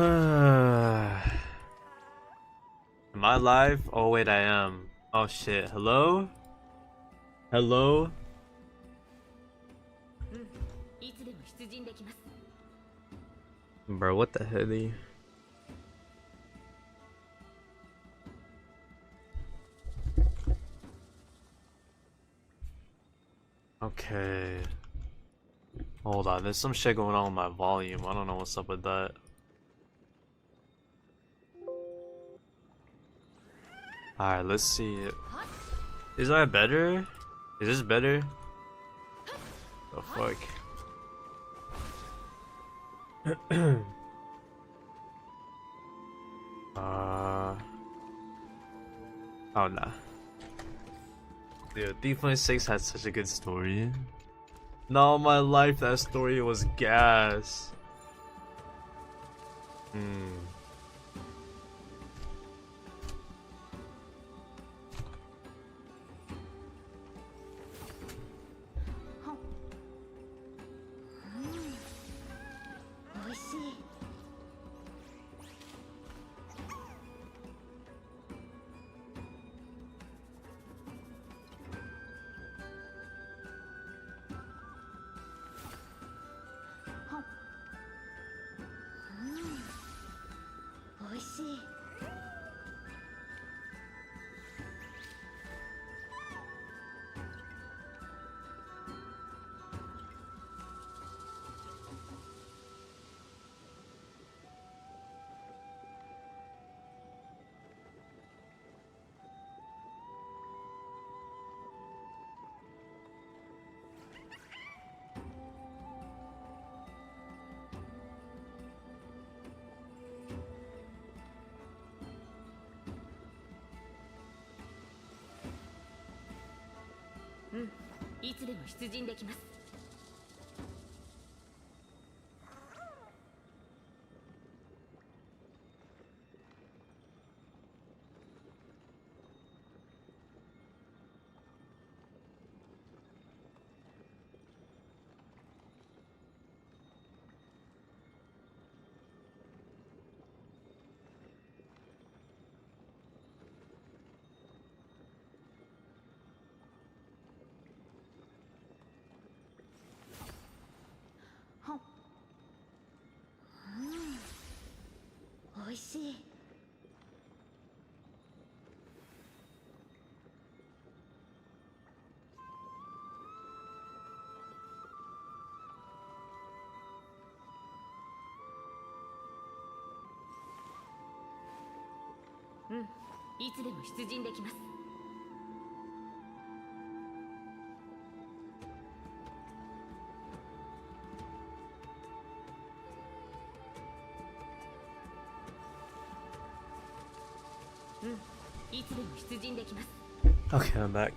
Am I live? Oh wait, I am. Oh shit. Hello? Hello? Bro, what the hell? Okay. Hold on, there's some shit going on with my volume. I don't know what's up with that. Alright, let's see. Is that better? Is this better? The fuck? Oh nah. Dude, 3.6 had such a good story. No, my life, that story was gas. Okay, I'm back.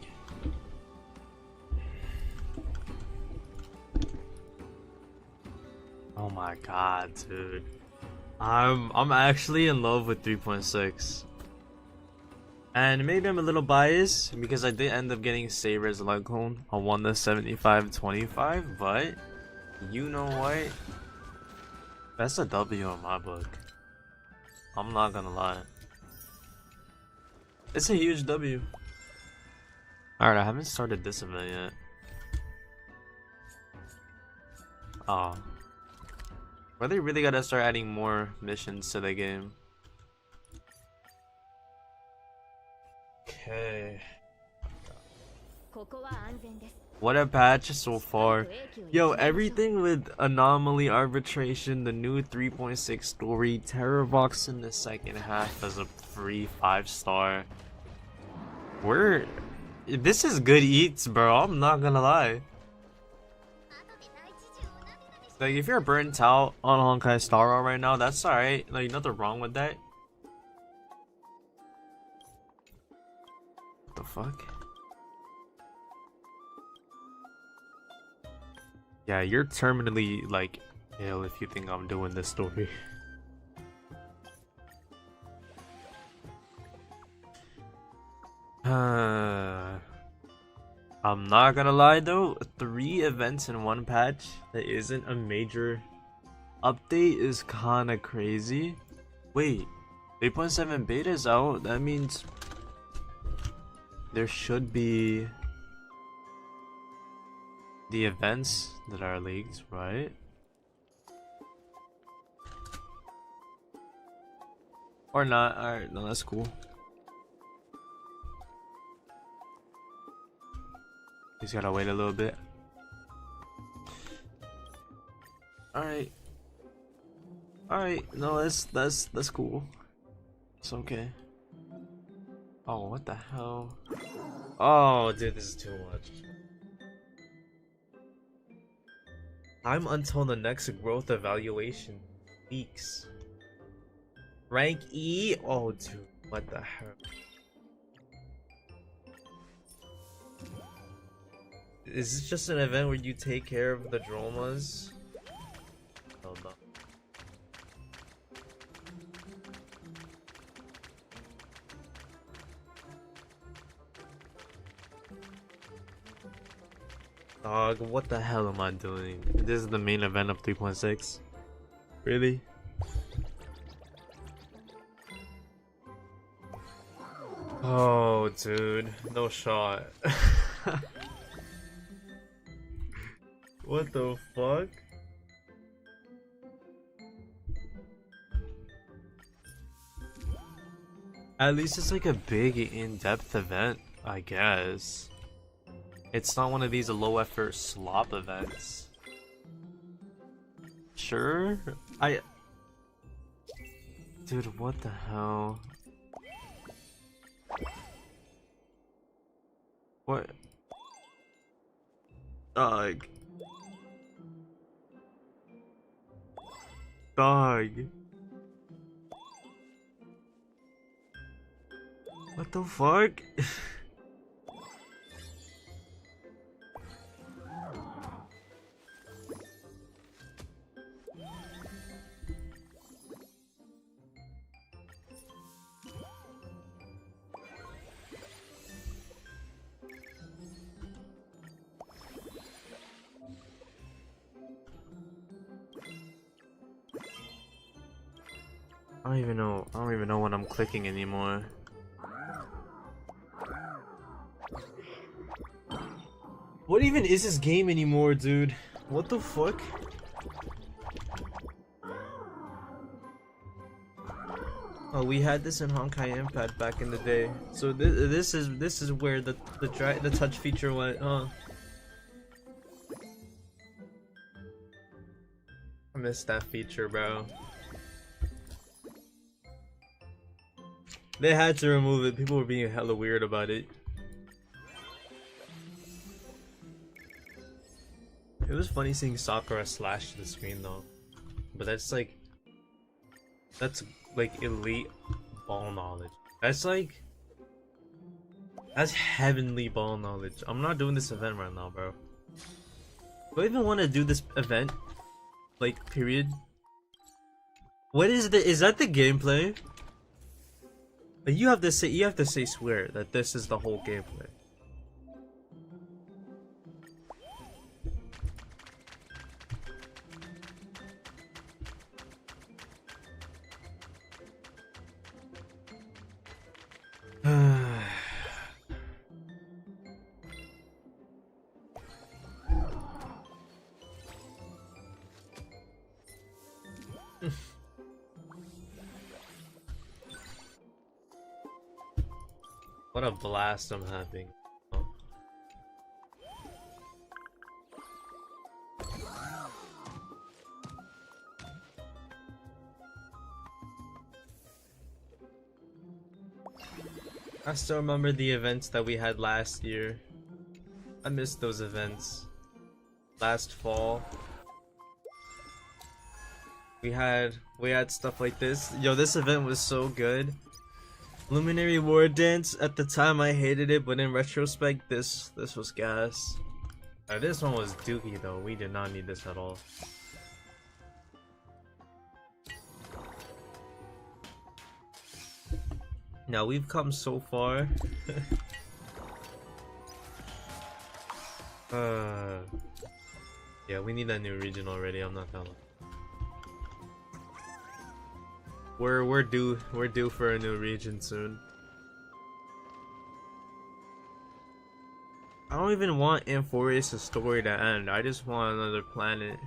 Oh my god, dude. I'm actually in love with 3.6. And maybe I'm a little biased because I did end up getting Saber's Leghorn on 1 to 75-25, but you know what? That's a W in my book. I'm not gonna lie. It's a huge W. Alright, I haven't started this event yet. Oh. Well, they really gotta start adding more missions to the game. Okay. What a patch so far. Yo, everything with anomaly arbitration, the new 3.6 story, Terrorbox in the second half as a free 5-star. This is good eats, bro. I'm not gonna lie. Like, if you're burnt out on Honkai Star Rail right now, that's alright. Like, nothing wrong with that. What the fuck? Yeah, you're terminally, like, ill if you think I'm doing this story. I'm not gonna lie though, 3 events in one patch, that isn't a major update is kinda crazy. Wait, 3.7 beta is out? That means there should be the events that are leaked, right? Or not. Alright, no, that's cool. Just gotta wait a little bit. Alright. Alright, no, that's cool. It's okay. Oh, what the hell? Oh, dude, this is too much. Time until the next growth evaluation leaks. Rank E? Oh, dude, what the hell? Is this just an event where you take care of the dromas? Oh no. Dog, what the hell am I doing? This is the main event of 3.6? Really? Oh, dude, no shot. What the fuck? At least it's like a big in-depth event, I guess. It's not one of these low effort slop events. Sure? Dude, what the hell? What? Dog. Dog. What the fuck? I don't even know what I'm clicking anymore. What even is this game anymore, dude? What the fuck? Oh, we had this in Honkai Impact back in the day. So this is where the touch feature went, huh? I missed that feature, bro. They had to remove it. People were being hella weird about it. It was funny seeing Sakura slash the screen though. But that's like elite ball knowledge. That's heavenly ball knowledge. I'm not doing this event right now, bro. Do I even want to do this event? Like, period? What is that the gameplay? But you have to say swear that this is the whole gameplay. What a blast I'm having. I still remember the events that we had last year. I missed those events. Last fall. We had stuff like this. Yo, this event was so good. Luminary War Dance, at the time I hated it, but in retrospect this was gas. This one was dookie though, we did not need this at all. Now we've come so far. Yeah, we need that new region already, I'm not gonna lie. We're due for a new region soon. I don't even want Amphorius' story to end. I just want another planet.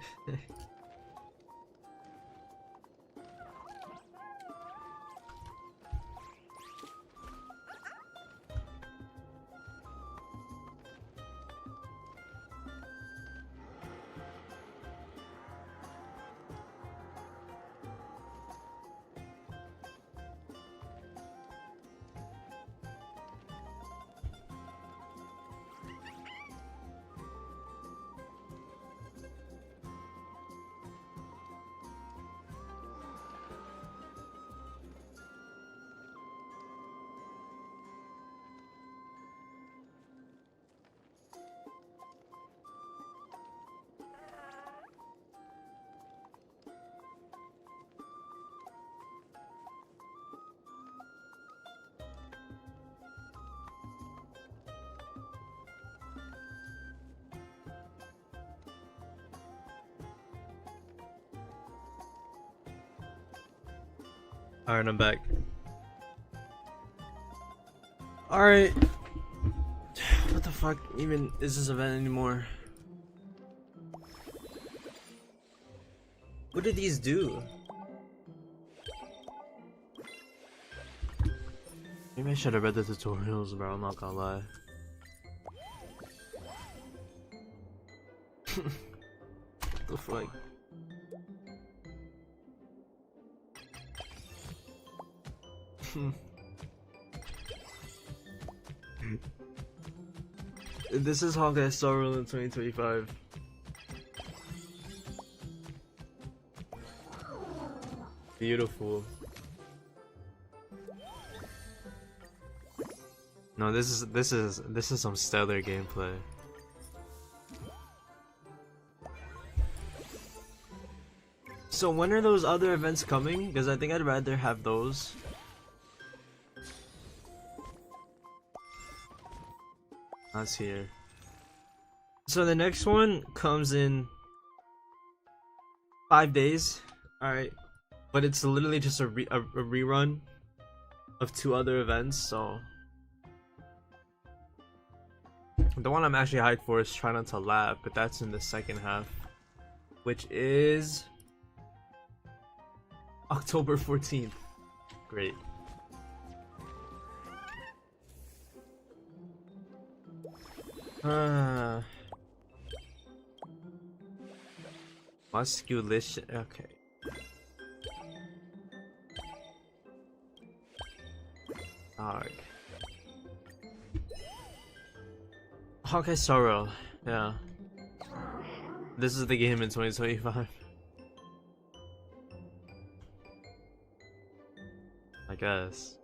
Alright, I'm back. Alright. What the fuck even is this event anymore? What did these do? Maybe I should have read the tutorials, bro. I'm not gonna lie. What the fuck? This is Honkai Star Rail in 2025. Beautiful. No, this is some stellar gameplay. So when are those other events coming? Because I think I'd rather have those. That's here. So the next one comes in 5 days. Alright. But it's literally just a rerun of 2 other events, so the one I'm actually hyped for is Try Not to Laugh, but that's in the second half, which is October 14th. Great. Musculation. Okay. Alright. Honkai Star Rail. Yeah. This is the game in 2025. I guess.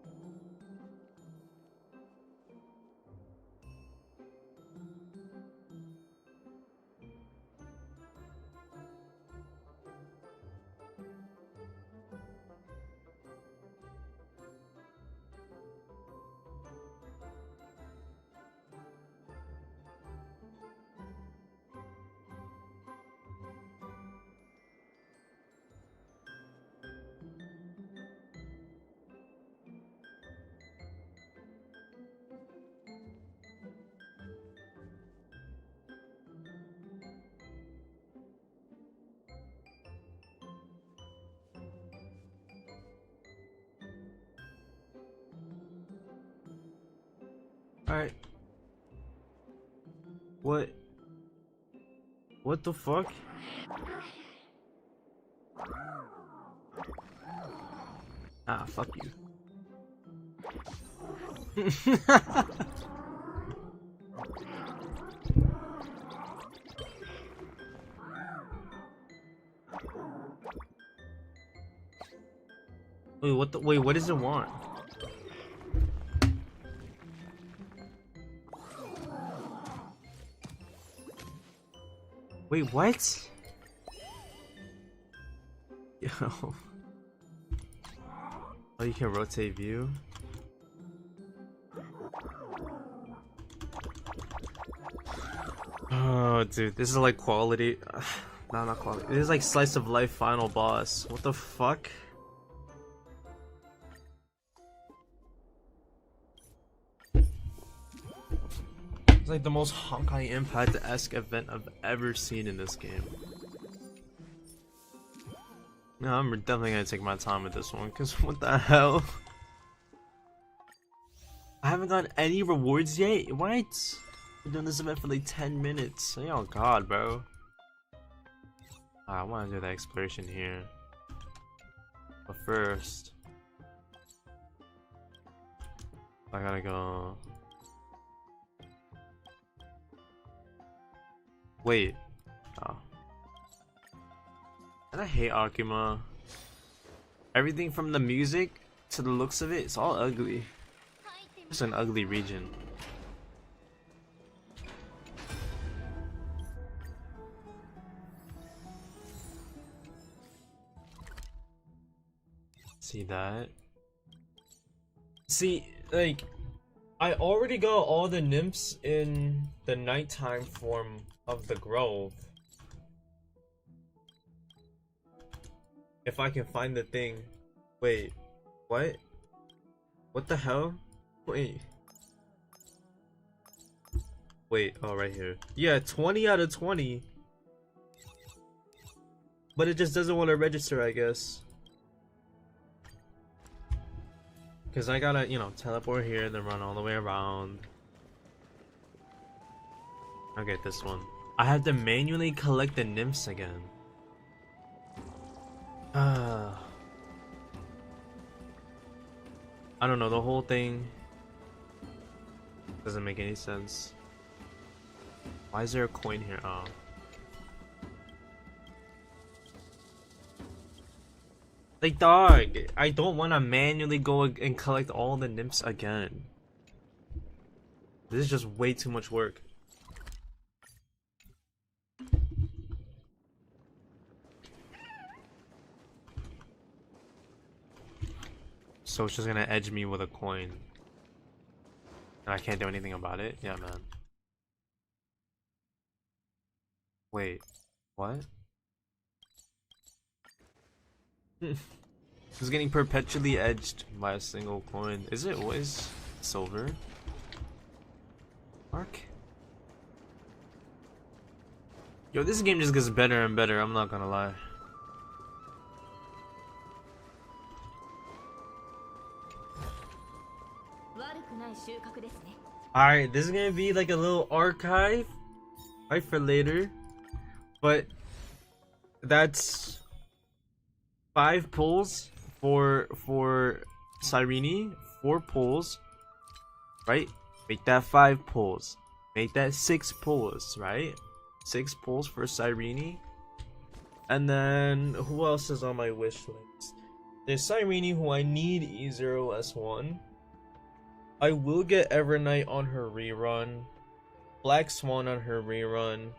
Alright. What? What the fuck? Ah, fuck you. Wait, what the? Wait, what does it want? Wait, what? Yo. Oh, you can rotate view? Oh, dude, this is like quality. No, not quality. This is like slice of life final boss. What the fuck? It's like the most Honkai Impact-esque event I've ever seen in this game. No, I'm definitely gonna take my time with this one, because what the hell? I haven't gotten any rewards yet? What? Been doing this event for like 10 minutes. Oh god, bro. I want to do the exploration here. But first, I gotta go. Wait. Oh. And I hate Akuma. Everything from the music to the looks of it, it's all ugly. It's an ugly region. See that? See, like, I already got all the nymphs in the nighttime form of the grove. If I can find the thing. Wait, what? What the hell? Wait. Wait, oh, right here. Yeah, 20 out of 20. But it just doesn't want to register, I guess. Because I gotta, you know, teleport here and then run all the way around. I'll get this one. I have to manually collect the nymphs again. I don't know, the whole thing doesn't make any sense. Why is there a coin here? Oh. Like, dog, I don't want to manually go and collect all the nymphs again. This is just way too much work. So it's just gonna edge me with a coin. And I can't do anything about it? Yeah, man. Wait, what? It's getting perpetually edged by a single coin. Is it always silver? Mark? Yo, this game just gets better and better, I'm not gonna lie. Alright, this is gonna be like a little archive, right, for later. But that's 5 pulls for Cyrene, 4 pulls, right? Make that 5 pulls. Make that 6 pulls, right? 6 pulls for Cyrene. And then who else is on my wish list? There's Cyrene, who I need E0S1. I will get Evernight on her rerun. Black Swan on her rerun.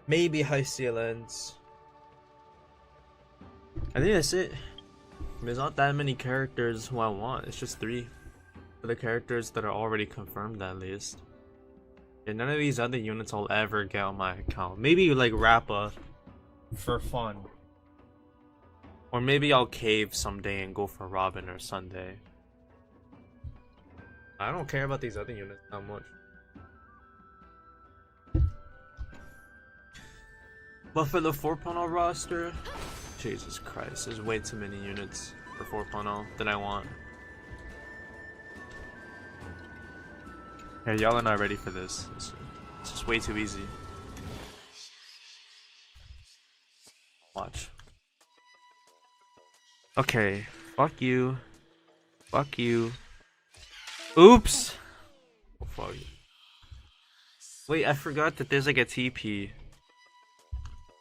Maybe High Sea Lens. I think that's it. There's not that many characters who I want. It's just 3 for the characters that are already confirmed, at least. And none of these other units I'll ever get on my account. Maybe like Rappa for fun. Or maybe I'll cave someday and go for Robin or Sunday. I don't care about these other units that much. But for the 4.0 roster, Jesus Christ, there's way too many units for 4.0 that I want. Hey, y'all are not ready for this. It's just way too easy. Watch. Okay, fuck you. Fuck you. Oops! Oh, fuck. Wait, I forgot that there's like a TP.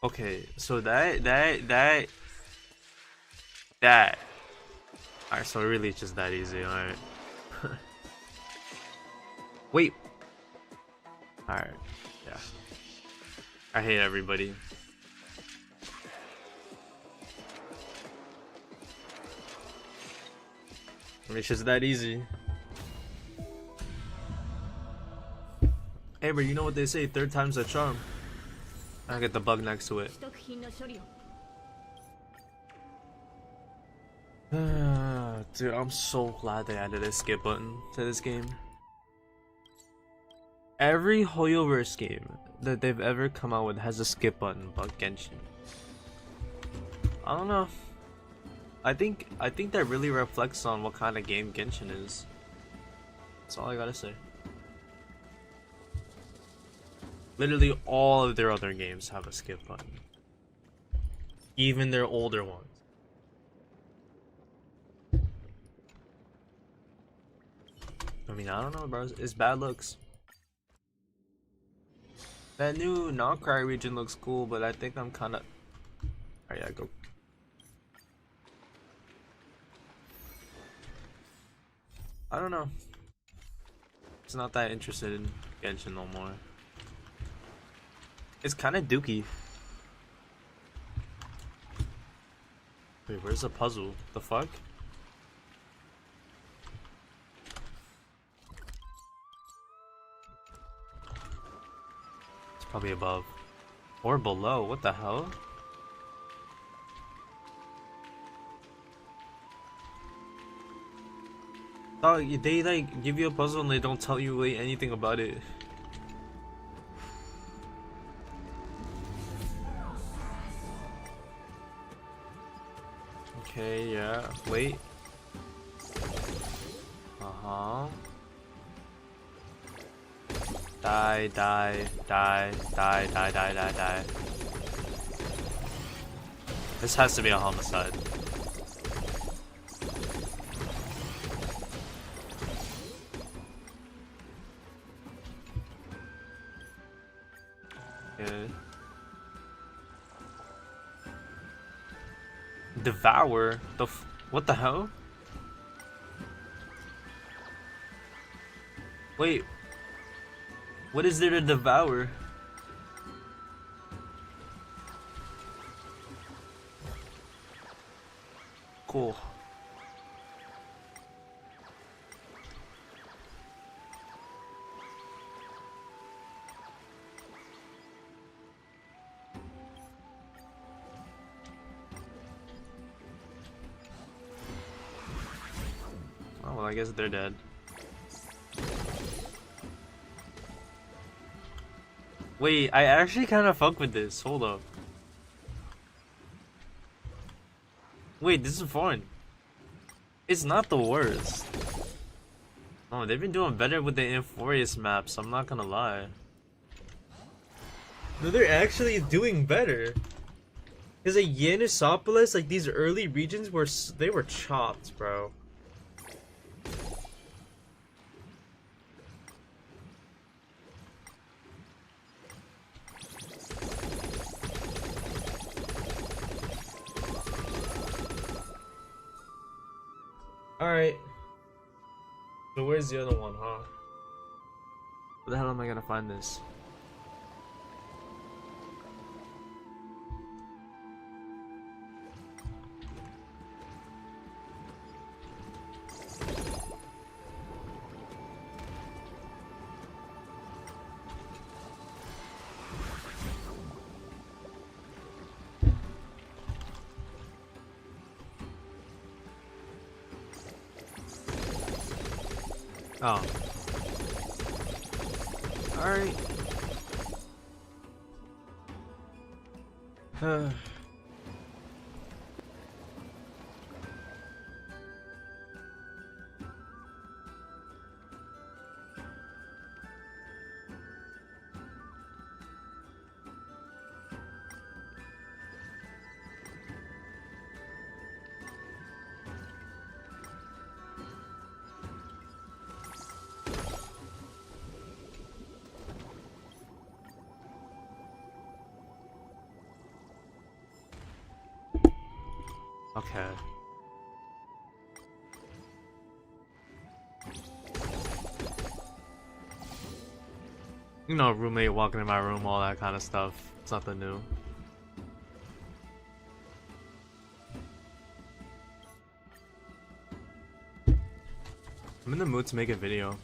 Okay, so that. Alright, so really it's just that easy, alright. Wait. Alright, yeah. I hate everybody. It's just that easy. Hey, but you know what they say, 3rd time's a charm. I get the bug next to it. Dude, I'm so glad they added a skip button to this game. Every Hoyoverse game that they've ever come out with has a skip button, but Genshin, I don't know. I think that really reflects on what kind of game Genshin is. That's all I gotta say. Literally all of their other games have a skip button. Even their older ones. I mean, I don't know, bro. It's bad looks. That new Honkai region looks cool, but I think I'm kind of... Alright, yeah, go. I don't know. It's not that interested in Genshin no more. It's kind of dookie. Wait, where's the puzzle? The fuck? It's probably above. Or below. What the hell? Oh, they like give you a puzzle and they don't tell you like anything about it. Okay, yeah. Wait. Uh-huh. Die, die, die, die, die, die, die, die. This has to be a homicide. Okay. Devour? What the hell? Wait. What is there to devour? Cool. Oh, well, I guess they're dead. Wait, I actually kind of fuck with this. Hold up. Wait, this is fun. It's not the worst. Oh, they've been doing better with the Inforius maps, I'm not gonna lie. No, they're actually doing better. Because at Yanisopolis, like these early regions were chopped, bro. Alright. So where's the other one, huh? Where the hell am I gonna find this? Oh. Alright. Okay. You know, roommate walking in my room, all that kind of stuff. It's nothing new. I'm in the mood to make a video.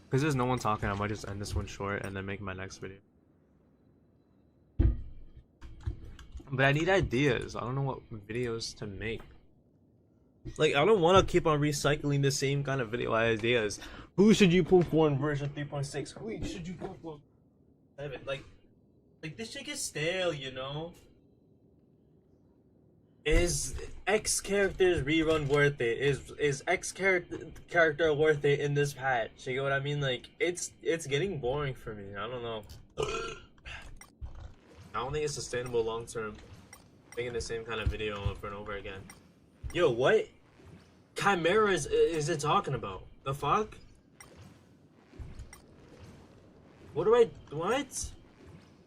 Because there's no one talking, I might just end this one short and then make my next video. But I need ideas. I don't know what videos to make. Like, I don't want to keep on recycling the same kind of video ideas. Who should you pull for in version 3.6? Who should you pull for 7? Like this shit gets stale, you know? Is X character's rerun worth it? Is X character worth it in this patch? You get what I mean? Like, it's getting boring for me. I don't know. I don't think it's sustainable long term. Making the same kind of video over and over again. Yo, what chimera is it talking about? The fuck? What?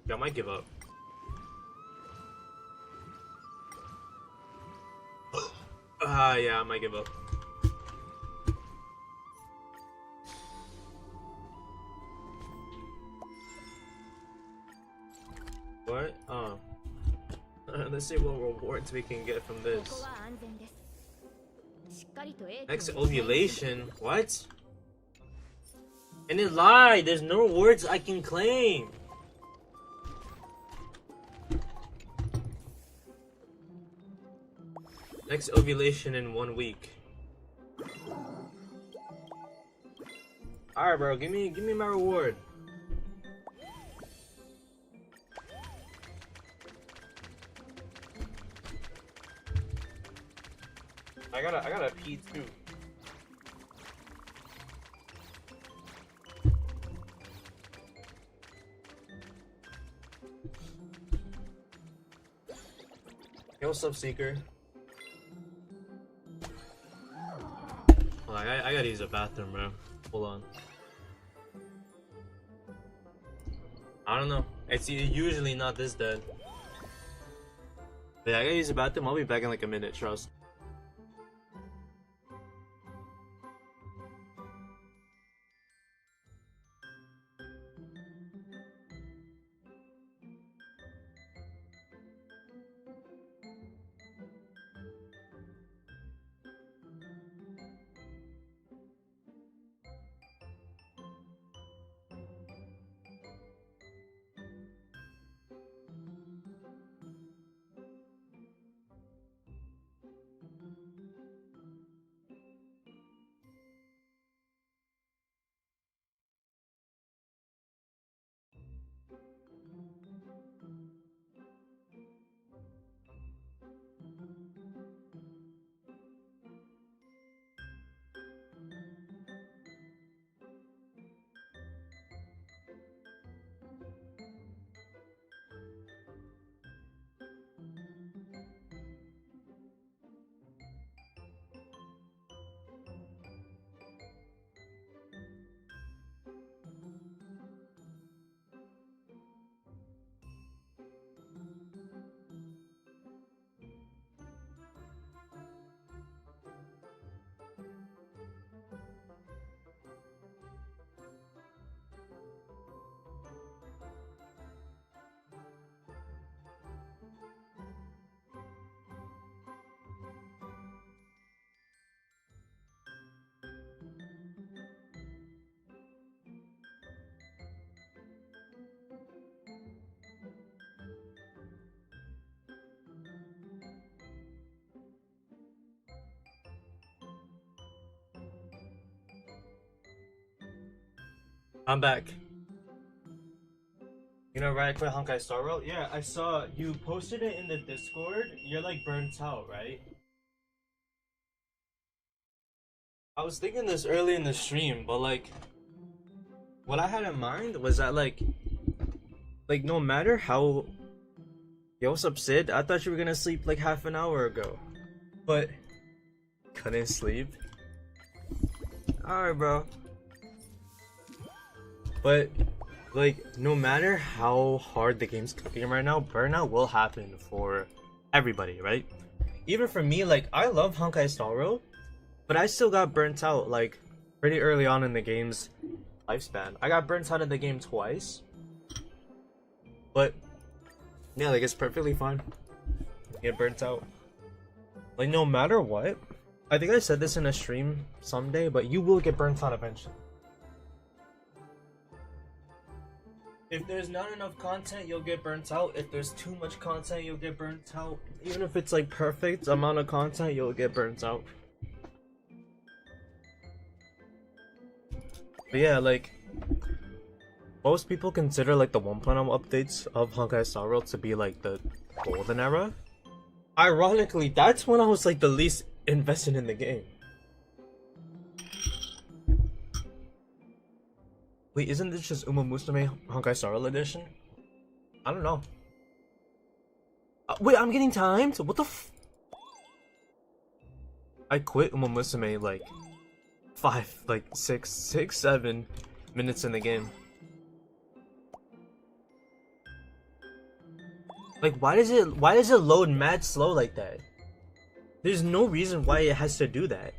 Yeah, I might give up. Yeah, I might give up. What? Let's see what rewards we can get from this. Next ovulation? What? And it lied! There's no rewards I can claim! Next ovulation in 1 week. Alright, bro, give me my reward. I gotta pee too. Hey, what's up, Seeker? Hold on, I gotta use a bathroom, bro. Hold on. I don't know. It's usually not this dead. But yeah, I gotta use the bathroom. I'll be back in like a minute, trust. I'm back. You know, right? I quit Honkai Star Rail? Yeah, I saw you posted it in the Discord. You're like burnt out, right? I was thinking this early in the stream, but like, what I had in mind was that like no matter how. Yo, what's up, Sid? I thought you were gonna sleep like half an hour ago, but couldn't sleep. Alright, bro. But like, no matter how hard the game's cooking right now, burnout will happen for everybody, right? Even for me, like, I love Honkai Star Rail, but I still got burnt out like pretty early on in the game's lifespan. I got burnt out in the game twice, but yeah, like, it's perfectly fine. Get burnt out. Like, no matter what, I think I said this in a stream someday, but you will get burnt out eventually. If there's not enough content, you'll get burnt out. If there's too much content, you'll get burnt out. Even if it's like perfect amount of content, you'll get burnt out. But yeah, like most people consider like the 1.0 updates of Honkai Star Rail to be like the golden era. Ironically, that's when I was like the least invested in the game. Wait, isn't this just Uma Musume Honkai Star Rail edition? I don't know. Wait, I'm getting timed? What the f- I quit Uma Musume like 7 minutes in the game. Like, why does it load mad slow like that? There's no reason why it has to do that.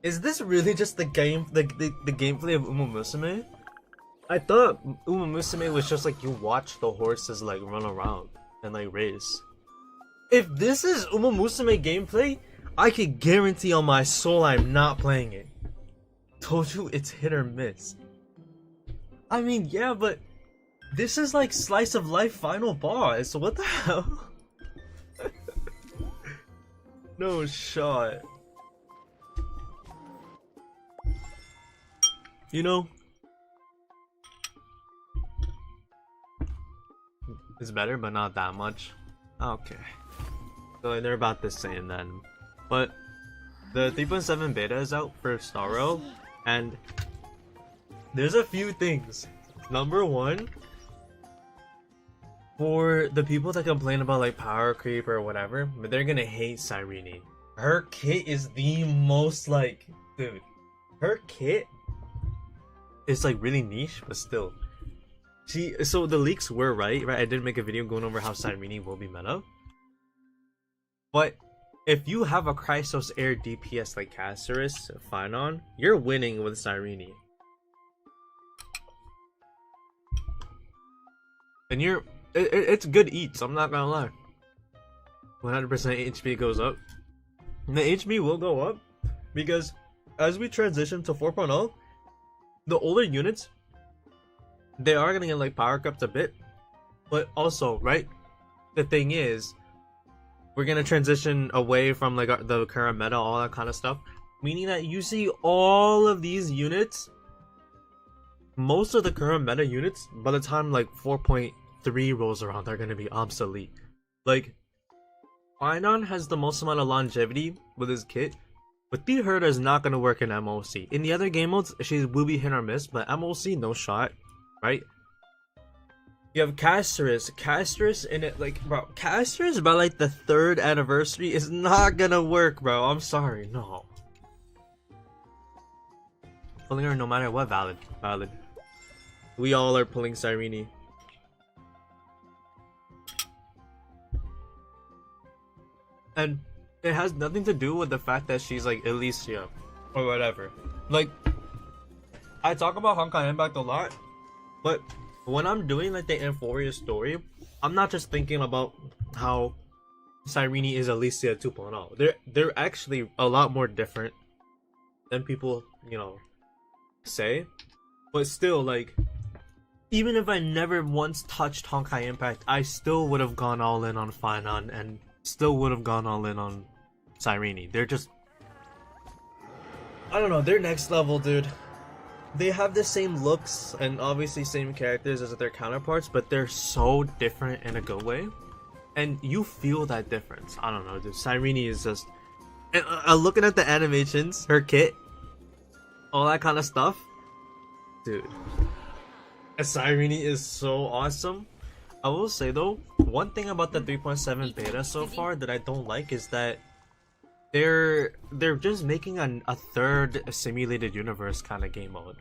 Is this really just the gameplay of Uma Musume? I thought Uma Musume was just like you watch the horses like run around and like race. If this is Uma Musume gameplay, I can guarantee on my soul I'm not playing it. Told you it's hit or miss. I mean, yeah, but this is like slice of life final boss. What the hell? No shot. You know, it's better, but not that much. Okay. So they're about the same then. But the 3.7 beta is out for Star Rail, and there's a few things. Number one, for the people that complain about like power creep or whatever, but they're gonna hate Cyrene. Her kit is the most like, dude, her kit is like really niche, but still. So the leaks were right? I did make a video going over how Cyrene will be meta. But if you have a Chrysos Air DPS like Caceres, Phynon, you're winning with Cyrene. And it's good eats, I'm not gonna lie. 100% HP goes up. And the HP will go up because as we transition to 4.0, the older units, they are gonna get like power crept a bit, but also, right, the thing is, we're gonna transition away from like the current meta, all that kind of stuff, meaning that you see all of these units, most of the current meta units, by the time like 4.3 rolls around, they're gonna be obsolete. Like, Phynon has the most amount of longevity with his kit, but the Herda is not gonna work in MOC. In the other game modes, she will be hit or miss, but MOC, no shot, right? You have Caceres in it, like, bro, Caceres by like the 3rd anniversary is not gonna work, bro. I'm sorry, no. Pulling her no matter what, valid. We all are pulling Cyrene. And it has nothing to do with the fact that she's like Elysia or whatever. Like, I talk about Honkai Impact a lot, but when I'm doing like the Euphoria story, I'm not just thinking about how Cyrene is Elysia 2.0. They're actually a lot more different than people, you know, say. But still, like, even if I never once touched Honkai Impact, I still would have gone all in on Phynon and still would have gone all in on Cyrene. They're just, I don't know, they're next level, dude. They have the same looks and obviously same characters as their counterparts, but they're so different in a good way. And you feel that difference. I don't know, dude. Cyrene is just, and looking at the animations, her kit, all that kind of stuff, dude. Cyrene is so awesome. I will say though, one thing about the 3.7 beta so far that I don't like is that they're just making a third simulated universe kind of game mode.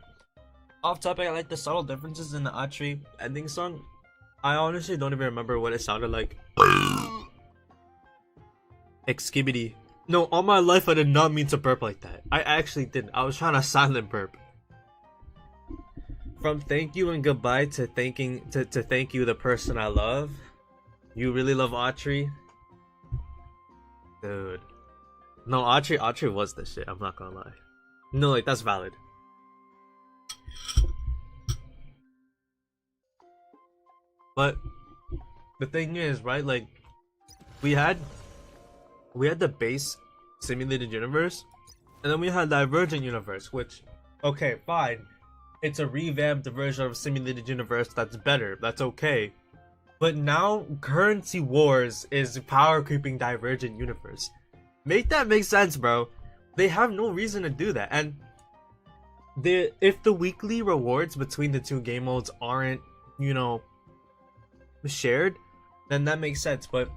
Off topic, I like the subtle differences in the Atri ending song. I honestly don't even remember what it sounded like. Exkibity. No, all my life I did not mean to burp like that. I actually didn't. I was trying to silent burp. From thank you and goodbye to thank you the person I love. You really love Atri? Dude. No, Atri was the shit, I'm not gonna lie. No, like, that's valid. But the thing is, right, like, we had the base simulated universe, And then we had Divergent Universe, which, okay, fine. It's a revamped version of Simulated Universe that's better. That's okay. But now, Currency Wars is power creeping Divergent Universe. Make that make sense, bro. They have no reason to do that. And if the weekly rewards between the two game modes aren't, you know, shared, then that makes sense. But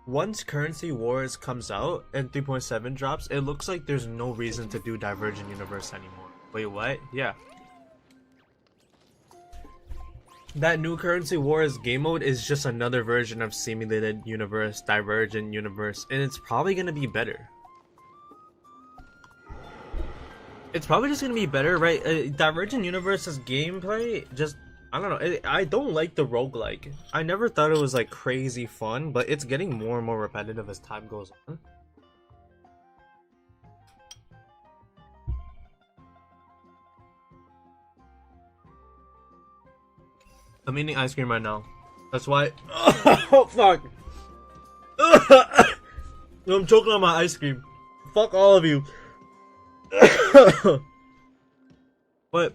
once Currency Wars comes out and 3.7 drops, it looks like there's no reason to do Divergent Universe anymore. Wait, what? Yeah. That new Currency Wars game mode is just another version of Simulated Universe, Divergent Universe, and it's probably gonna be better. It's probably just gonna be better, right? Divergent Universe's gameplay just, I don't know, I don't like the roguelike. I never thought it was like crazy fun, but it's getting more and more repetitive as time goes on. I'm eating ice cream right now. That's why. Oh fuck! I'm choking on my ice cream. Fuck all of you. But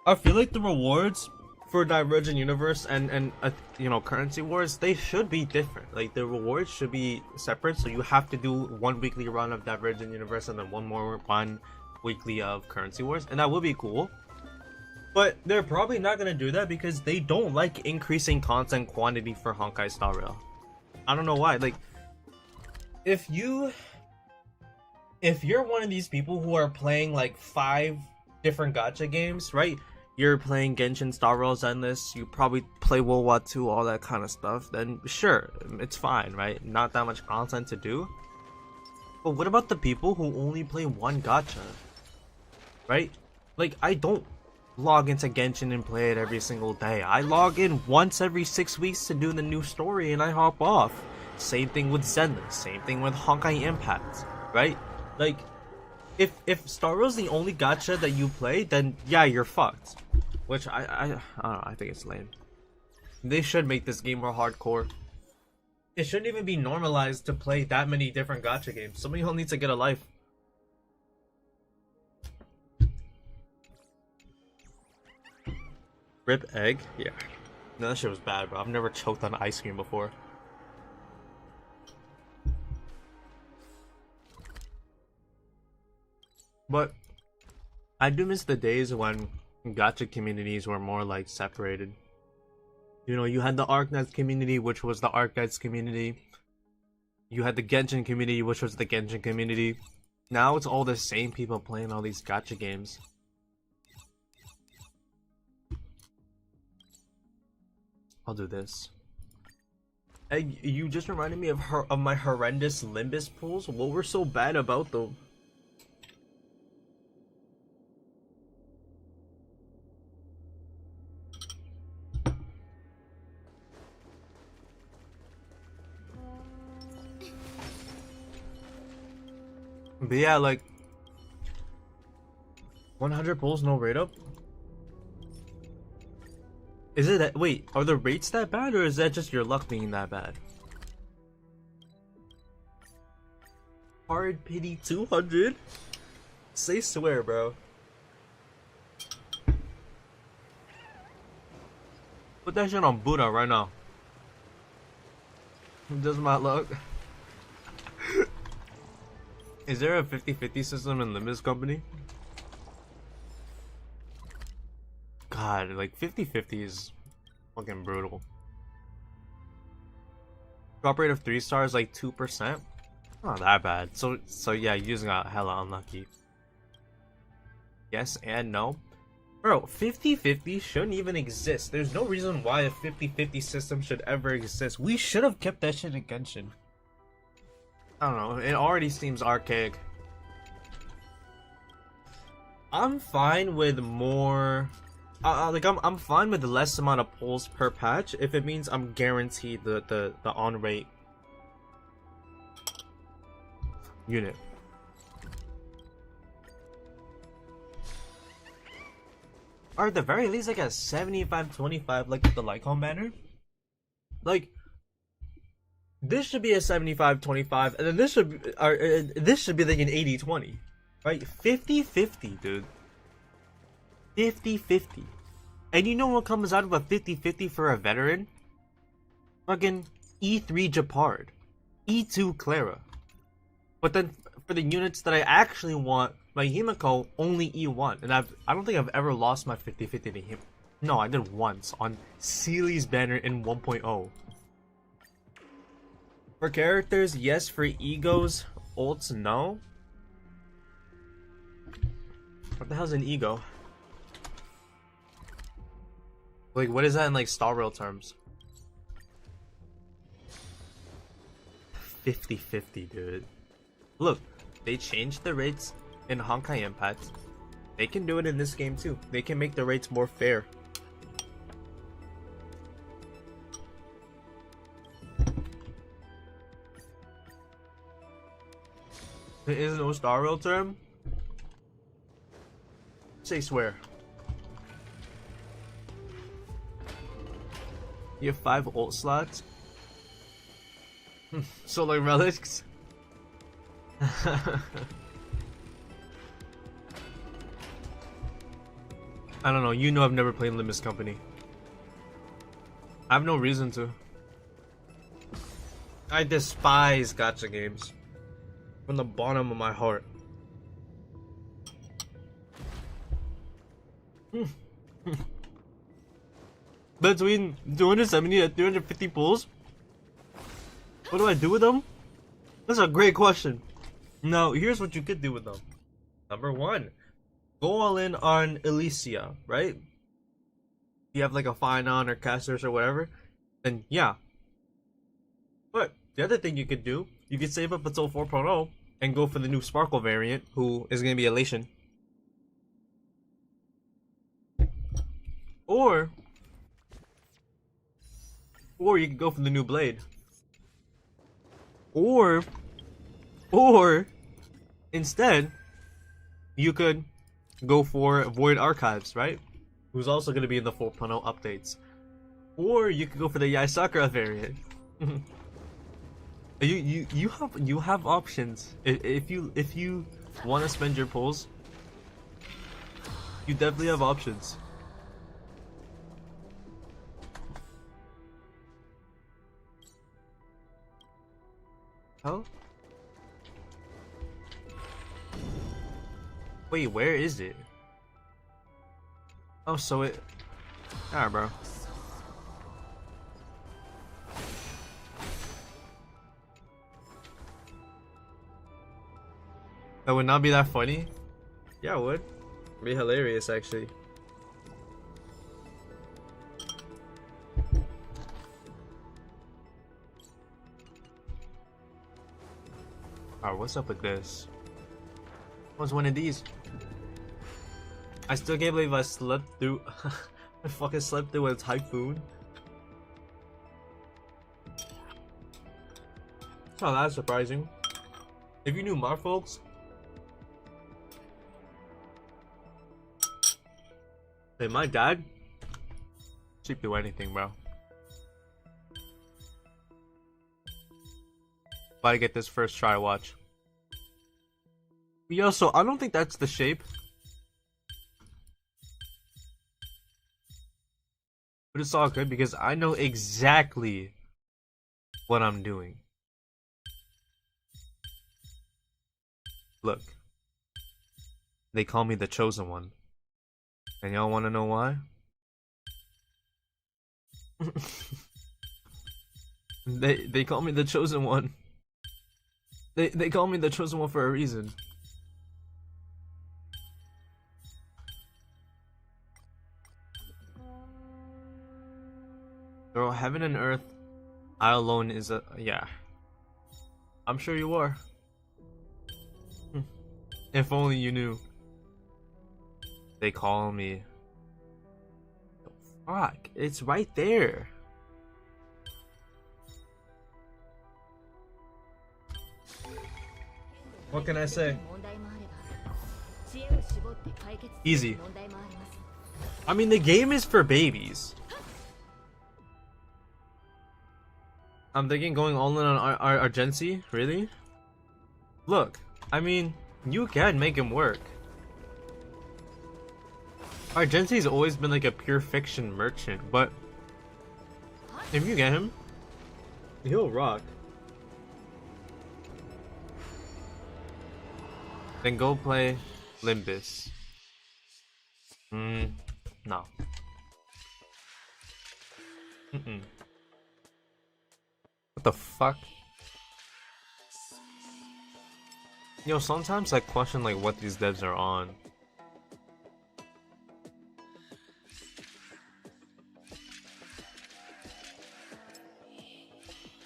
I feel like the rewards for Divergent Universe and you know, Currency Wars, they should be different. Like the rewards should be separate, so you have to do one weekly run of Divergent Universe and then one weekly of Currency Wars, and that would be cool. But they're probably not gonna do that because they don't like increasing content quantity for Honkai Star Rail. I don't know why. Like, if you're one of these people who are playing like 5 different gacha games, right? You're playing Genshin, Star Rail's Endless, you probably play World War II, all that kind of stuff, then sure, it's fine, right? Not that much content to do. But what about the people who only play one gacha? Right? Like, I don't log into Genshin and play it every single day. I log in once every 6 weeks to do the new story and I hop off. Same thing with Zenless, same thing with Honkai Impact, right? Like, if Star Rail's the only gacha that you play, then yeah, you're fucked. Which I don't know, I think it's lame. They should make this game more hardcore. It shouldn't even be normalized to play that many different gacha games. Somebody else needs to get a life. Rip egg? Yeah. No, that shit was bad, bro. I've never choked on ice cream before. But I do miss the days when gacha communities were more like separated. You know, you had the Arknights community, which was the Arknights community. You had the Genshin community, which was the Genshin community. Now it's all the same people playing all these gacha games. I'll do this. Hey, you just reminded me of my horrendous Limbus pulls. What were so bad about them? But yeah, like 100 pulls, no rate up. Is it that? Wait, are the rates that bad, or is that just your luck being that bad? Hard pity 200. Say swear, bro. Put that shit on Buddha right now. Does my luck? Is there a 50-50 system in Limbus Company? God, like 50-50 is fucking brutal. Drop rate of 3 stars like 2%. Not that bad. So yeah, you just got hella unlucky. Yes and no. Bro, 50-50 shouldn't even exist. There's no reason why a 50-50 system should ever exist. We should have kept that shit in Genshin. I don't know, it already seems archaic. I'm fine with more... I'm fine with less amount of pulls per patch if it means I'm guaranteed the on rate unit. Or at the very least like a 75-25 like the Lycon banner. Like, this should be a 75-25 and then this should be like an 80-20. Right? 50-50, dude. 50-50. And you know what comes out of a 50-50 for a veteran? Fucking E3 Japard. E2 Clara. But then for the units that I actually want, my Himiko only E1. And I don't think I've ever lost my 50-50 to him. No, I did once on Seely's banner in 1.0. For characters, yes. For egos, ults, no. What the hell's an ego? Like, what is that in like Star Rail terms? 50-50, dude. Look, they changed the rates in Honkai Impact. They can do it in this game too. They can make the rates more fair. There is no Star Rail term? Say swear. You have 5 ult slots? So like relics? I don't know, you know I've never played Limbus Company. I have no reason to. I despise gacha games. From the bottom of my heart. Between 270 and 350 pulls? What do I do with them? That's a great question. Now, here's what you could do with them. Number 1, go all in on Elysia, right? If you have like a Finon or Casters or whatever, then yeah. But the other thing you could do, you could save up until 4.0 and go for the new Sparkle variant, who is going to be Elation. Or you could go for the new Blade. Or instead, you could go for Void Archives, right? Who's also going to be in the 4.0 updates. Or you could go for the Yai Sakura variant. You have options. If you want to spend your pulls, you definitely have options. Oh? Wait, where is it? Oh, so it... Alright, bro. That would not be that funny? Yeah, it would. It'd be hilarious, actually. Alright, what's up with this? What's one of these? I still can't believe I slept through. I fucking slept through a typhoon. It's not that surprising. If you knew more, folks. Hey, my dad sleep through anything, bro. About to get this first try, watch. Yo, so I don't think that's the shape. But it's all good because I know exactly what I'm doing. Look. They call me the chosen one. And y'all wanna know why? They call me the chosen one. They call me the chosen one for a reason. Bro, heaven and earth, I alone is a... yeah. I'm sure you are. If only you knew. They call me... Fuck, it's right there. What can I say? Easy. I mean, the game is for babies. I'm thinking going all in on Argency? Really? Look, I mean, You can make him work. Alright, Gentei's always been like a pure fiction merchant, but if you get him, he'll rock. Then go play Limbus. No. What the fuck? Yo, sometimes I question like what these devs are on.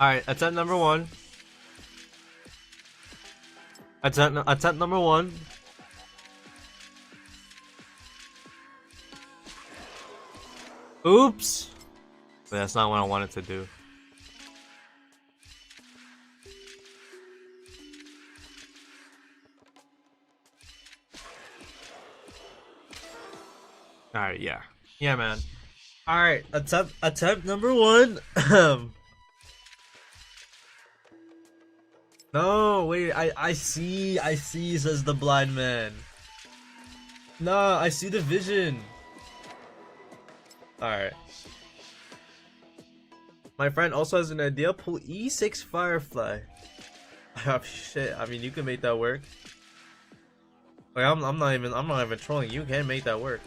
Alright, attempt number 1. Attempt number 1. Oops! But that's not what I wanted to do. Alright, yeah. Yeah, man. Alright, attempt number 1. No, wait, I see, says the blind man. Nah, I see the vision. Alright. My friend also has an idea. Pull E6 Firefly. Oh shit, I mean you can make that work. Like I'm not even trolling. You can make that work.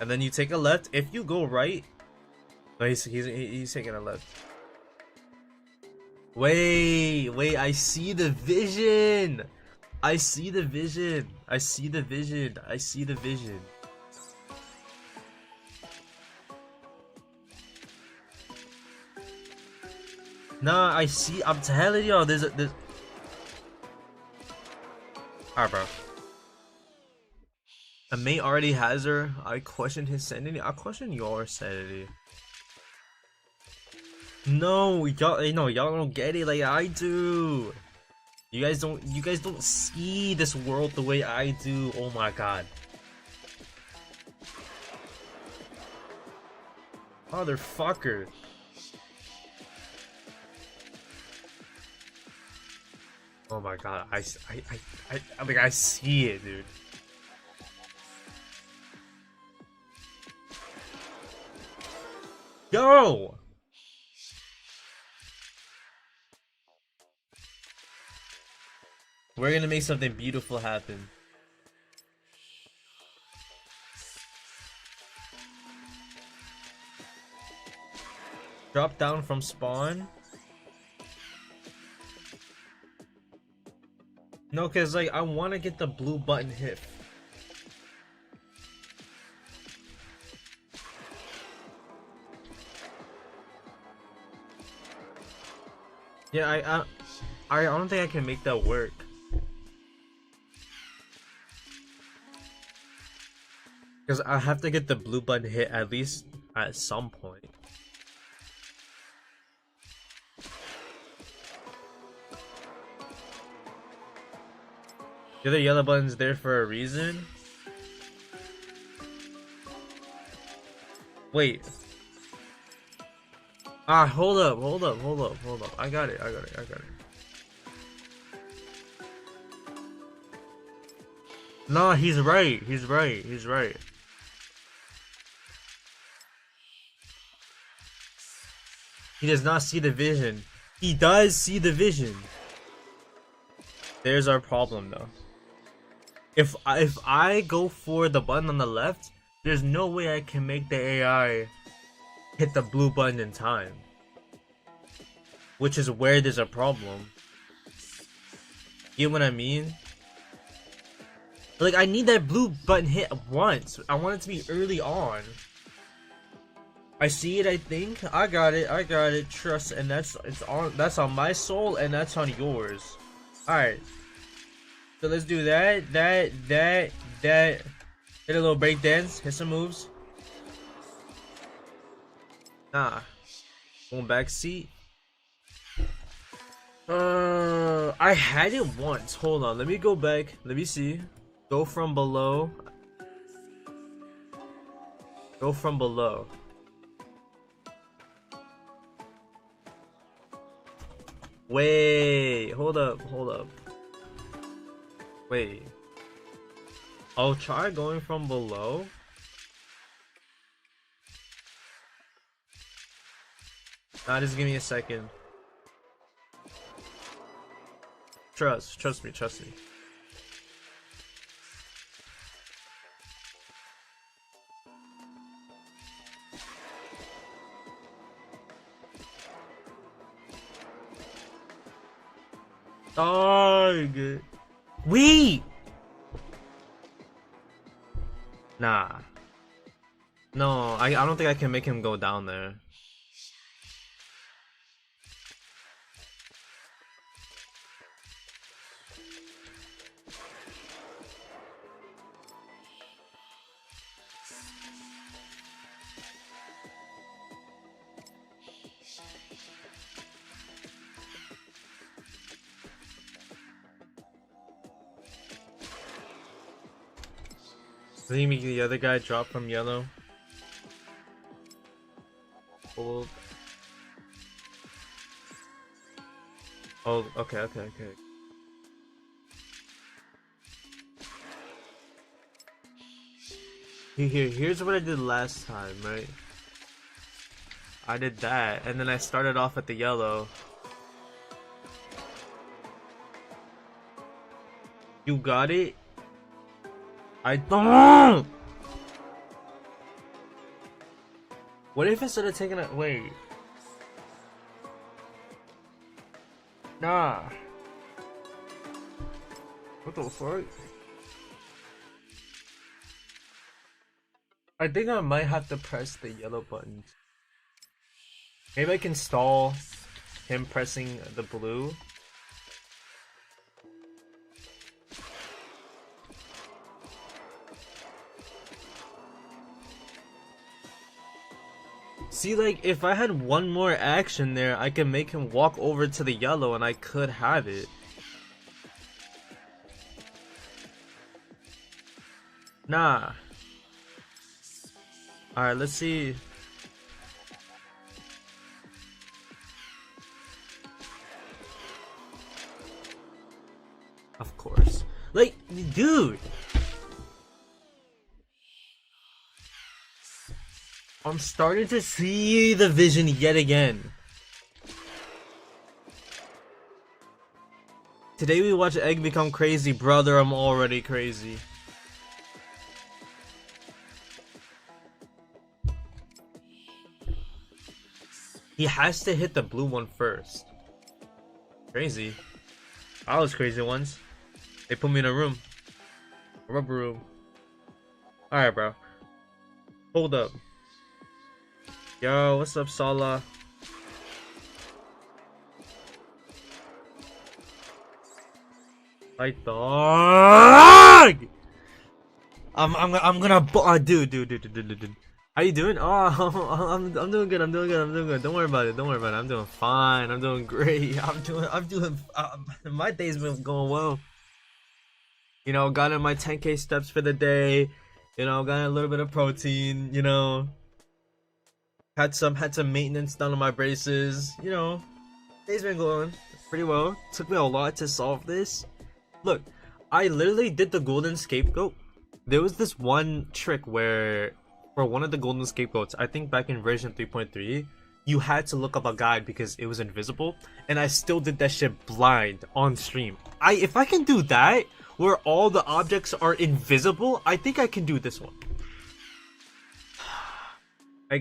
And then you take a left. If you go right, no, he's taking a left. Wait, I see the vision. I see the vision. I see the vision. I see the vision. Nah, I see. I'm telling y'all, there's. Alright, bro. A mate already has her. I question his sanity. I question your sanity. No, y'all don't get it like I do. You guys don't see this world the way I do. Oh my god. Motherfucker. Oh my god, I mean, I see it, dude. Yo! We're gonna make something beautiful happen. Drop down from spawn. No, cause like I want to get the blue button hit. Yeah, I don't think I can make that work. Cause I have to get the blue button hit at least at some point. The other yellow button's there for a reason. Wait. Ah, hold up. I got it. No, he's right. He's right. He does not see the vision. He does see the vision. There's our problem though. If I go for the button on the left, there's no way I can make the AI hit the blue button in time. Which is where there's a problem. You know what I mean? Like, I need that blue button hit once. I want it to be early on. I see it, I think. I got it. Trust, and that's on my soul, and that's on yours. Alright. So let's do that. Hit a little break dance. Hit some moves. Nah. Going back seat. I had it once. Hold on. Let me go back. Let me see. Go from below. Wait, hold up. Wait. I'll try going from below. Nah, just give me a second. Trust me. Dog. Wait. Nah. No, I don't think I can make him go down there. Does he make the other guy drop from yellow? Hold. Oh, okay. Here's what I did last time, right? I did that, and then I started off at the yellow. You got it? I don't. What if instead of taking it? Wait. Nah. What the fuck? I think I might have to press the yellow button. Maybe I can stall him pressing the blue. See, like, if I had one more action there, I could make him walk over to the yellow and I could have it. Nah. Alright, let's see. Of course. Like, dude! I'm starting to see the vision yet again. Today we watch Egg become crazy. Brother, I'm already crazy. He has to hit the blue one first. Crazy. I was crazy once. They put me in a room. A rubber room. Alright, bro. Hold up. Yo, what's up, Sala? Like dog. I'm gonna dude. How you doing? Oh, I'm doing good. I'm doing good. Don't worry about it. I'm doing fine. I'm doing great. I'm doing. My day's been going well. You know, got in my 10K steps for the day. You know, got in a little bit of protein. You know. Had some maintenance done on my braces. You know, day's been going pretty well. Took me a lot to solve this. Look, I literally did the golden scapegoat. There was this one trick where, for one of the golden scapegoats, I think back in version 3.3, you had to look up a guide because it was invisible, and I still did that shit blind on stream. If I can do that, where all the objects are invisible, I think I can do this one.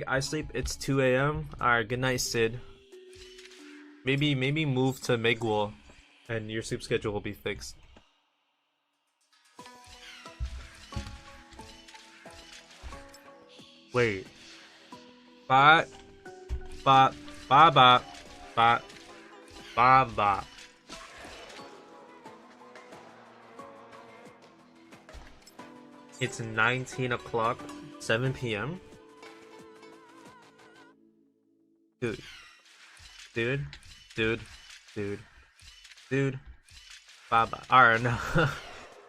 I sleep, it's 2 AM. Alright, good night, Sid. Maybe move to Megwell, and your sleep schedule will be fixed. Wait. Ba. It's 19 o'clock, 7 PM. Dude. Bye. Alright,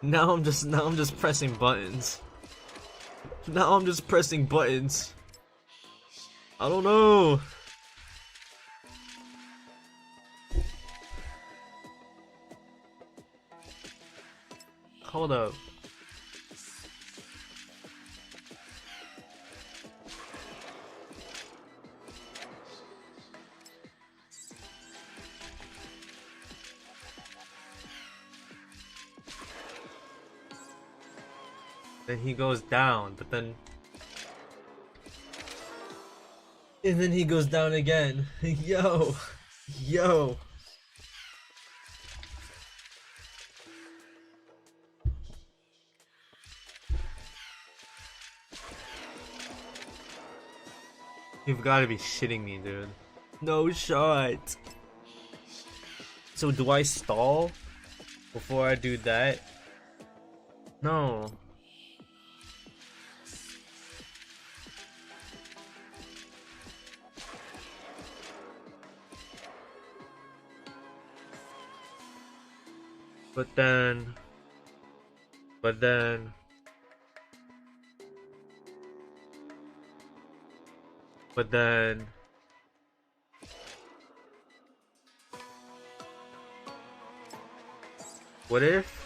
now I'm just pressing buttons. Now I'm just pressing buttons. I don't know. Hold up. Then he goes down, but then... And then he goes down again. Yo! Yo! You've gotta be shitting me, dude. No shot! So do I stall before I do that? No. But then... What if?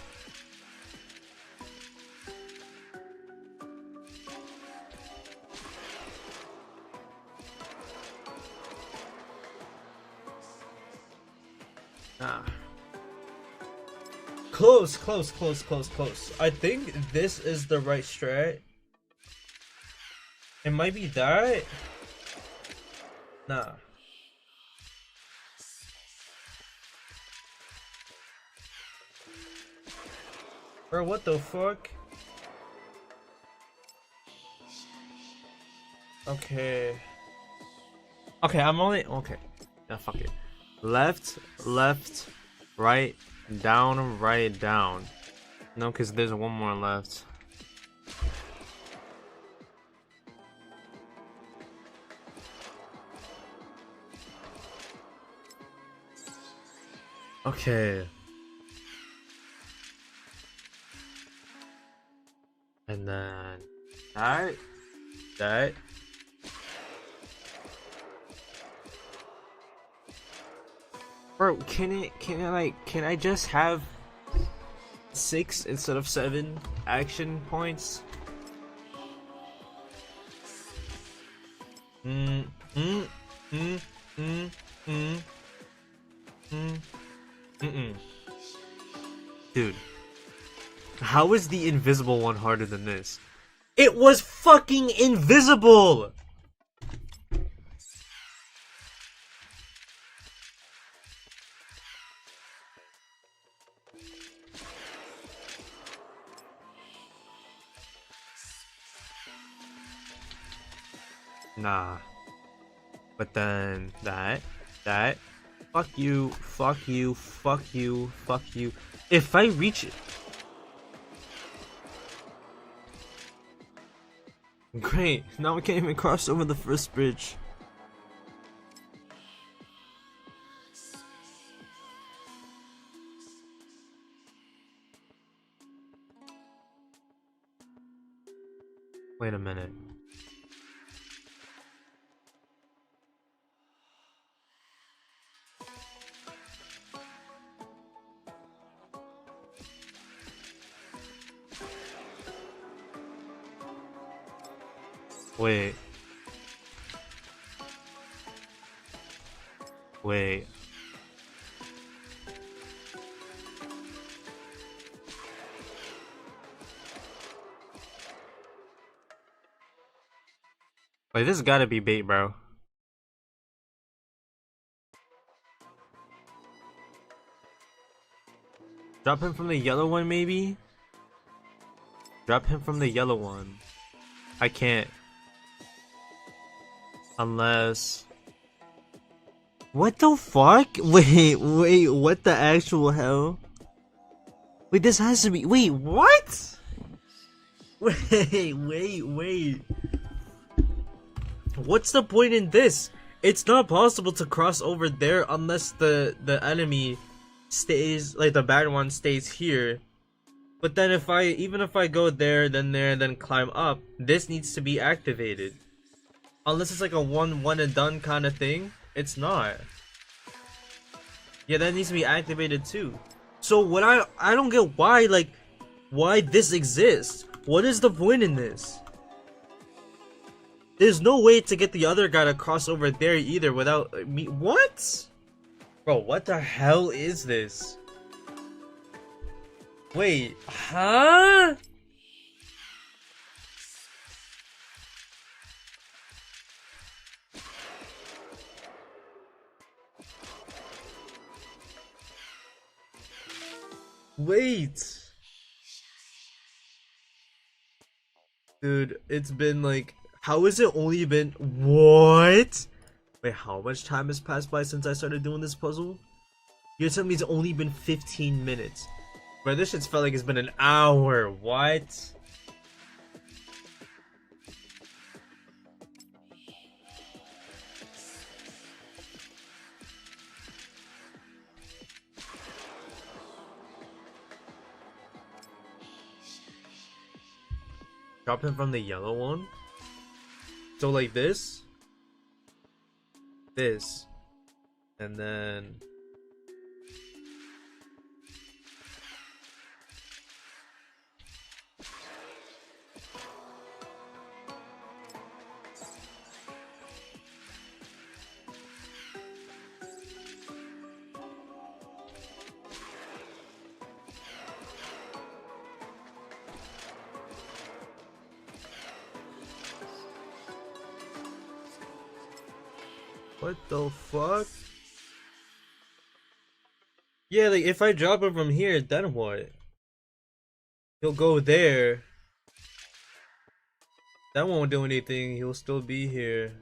Close. I think this is the right strat. It might be that. Nah. Bro, what the fuck? Okay. Okay, I'm only... Okay. Yeah, fuck it. Left, right, down. No, because there's one more left. Okay. And then that. Bro, can I just have 6 instead of 7 action points? Dude, how is the invisible one harder than this? It was fucking invisible! Nah. But then that. Fuck you. If I reach it. Great, now we can't even cross over the first bridge. Wait a minute. Wait. Wait, this gotta be bait, bro. Drop him from the yellow one, maybe? Drop him from the yellow one. I can't. Unless... What the fuck? Wait, what the actual hell? Wait, this has to be... Wait, what? Wait. What's the point in this? It's not possible to cross over there unless the enemy stays, like the bad one stays here. But then even if I go there, then climb up, this needs to be activated. Unless it's like a one and done kind of thing, it's not. Yeah, that needs to be activated too. So what I don't get why, like, why this exists. What is the point in this? There's no way to get the other guy to cross over there either without me. What? Bro, what the hell is this? Wait, huh? Wait. Dude, it's been like, how has it only been, what? Wait, how much time has passed by since I started doing this puzzle? You're telling me it's only been 15 minutes. Bro, this shit's felt like it's been an hour. What? Drop him from the yellow one. So like this, and then what the fuck? Yeah, like if I drop him from here, then what? He'll go there. That won't do anything. He'll still be here.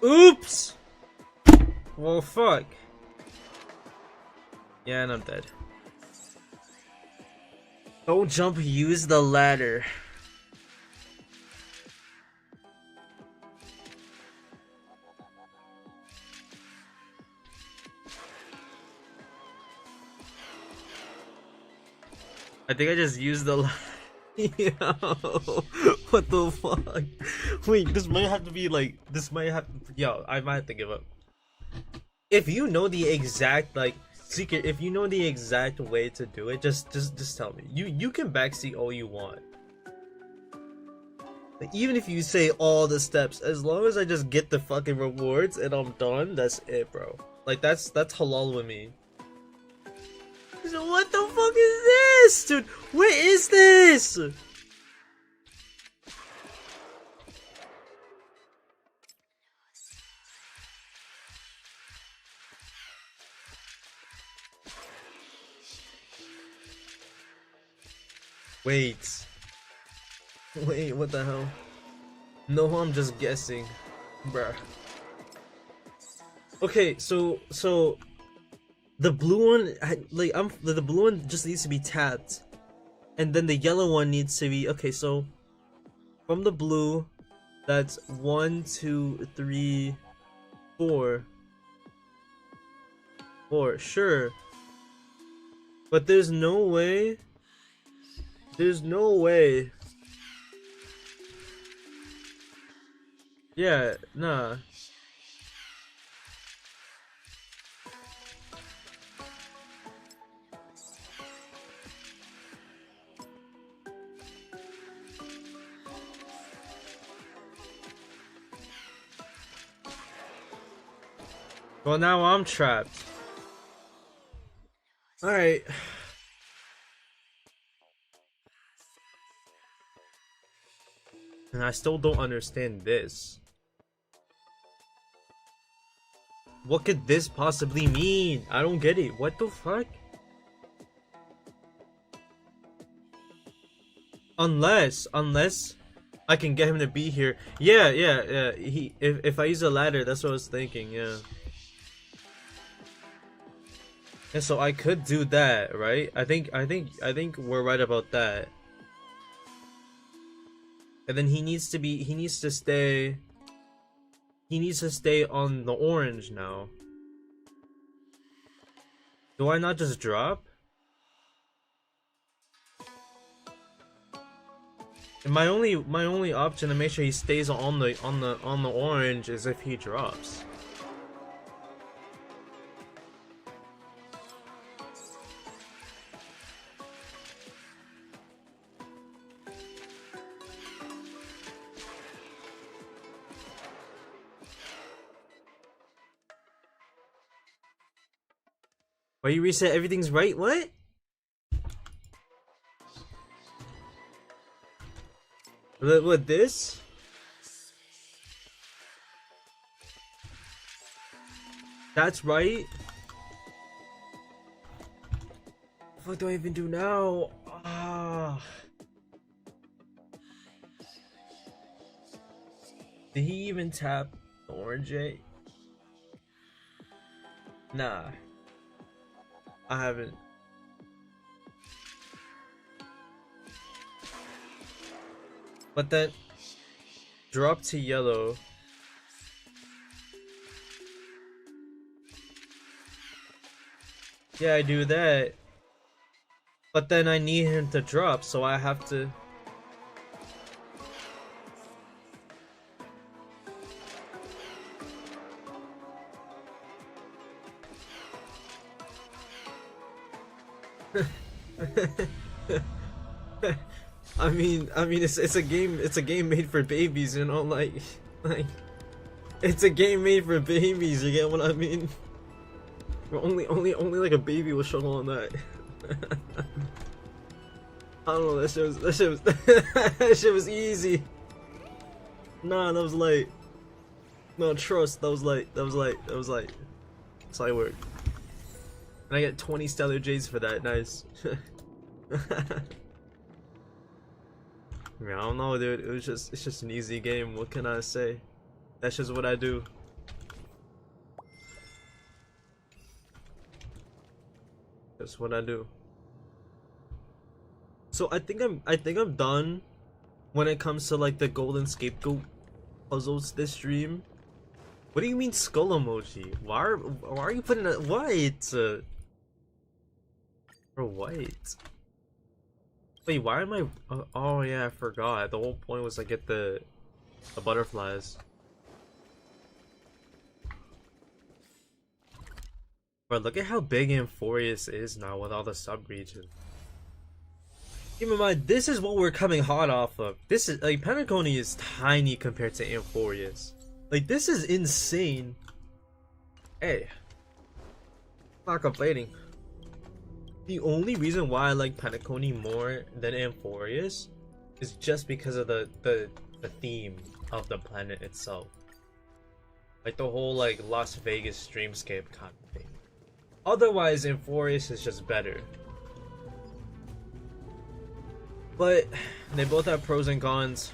Oops! Well, fuck. Yeah, and I'm dead. Don't jump, use the ladder. I think I just used the ladder. Yo, what the fuck? Wait, this might have to be like, this might have, yo, I might have to give up. If you know the exact, like, secret, if you know the exact way to do it, just tell me. You can backseat all you want. Like, even if you say all the steps, as long as I just get the fucking rewards and I'm done, that's it, bro. Like, that's halal with me. So what the fuck is this, dude? What is this? Wait, what the hell? No, I'm just guessing, bruh. Okay, so the blue one, like, the blue one just needs to be tapped, and then the yellow one needs to be, okay, so from the blue, that's 1, 2, 3, 4, sure, but there's no way. Yeah, nah. Well, now I'm trapped. Alright. And I still don't understand this. What could this possibly mean? I don't get it. What the fuck? Unless I can get him to be here. Yeah. If I use a ladder, that's what I was thinking. Yeah. And so I could do that, right? I think we're right about that. And then he needs to stay on the orange now. Do I not just drop? And my only option to make sure he stays on the orange is if he drops. Why you reset everything's right? What? What this? That's right. What do I even do now? Ah. Did he even tap the orange A? Nah. I haven't. But then drop to yellow. Yeah, I do that. But then I need him to drop, so I have to. I mean, it's a game made for babies, you know, like, it's a game made for babies. You get what I mean? Only like a baby will struggle on that. I don't know. That shit was easy. Nah, that was light. No, trust. That was light. That's how it worked. And I get 20 stellar J's for that. Nice. I don't know, dude. It's just an easy game. What can I say? That's just what I do. That's what I do. So I think I'm done when it comes to like the golden scapegoat puzzles this stream. What do you mean skull emoji? Why are you putting a white? For white. Wait, why am I? Oh yeah, I forgot. The whole point was to get the butterflies. But look at how big Amphorius is now with all the sub-regions. Keep in mind, this is what we're coming hot off of. This is like Penacony is tiny compared to Amphorius. Like this is insane. Hey, I'm not complaining. The only reason why I like Penacony more than Amphorius is just because of the theme of the planet itself. Like the whole like Las Vegas dreamscape kind of thing. Otherwise, Amphorius is just better. But they both have pros and cons.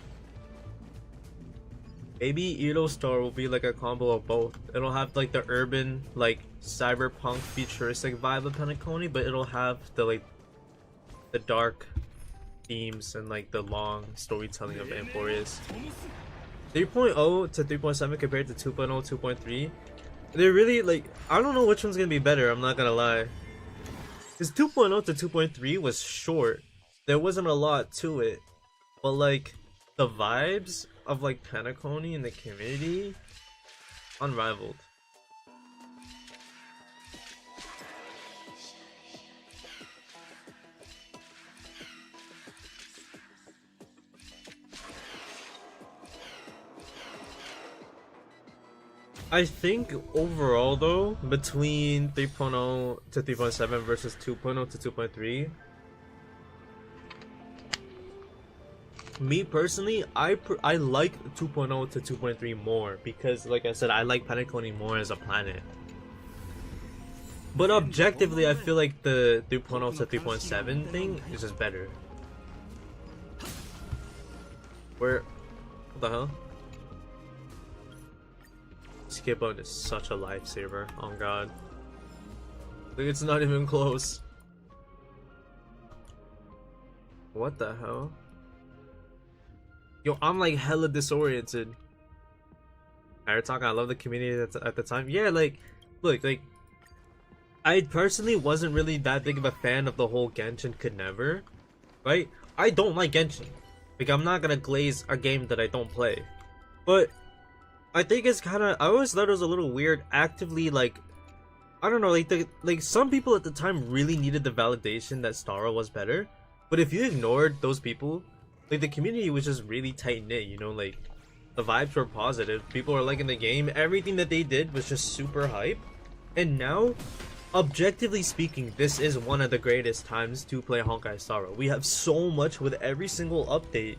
Maybe Edo Star will be like a combo of both. It'll have like the urban, like cyberpunk futuristic vibe of Penacony, but it'll have the like the dark themes and like the long storytelling of Amphorius. 3.0 to 3.7 compared to 2.0, 2.3. They're really like, I don't know which one's gonna be better, I'm not gonna lie. Because 2.0 to 2.3 was short. There wasn't a lot to it. But like the vibes of like Penacony and the community, unrivaled. I think overall though, between 3.0 to 3.7 versus 2.0 to 2.3, me personally, I like 2.0 to 2.3 more because, like I said, I like Penacony more as a planet. But objectively, I feel like the 3.0 to 3.7 thing is just better. What the hell? Skip button is such a lifesaver. Oh god. Like it's not even close. What the hell? Yo, I'm like hella disoriented. Alright, talking. I love the community at the time. Yeah, like, look, like, I personally wasn't really that big of a fan of the whole Genshin could never, right? I don't like Genshin. Like, I'm not gonna glaze a game that I don't play. But I think it's kind of, I always thought it was a little weird actively, like, I don't know, like some people at the time really needed the validation that Stara was better. But if you ignored those people, like the community was just really tight knit, you know, like the vibes were positive, people were liking the game, everything that they did was just super hype. And now objectively speaking, this is one of the greatest times to play Honkai Star Rail. We have so much with every single update.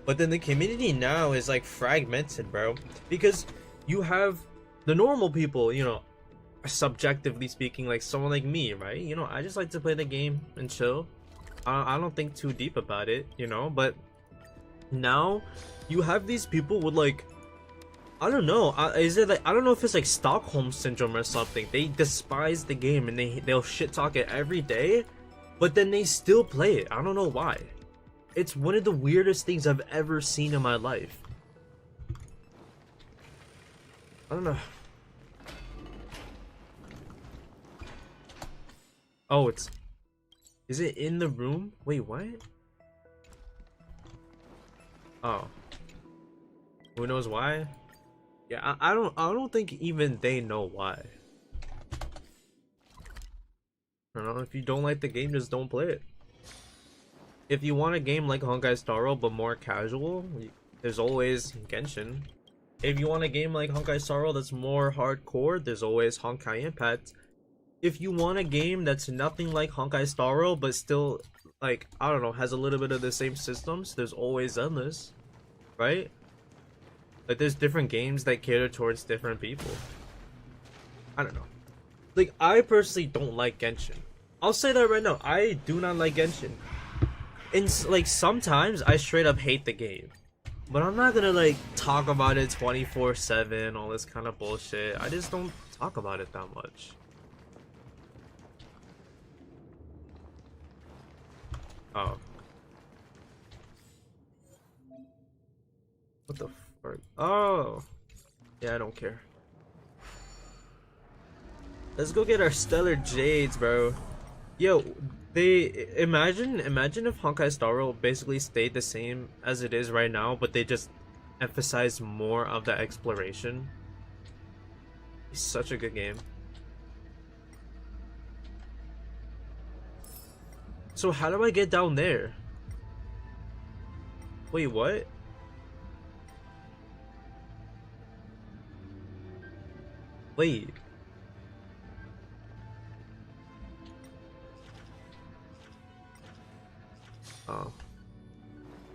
But then the community now is like fragmented, bro. Because you have the normal people, you know, subjectively speaking, like someone like me, right? You know, I just like to play the game and chill. I don't think too deep about it, you know? But now you have these people with like, I don't know, is it like, I don't know if it's like Stockholm syndrome or something. They despise the game and they'll shit talk it every day, but then they still play it. I don't know why. It's one of the weirdest things I've ever seen in my life. I don't know. Oh, is it in the room? Wait, what? Oh. Who knows why? Yeah, I don't think even they know why. I don't know, if you don't like the game, just don't play it. If you want a game like Honkai Star Rail but more casual, there's always Genshin. If you want a game like Honkai Star Rail that's more hardcore, there's always Honkai Impact. If you want a game that's nothing like Honkai Star Rail but still, like, I don't know, has a little bit of the same systems, there's always Endless, right? Like, there's different games that cater towards different people. I don't know. Like, I personally don't like Genshin. I'll say that right now. I do not like Genshin. And like sometimes I straight up hate the game, but I'm not gonna like talk about it 24/7, all this kind of bullshit. I just don't talk about it that much. Oh, what the fuck? Oh, yeah, I don't care. Let's go get our stellar jades, bro. Yo, they imagine if Honkai Star Rail basically stayed the same as it is right now, but they just emphasize more of the exploration. It's such a good game. So how do I get down there? Wait, what? Wait. Oh.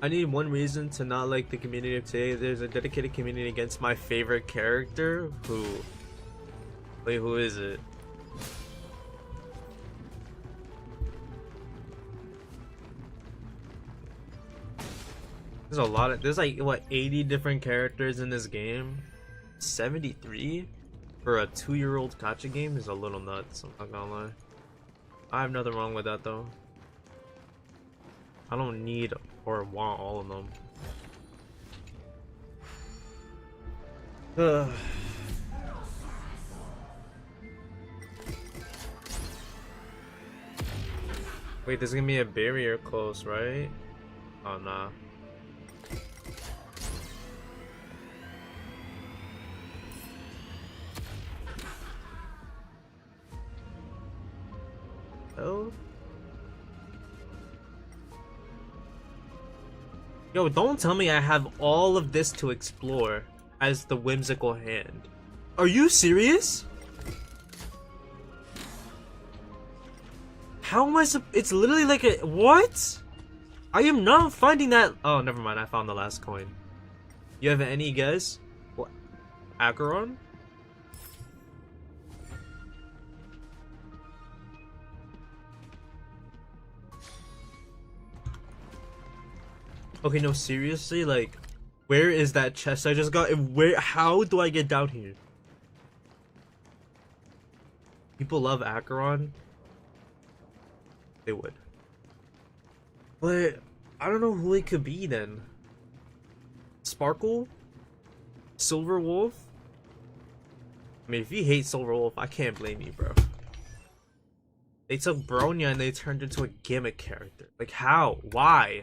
I need one reason to not like the community of today. There's a dedicated community against my favorite character who... Wait, who is it? There's a lot of... There's like, what, 80 different characters in this game? 73? For a 2-year-old gacha game is a little nuts, I'm not gonna lie. I have nothing wrong with that though. I don't need or want all of them. Ugh. Wait, there's gonna be a barrier close, right? Oh, nah. Oh? Yo, don't tell me I have all of this to explore as the whimsical hand. Are you serious? How am I it's literally like a... What? I am not finding that... Oh, never mind. I found the last coin. You have any guess? What? Acheron? Okay, no, seriously, like, where is that chest I just got? And where? How do I get down here? People love Acheron. They would. But I don't know who it could be then. Sparkle? Silver Wolf? I mean, if you hate Silver Wolf, I can't blame you, bro. They took Bronya and they turned into a gimmick character. Like, how? Why?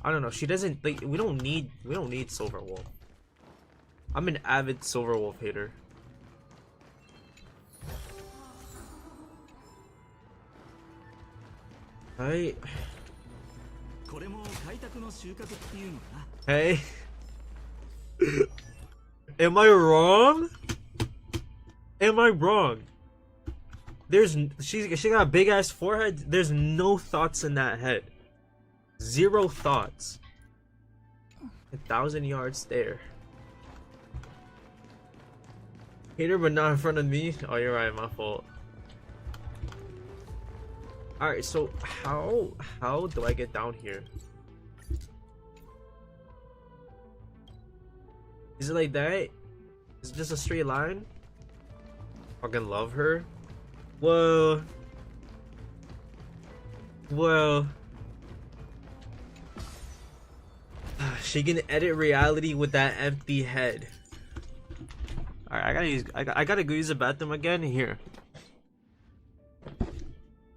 I don't know. She doesn't like. We don't need Silver Wolf. I'm an avid Silver Wolf hater. Hey. Hey. Am I wrong? Am I wrong? She got a big ass forehead. There's no thoughts in that head. Zero thoughts. 1,000 yard stare. Hater, but not in front of me. Oh, you're right. My fault. All right. So how do I get down here? Is it like that? Is it just a straight line? Fucking love her. Whoa. Whoa. She can edit reality with that empty head. Alright, I gotta go use the bathroom again. Here.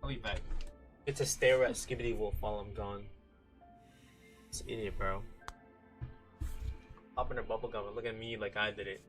I'll be back. It's a stare at Skibbity Wolf while I'm gone. It's an idiot, bro. Pop in her bubblegum and look at me like I did it.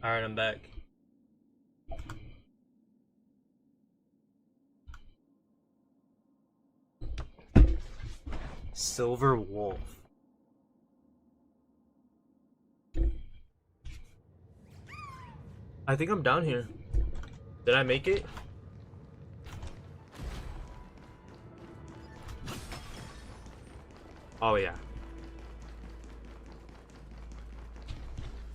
Alright, I'm back. Silver Wolf. I think I'm down here. Did I make it? Oh yeah.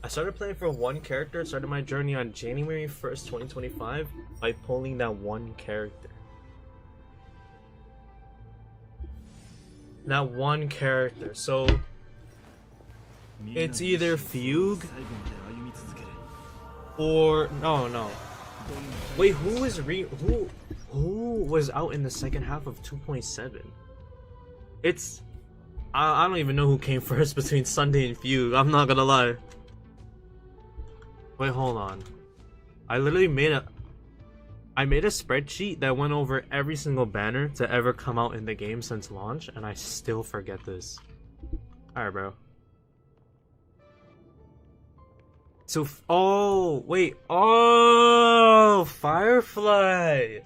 I started playing for one character, started my journey on January 1st, 2025 by pulling that one character. That one character. So it's either Fugue or no. Wait, who was out in the second half of 2.7? It's I don't even know who came first between Sunday and Fugue. I'm not gonna lie. Wait, hold on. I literally made a spreadsheet that went over every single banner to ever come out in the game since launch, and I still forget this. Alright, bro. So, oh, wait. Oh, Firefly.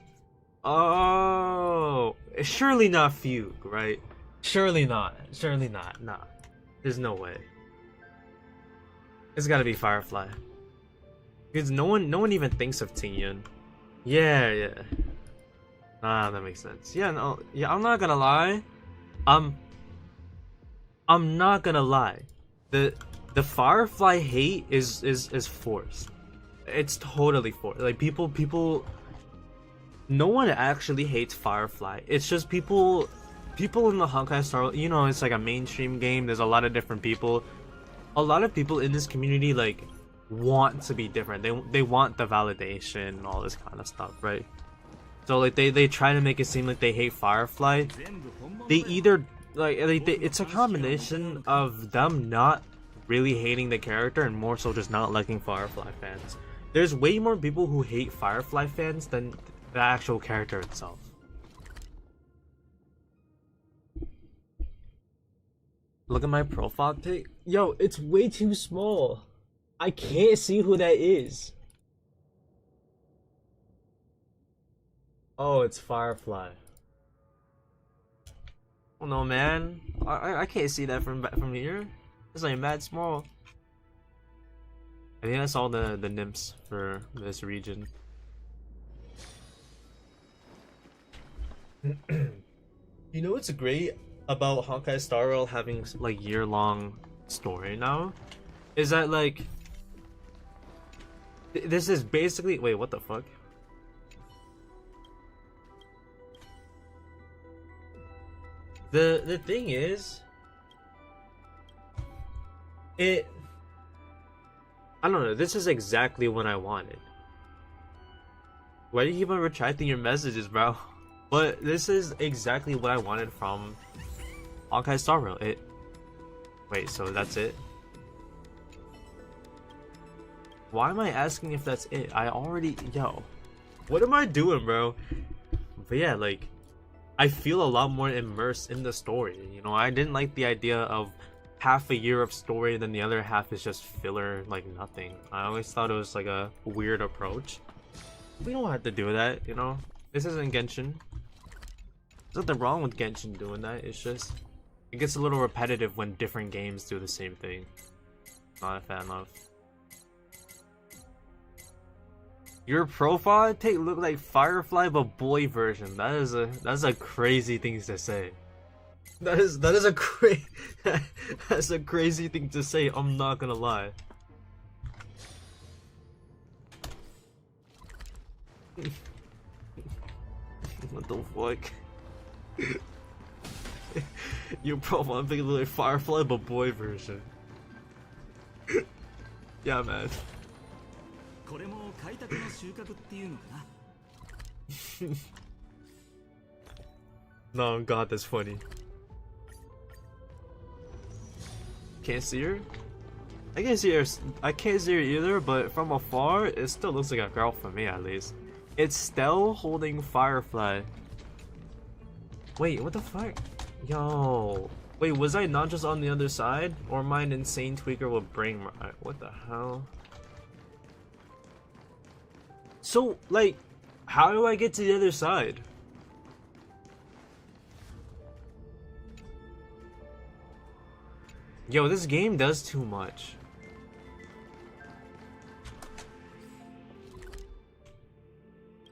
Oh, surely not Fugue, right? Surely not. Surely not. Nah. There's no way. It's gotta be Firefly. Because no one even thinks of Tingyun. Yeah. Ah, that makes sense. Yeah, no, yeah, I'm not gonna lie. I'm not gonna lie. The Firefly hate is forced. It's totally forced. Like people no one actually hates Firefly. It's just people in the Honkai Star, you know, it's like a mainstream game. There's a lot of different people. A lot of people in this community like want to be different. They want the validation and all this kind of stuff, right? So like they try to make it seem like they hate Firefly. They either it's a combination of them not really hating the character and more so just not liking Firefly fans. There's way more people who hate Firefly fans than the actual character itself. Look at my profile pic. Yo, it's way too small. I can't see who that is. Oh, it's Firefly. Oh no, man. I can't see that from here. It's like mad small. I think that's all the nymphs for this region. You know what's great about Honkai Star Rail having like year-long story now? Is that like this is basically wait, what the fuck? The thing is I don't know, this is exactly what I wanted. Why do you keep on retracting your messages, bro? But this is exactly what I wanted from Honkai Star Rail. Wait, so that's it? Why am I asking if that's it? I already... Yo. What am I doing, bro? But yeah, like... I feel a lot more immersed in the story. You know, I didn't like the idea of half a year of story, then the other half is just filler, like nothing. I always thought it was like a weird approach. We don't have to do that, you know? This isn't Genshin. There's nothing wrong with Genshin doing that, it's just... It gets a little repetitive when different games do the same thing. Not a fan of. Your profile take look like Firefly but boy version. That's a crazy thing to say. That is a that's a crazy thing to say. I'm not gonna lie. What the fuck? Your profile pic look like Firefly but boy version. Yeah, man. No, God, that's funny. Can't see her? I can't see her. I can't see her either, but from afar, it still looks like a girl for me at least. It's still holding Firefly. Wait, what the fuck? Yo. Wait, was I not just on the other side? Or my insane tweaker will bring... What the hell? So, like, how do I get to the other side? Yo, this game does too much.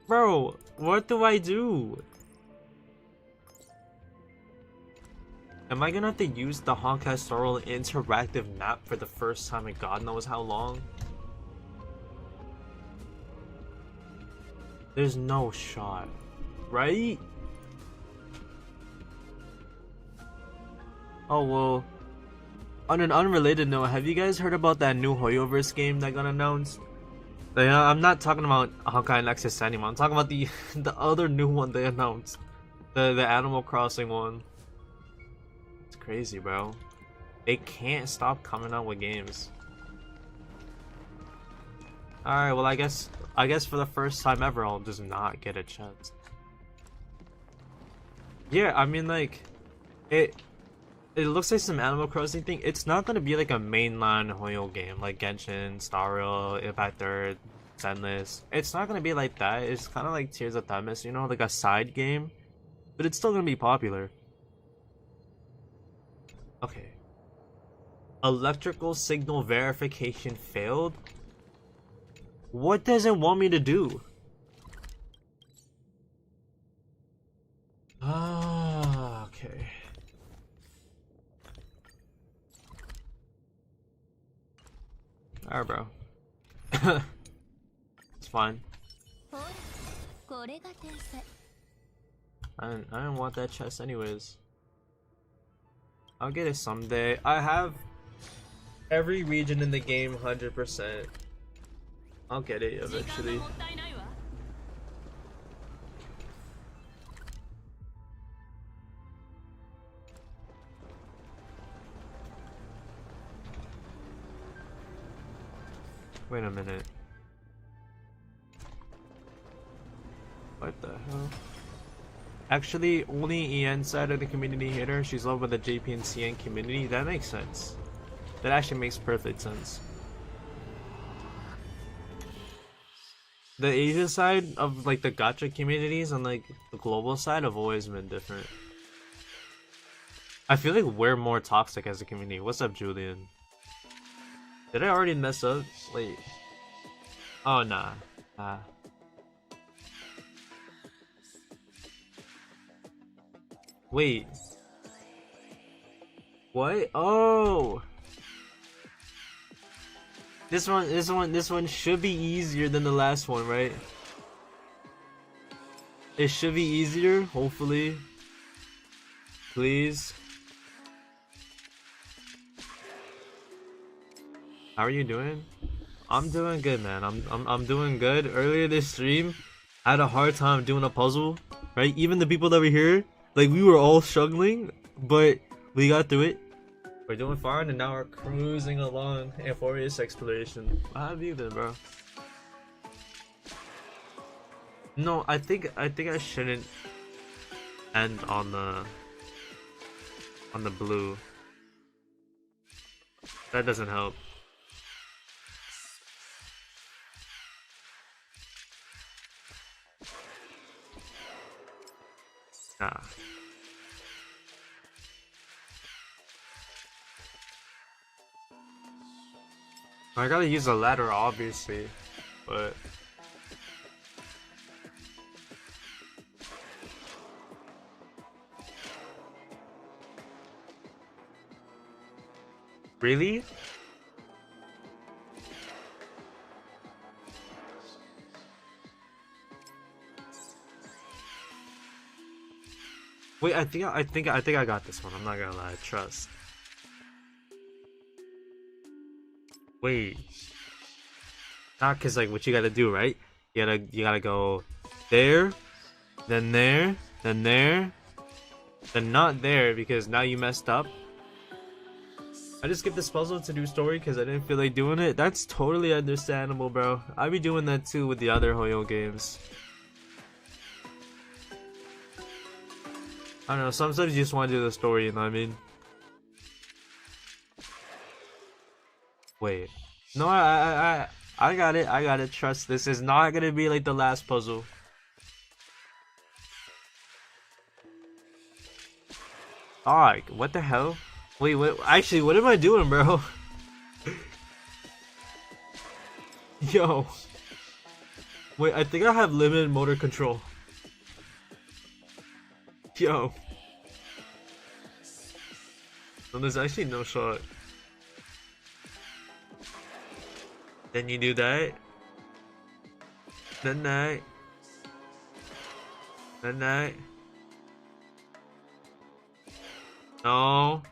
Bro, what do I do? Am I gonna have to use the Honkai Star Rail interactive map for the first time in God knows how long? There's no shot, right? Oh well. On an unrelated note, have you guys heard about that new Hoyoverse game that got announced? I'm not talking about Honkai Nexus anymore. I'm talking about the the other new one they announced, the Animal Crossing one. It's crazy, bro. They can't stop coming out with games. All right, well I guess for the first time ever, I'll just not get a chance. Yeah, I mean like, it looks like some Animal Crossing thing. It's not gonna be like a mainline Hoyo game like Genshin, Star Rail, Impact Third, Zenless. It's not gonna be like that. It's kind of like Tears of Themis, you know, like a side game, but it's still gonna be popular. Okay. Electrical signal verification failed. What does it want me to do? Ah, okay. Alright, bro. It's fine. I don't want that chest anyways. I'll get it someday. I have every region in the game 100%. I'll get it eventually. Wait a minute. What the hell? Actually, only EN side of the community hit her. She's loved by the JP and CN community. That makes sense. That actually makes perfect sense. The Asian side of like the gacha communities and like the global side have always been different. I feel like we're more toxic as a community. What's up, Julian? Did I already mess up? Wait. Oh, nah. Wait. What? Oh! This one should be easier than the last one, right? It should be easier, hopefully. Please. How are you doing? I'm doing good, man. I'm doing good. Earlier this stream, I had a hard time doing a puzzle, right? Even the people that were here, like we were all struggling, but we got through it. We're doing fine, and now we're cruising along in Forest exploration. How have you been, bro? No, I think I shouldn't end on the blue. That doesn't help. Nah. I gotta use a ladder, obviously, but really? Wait, I think I got this one. I'm not gonna lie. Trust. Wait. Not cause like what you gotta do, right? You gotta go there, then there, then there, then not there because now you messed up. I just skipped this puzzle to do story because I didn't feel like doing it. That's totally understandable, bro. I be doing that too with the other Hoyo games. I don't know, sometimes you just want to do the story, you know what I mean? Wait. No, I got it, I got it. Trust, this is not gonna be like the last puzzle. Alright, what the hell? Wait, what? Actually, what am I doing, bro? Yo. Wait, I think I have limited motor control. Yo. No, there's actually no shot. Then you do that. Then that. Then that. No.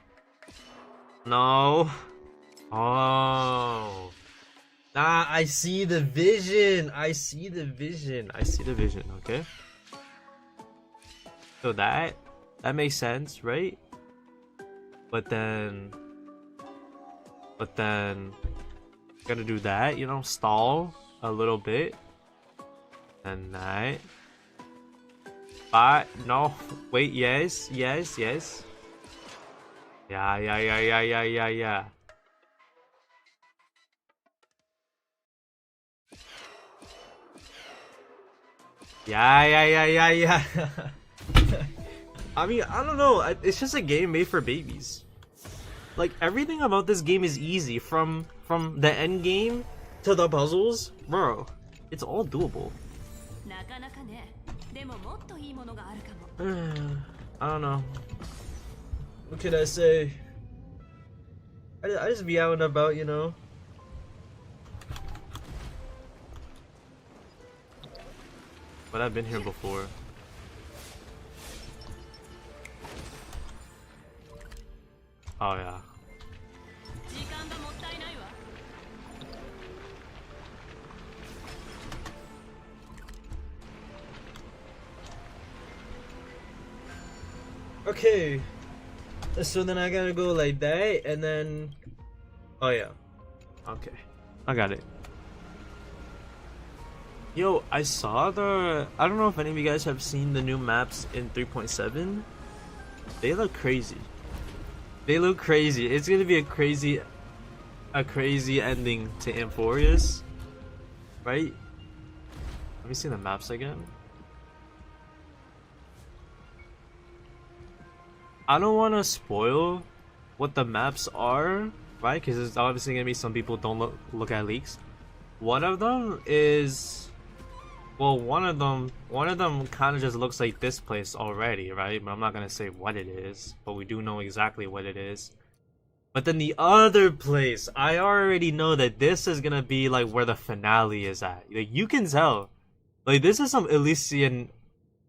No. Oh. Nah, I see the vision. I see the vision. I see the vision, okay? So that makes sense, right? But then gotta do that, you know, stall a little bit. And that. No, wait, yes. Yeah. Yeah. I mean, I don't know. It's just a game made for babies. Like everything about this game is easy, from the end game to the puzzles, bro. It's all doable. I don't know. What could I say? I just be out and about, you know. But I've been here before. Oh yeah. Okay. So then I gotta go like that and then oh yeah. Okay. I got it. Yo, I saw I don't know if any of you guys have seen the new maps in 3.7. They look crazy. They look crazy. It's gonna be a crazy ending to Amphorius, right? Let me see the maps again. I don't want to spoil what the maps are, right? Because it's obviously gonna be some people don't look at leaks. One of them is, well, one of them kind of just looks like this place already, right? But I'm not gonna say what it is, but we do know exactly what it is. But then the other place, I already know that this is gonna be like where the finale is at. Like you can tell, like this is some Elysian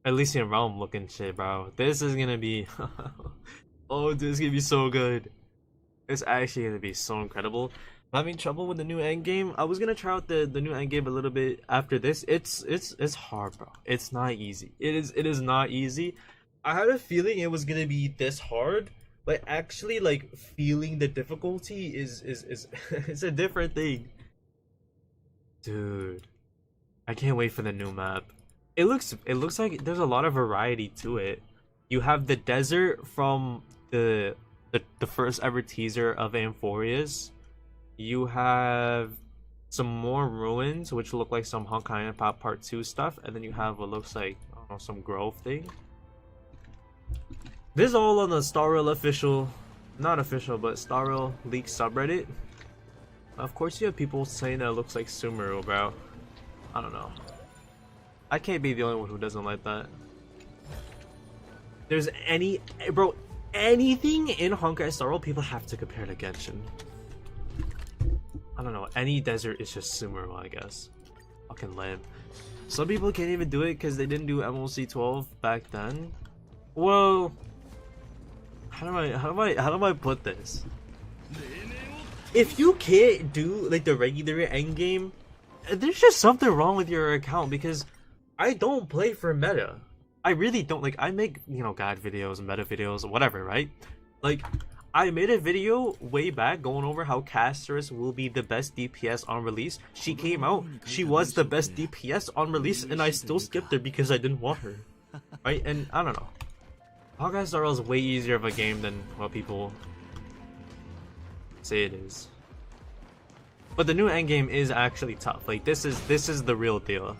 realm looking shit, bro. This is gonna be, oh, this is gonna be so good. It's actually gonna be so incredible. I'm having trouble with the new endgame. I was gonna try out the new endgame a little bit after this. It's hard, bro. It's not easy. It is not easy. I had a feeling it was gonna be this hard, but actually like feeling the difficulty is it's a different thing. Dude, I can't wait for the new map. It looks like there's a lot of variety to it. You have the desert from the first ever teaser of Amphorius. You have some more ruins, which look like some Honkai and Pop Part 2 stuff, and then you have what looks like, I don't know, some grove thing. This is all on the Star Rail official, not official, but Star Rail leak subreddit. Of course, you have people saying that it looks like Sumeru, bro. I don't know. I can't be the only one who doesn't like that. There's bro, anything in Honkai Star Rail, people have to compare to Genshin. I don't know, any desert is just Sumeru, I guess. Fucking lame. Some people can't even do it because they didn't do MLC 12 back then. Well, how do I put this? If you can't do like the regular endgame, there's just something wrong with your account, because I don't play for meta. I really don't. Like, I make, you know, guide videos, meta videos, whatever, right? Like, I made a video way back going over how Casterus will be the best DPS on release. She came out, she was the best DPS on release, and I still skipped her because I didn't want her. Right? And I don't know. Honkai Star Rail is way easier of a game than what people say it is. But the new endgame is actually tough. Like, this is the real deal.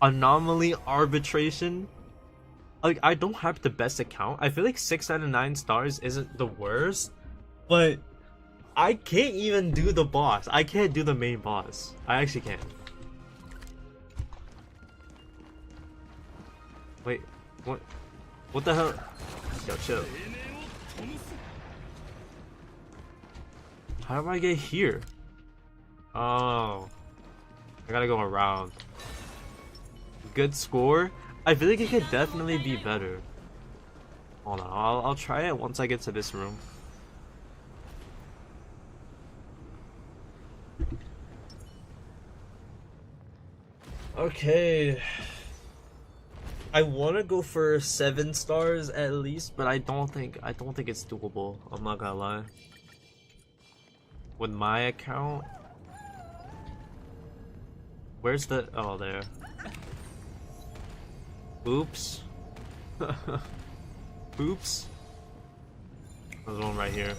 Anomaly arbitration. Like, I don't have the best account. I feel like 6 out of 9 stars isn't the worst, but I can't even do the boss. I can't do the main boss. I actually can't. Wait, what the hell? Yo, chill. How do I get here? Oh, I gotta go around. Good score. I feel like it could definitely be better. Hold on, I'll try it once I get to this room. Okay. I want to go for 7 stars at least, but I don't think it's doable. I'm not gonna lie. With my account, where's the? Oh, there. Oops. Oops. There's one right here.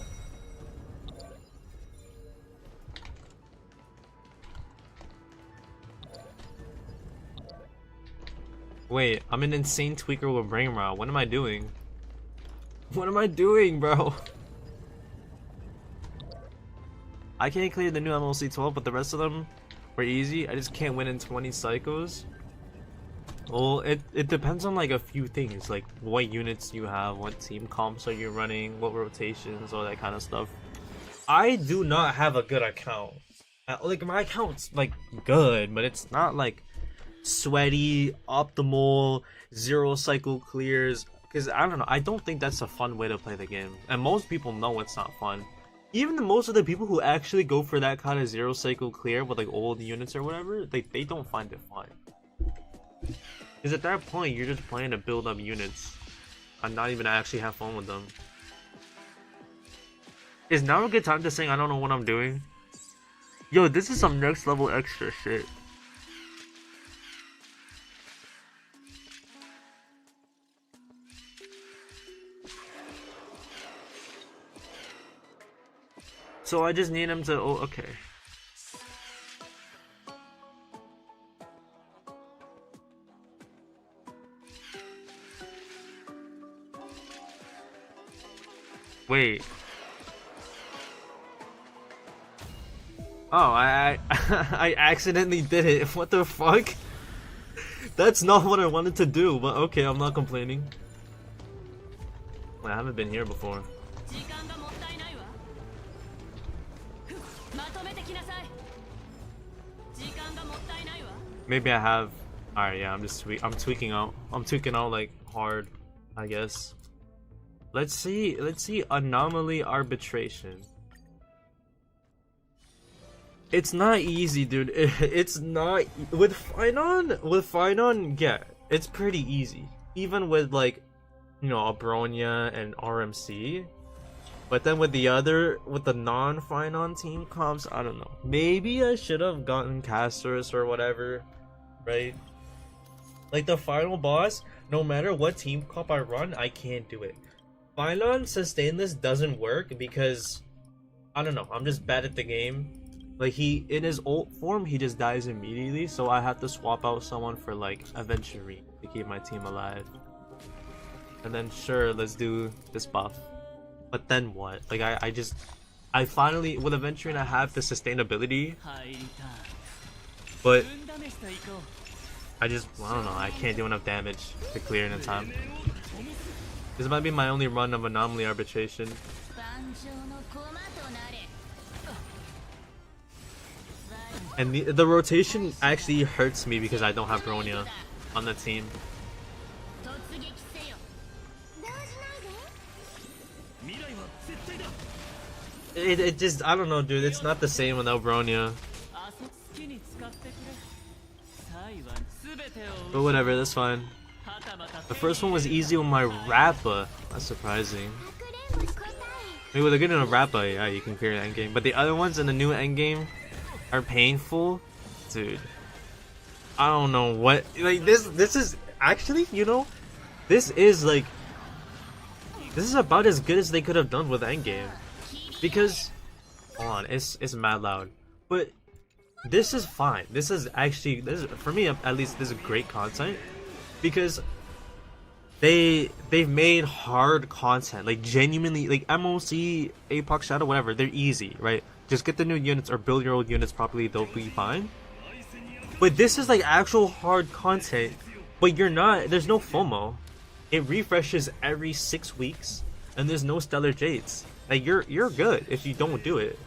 Wait, I'm an insane tweaker with brain rot. What am I doing? What am I doing, bro? I can't clear the new MLC 12, but the rest of them were easy. I just can't win in 20 cycles. Well, it depends on like a few things, like what units you have, what team comps are you running, what rotations, all that kind of stuff. I do not have a good account. Like, my account's like good, but it's not like sweaty, optimal, 0 cycle clears. Because I don't know, I don't think that's a fun way to play the game, and most people know it's not fun. Even most of the people who actually go for that kind of 0 cycle clear with like old units or whatever, they don't find it fun. Because at that point, you're just playing to build up units and not even actually have fun with them. Is now a good time to sing I don't know what I'm doing? Yo, this is some next level extra shit. So I just need him to, oh, okay. Wait. Oh, I I accidentally did it. What the fuck? That's not what I wanted to do, but okay, I'm not complaining. I haven't been here before. Maybe I have. Alright, yeah, I'm tweaking out. I'm tweaking out like hard, I guess. Let's see anomaly arbitration. It's not easy, dude. It's not with Finon, yeah, it's pretty easy. Even with like, you know, Abronia and RMC. But then with the non-Finon team comps, I don't know. Maybe I should have gotten Casters or whatever, right? Like the final boss, no matter what team comp I run, I can't do it. Finon Sustainless doesn't work because, I don't know, I'm just bad at the game. Like in his ult form, he just dies immediately, so I have to swap out someone for like Aventurine to keep my team alive. And then sure, let's do this buff. But then what? Like I finally, with Aventurine, I have the sustainability. But I don't know, I can't do enough damage to clear in time. This might be my only run of anomaly arbitration. And the rotation actually hurts me because I don't have Bronya on the team. It just, I don't know, dude, it's not the same without Bronya. But whatever, that's fine. The first one was easy with my Rappa. That's surprising. Maybe with a good enough Rappa, yeah, you can clear an endgame. But the other ones in the new endgame are painful. Dude, I don't know what, like, this is actually, you know, this is about as good as they could have done with endgame. Because, hold on, it's mad loud. But this is fine. This is for me at least, this is great content. Because they've made hard content, like genuinely, like MOC, Apoc Shadow, whatever, they're easy, right? Just get the new units or build your old units properly, they'll be fine. But this is like actual hard content, but there's no FOMO. It refreshes every 6 weeks, and there's no Stellar Jades. Like you're good if you don't do it,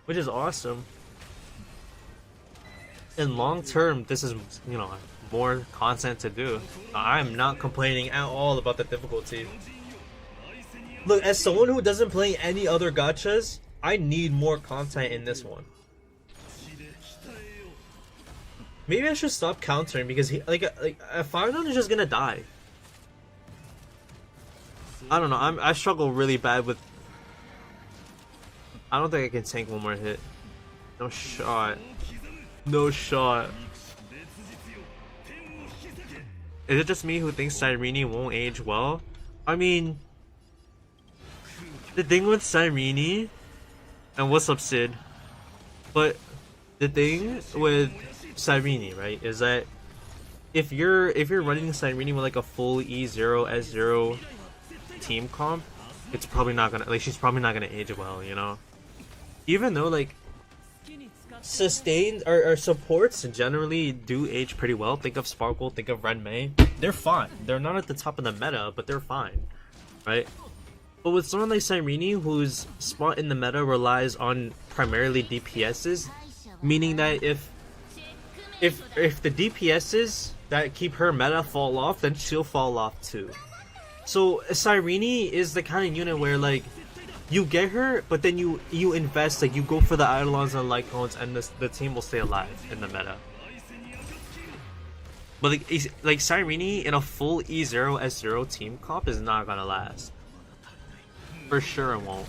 which is awesome. In long term, this is, you know, more content to do. I'm not complaining at all about the difficulty. Look, as someone who doesn't play any other gachas, I need more content in this one. Maybe I should stop countering because Firenon is just gonna die. I don't know. I struggle really bad with. I don't think I can tank one more hit. No shot. No shot. Is it just me who thinks Cyrene won't age well? I mean, the thing with Cyrene, and what's up, Sid? But the thing with Cyrene, right, is that if you're running Cyrene with like a full E0 S0 team comp, it's probably not gonna, like, she's probably not gonna age well, you know. Even though like sustained or supports generally do age pretty well. Think of Sparkle, think of Renmei. They're fine. They're not at the top of the meta, but they're fine, right? But with someone like Cyrene, whose spot in the meta relies on primarily DPSs, meaning that if the DPSs that keep her meta fall off, then she'll fall off too. So Cyrene is the kind of unit where like you get her, but then you invest, like you go for the Eidolons and Lycons, and the team will stay alive in the meta. But like Cyrene in a full E0 S0 team comp is not gonna last. For sure it won't.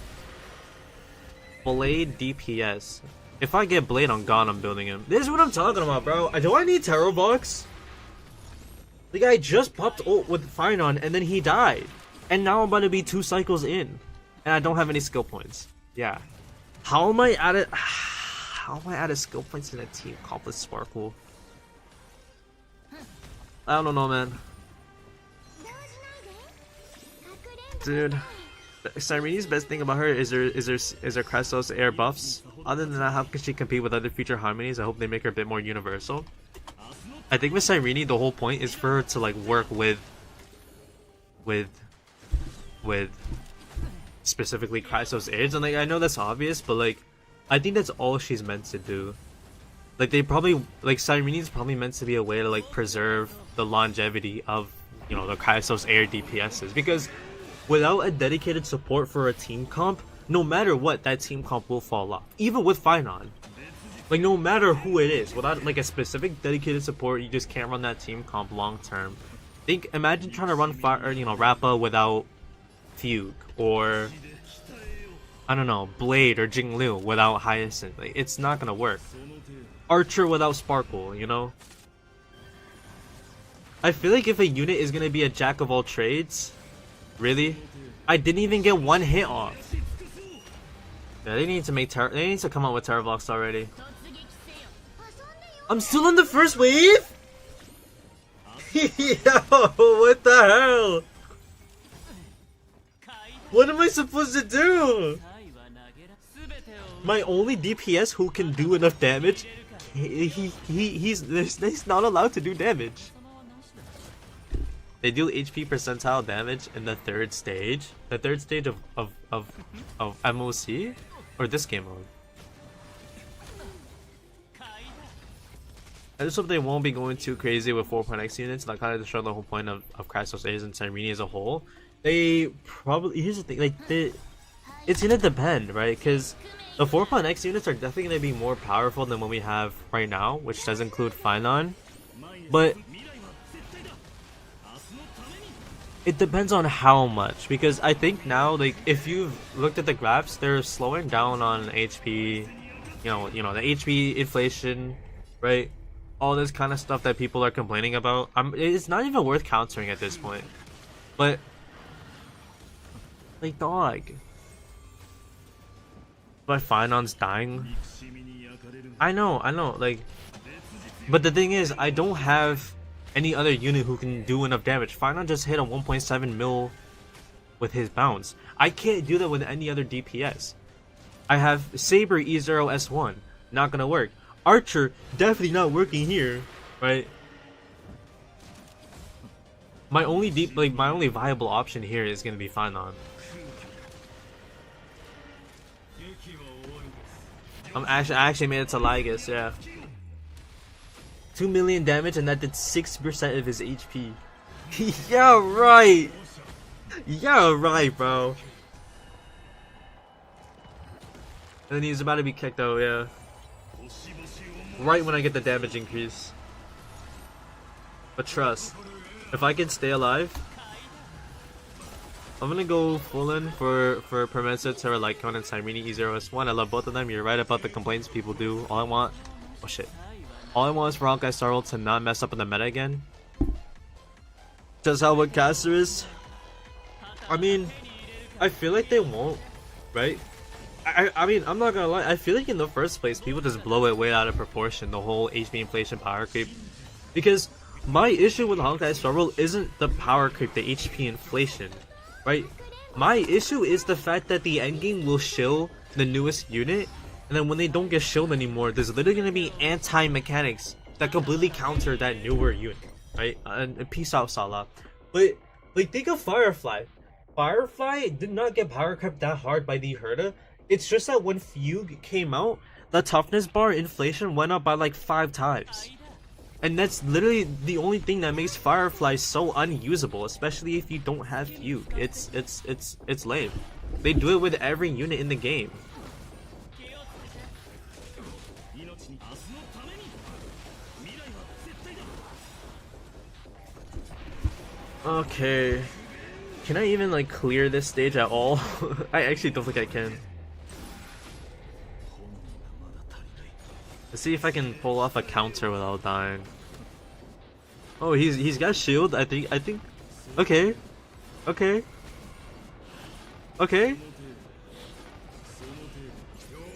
Blade DPS. If I get Blade on God, I'm building him. This is what I'm talking about, bro. Do I need Tarot Box? The guy just popped ult with Finon and then he died. And now I'm about to be 2 cycles in. And I don't have any skill points. Yeah. How am I at skill points in a team comp with Sparkle? I don't know, man. Dude. Cyreni's best thing about her is her Crystal's air buffs. Other than that, how can she compete with other future harmonies? I hope they make her a bit more universal. I think with Cyrene, the whole point is for her to like work with specifically Crystal's aids, and like I know that's obvious, but like I think that's all she's meant to do. Like they probably like Cyrene's probably meant to be a way to like preserve the longevity of, you know, the Crystal's air DPSs, because without a dedicated support for a team comp, no matter what, that team comp will fall off. Even with Finon. Like no matter who it is, without like a specific dedicated support, you just can't run that team comp long term. Imagine trying to run Rappa without Fugue, or I don't know, Blade or Jinglu without Hyacinth. Like, it's not gonna work. Archer without Sparkle, you know? I feel like if a unit is gonna be a jack of all trades, really? I didn't even get one hit off. Yeah, they need to come out with Terravox already. I'm still in the first wave? Yo, what the hell? What am I supposed to do? My only DPS who can do enough damage, he's not allowed to do damage. They do HP percentile damage in the third stage. The third stage of MOC? Or this game mode? I just hope they won't be going too crazy with 4.x units. That kind of destroy the whole point of Crystal's A's and Cyrene as a whole. They probably, here's the thing, like it's gonna depend, right? Because the 4.x units are definitely gonna be more powerful than what we have right now, which does include Finon. But it depends on how much, because I think now, like, if you've looked at the graphs, they're slowing down on HP, you know, the HP inflation, right? All this kind of stuff that people are complaining about. It's not even worth countering at this point. But like, dog. But Finon's dying. I know, like, but the thing is, I don't have any other unit who can do enough damage. Finon just hit a 1.7 mil with his bounce. I can't do that with any other DPS. I have Saber E0 S1. Not gonna work. Archer, definitely not working here, right? My only viable option here is gonna be Finon. I actually made it to Lygus, yeah. 2 million damage, and that did 6% of his HP. Yeah, right! Yeah, right, bro. And then he's about to be kicked out, yeah. Right when I get the damage increase. But trust, if I can stay alive, I'm gonna go full in for Permensa, Terra Lycon, and Cyrene E0S1. I love both of them. You're right about the complaints people do. All I want... Oh shit. All I want is for Honkai Star World to not mess up in the meta again. Just how what caster is. I mean, I feel like they won't, right? I mean, I'm not gonna lie, I feel like in the first place, people just blow it way out of proportion, the whole HP inflation power creep. Because my issue with Honkai Star World isn't the power creep, the HP inflation, right? My issue is the fact that the endgame will shill the newest unit, and then when they don't get shilled anymore, there's literally gonna be anti-mechanics that completely counter that newer unit, right? And peace out, Salah. But, like, think of Firefly. Firefly did not get power crept that hard by the Herda. It's just that when Fugue came out, the toughness bar inflation went up by like 5 times. And that's literally the only thing that makes Firefly so unusable, especially if you don't have Fugue. It's lame. They do it with every unit in the game. Okay. Can I even like clear this stage at all? I actually don't think I can. Let's see if I can pull off a counter without dying. Oh, he's got shield. I think. Okay. Okay. Okay.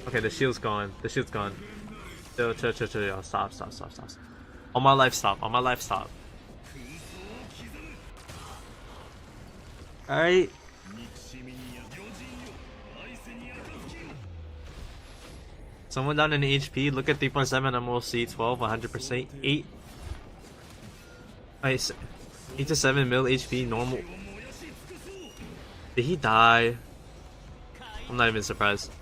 Okay, the shield's gone. The shield's gone. Chill. Stop. On my life, stop. On my life, stop. Alright. Someone down in HP. Look at 3.7 MOC 12 100%. 8 8 to 7 mil HP normal. Did he die? I'm not even surprised.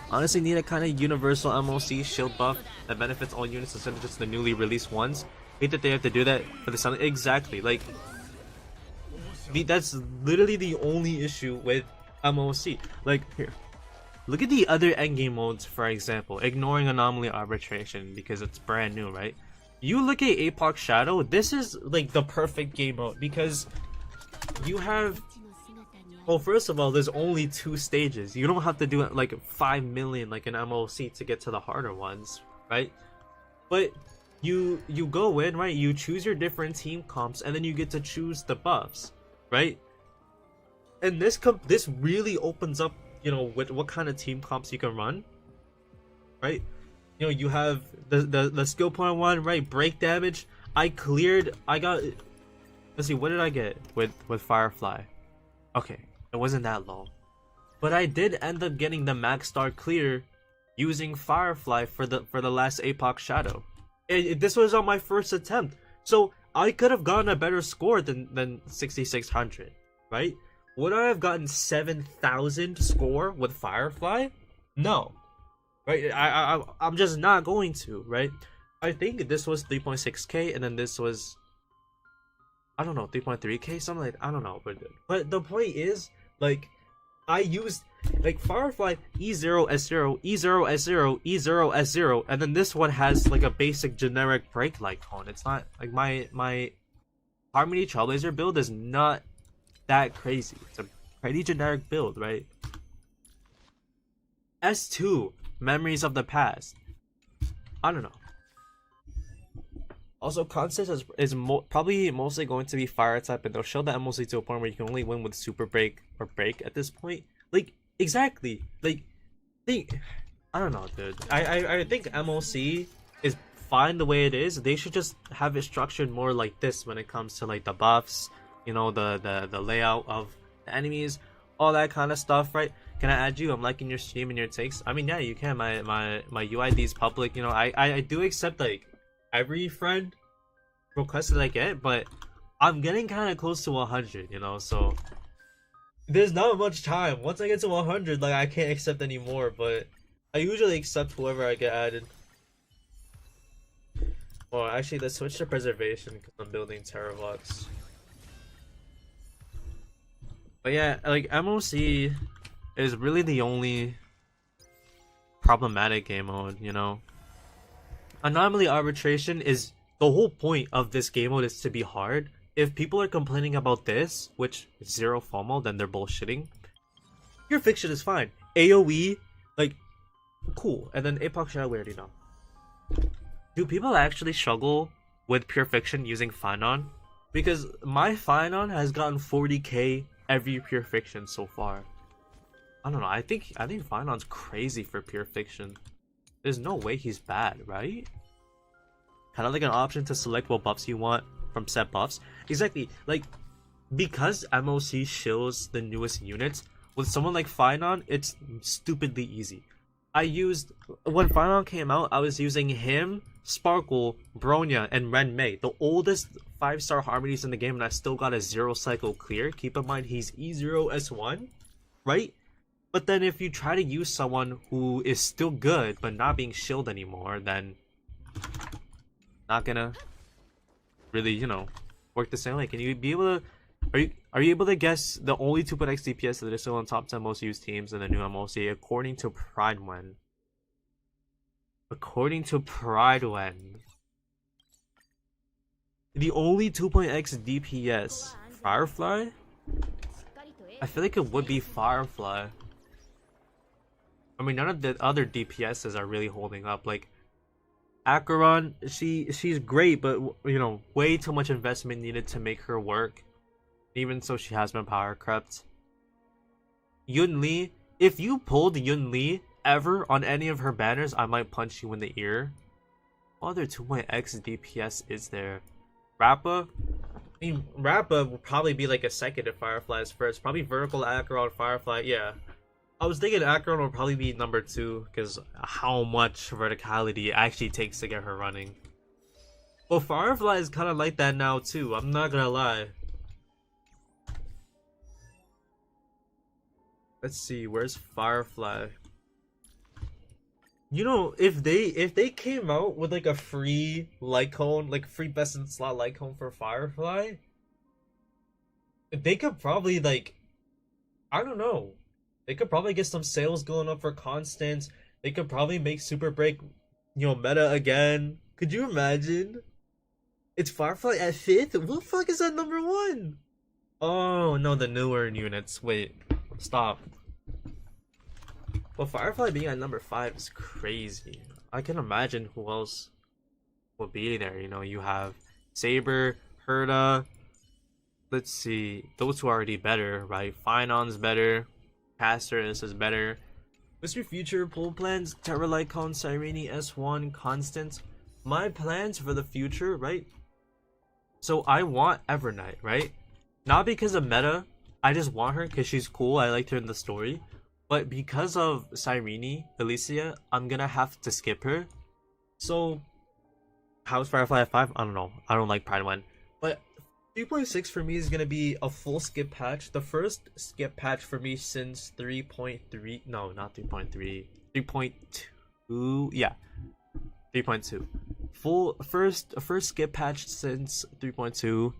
Honestly, need a kind of universal MOC shield buff that benefits all units instead of just the newly released ones. Hate that they have to do that for the sound. Exactly, like that's literally the only issue with MOC. Like here, look at the other endgame modes, for example, ignoring anomaly arbitration because it's brand new, right? You look at Apoc Shadow, this is like the perfect game mode because you have, well, first of all, there's only 2 stages. You don't have to do it like 5 million like an MOC to get to the harder ones, right? But you go in, right? You choose your different team comps and then you get to choose the buffs, right? And this really opens up, you know, what kind of team comps you can run, right? You know, you have the skill point one, right? Break damage. I got, let's see, what did I get with Firefly? Okay, it wasn't that low, but I did end up getting the max star clear using Firefly for the last Apoc Shadow. This was on my first attempt, so I could have gotten a better score than 6600, right? Would I have gotten 7000 score with Firefly? No, right? I'm just not going to, right? I think this was 3.6k and then this was, I don't know, 3.3k, something like, I don't know, but the point is, like, I used like Firefly E0 S0 E0 S0 E0 S0, and then this one has like a basic generic break like tone. It's not like my Harmony Trailblazer build is not that crazy. It's a pretty generic build, right? S2 Memories of the Past. I don't know. Also, Constance is probably mostly going to be fire type, and they'll show the MOC to a point where you can only win with super break or break at this point. Like, exactly. Like, I don't know, dude. I think MOC is fine the way it is. They should just have it structured more like this when it comes to like the buffs, you know, the layout of the enemies, all that kind of stuff, right? Can I add you? I'm liking your stream and your takes. I mean, yeah, you can. My UID is public. You know, I do accept like every friend request that I get, but I'm getting kind of close to 100, you know, so there's not much time. Once I get to 100, like, I can't accept anymore, but I usually accept whoever I get added. Well, actually, let's switch to preservation because I'm building Terravox. But yeah, like, MOC is really the only problematic game mode, you know. Anomaly arbitration is the whole point of this game mode, is to be hard. If people are complaining about this, which is 0 FOMO, then they're bullshitting. Pure Fiction is fine. AoE, like, cool. And then Apoc Shadow, we already know. Do people actually struggle with Pure Fiction using Finon? Because my Finon has gotten 40k every Pure Fiction so far. I don't know. I think Finon's crazy for Pure Fiction. There's no way he's bad, right? Kind of like an option to select what buffs you want from set buffs. Exactly. Like, because MOC shills the newest units, with someone like Finon, it's stupidly easy. When Finon came out, I was using him, Sparkle, Bronya, and Ren Mei, the oldest 5-star harmonies in the game, and I still got a 0 cycle clear. Keep in mind, he's E0 S1, right? But then if you try to use someone who is still good, but not being shielded anymore, then not gonna really, you know, work the same way. Can you be able to, are you able to guess the only 2.x DPS that are still on top 10 most used teams in the new MOC according to Pridewen? According to Pridewen, the only 2.x DPS, Firefly? I feel like it would be Firefly. I mean, none of the other DPSs are really holding up. Like, Acheron, she's great, but, you know, way too much investment needed to make her work. Even so, she has been power crept. Yun Li, if you pulled Yun Li ever on any of her banners, I might punch you in the ear. What other 2.x DPS is there? Rappa? I mean, Rappa will probably be like a second if Firefly is first. Probably Vertical, Acheron, Firefly, yeah. I was thinking Akron will probably be number 2 because how much verticality it actually takes to get her running. But Firefly is kind of like that now too. I'm not gonna lie. Let's see, where's Firefly? You know, if they came out with like a free light cone, like free best in slot light cone for Firefly, they could probably like, I don't know, they could probably get some sales going up for Constance. They could probably make Super Break, meta again. Could you imagine? It's Firefly at 5th? What the fuck is that number 1? Oh no, the newer units. Wait, stop. Well, Firefly being at number 5 is crazy. I can imagine who else will be there. You have Saber, Herda. Let's see. Those two are already better, right? Finon's better. Caster is better. What's your future pull plans? Terra Lycon, Cyrene, S1, Constance. My plans for the future, right? So I want Evernight, right? Not because of meta. I just want her because she's cool. I liked her in the story. But because of Cyrene, Alicia, I'm gonna have to skip her. So, how's Firefly at 5? I don't know. I don't like Pride 1. But 3.6 for me is gonna be a full skip patch. The first skip patch for me since 3.3. No, not 3.3. 3.2. Yeah. 3.2. First skip patch since 3.2.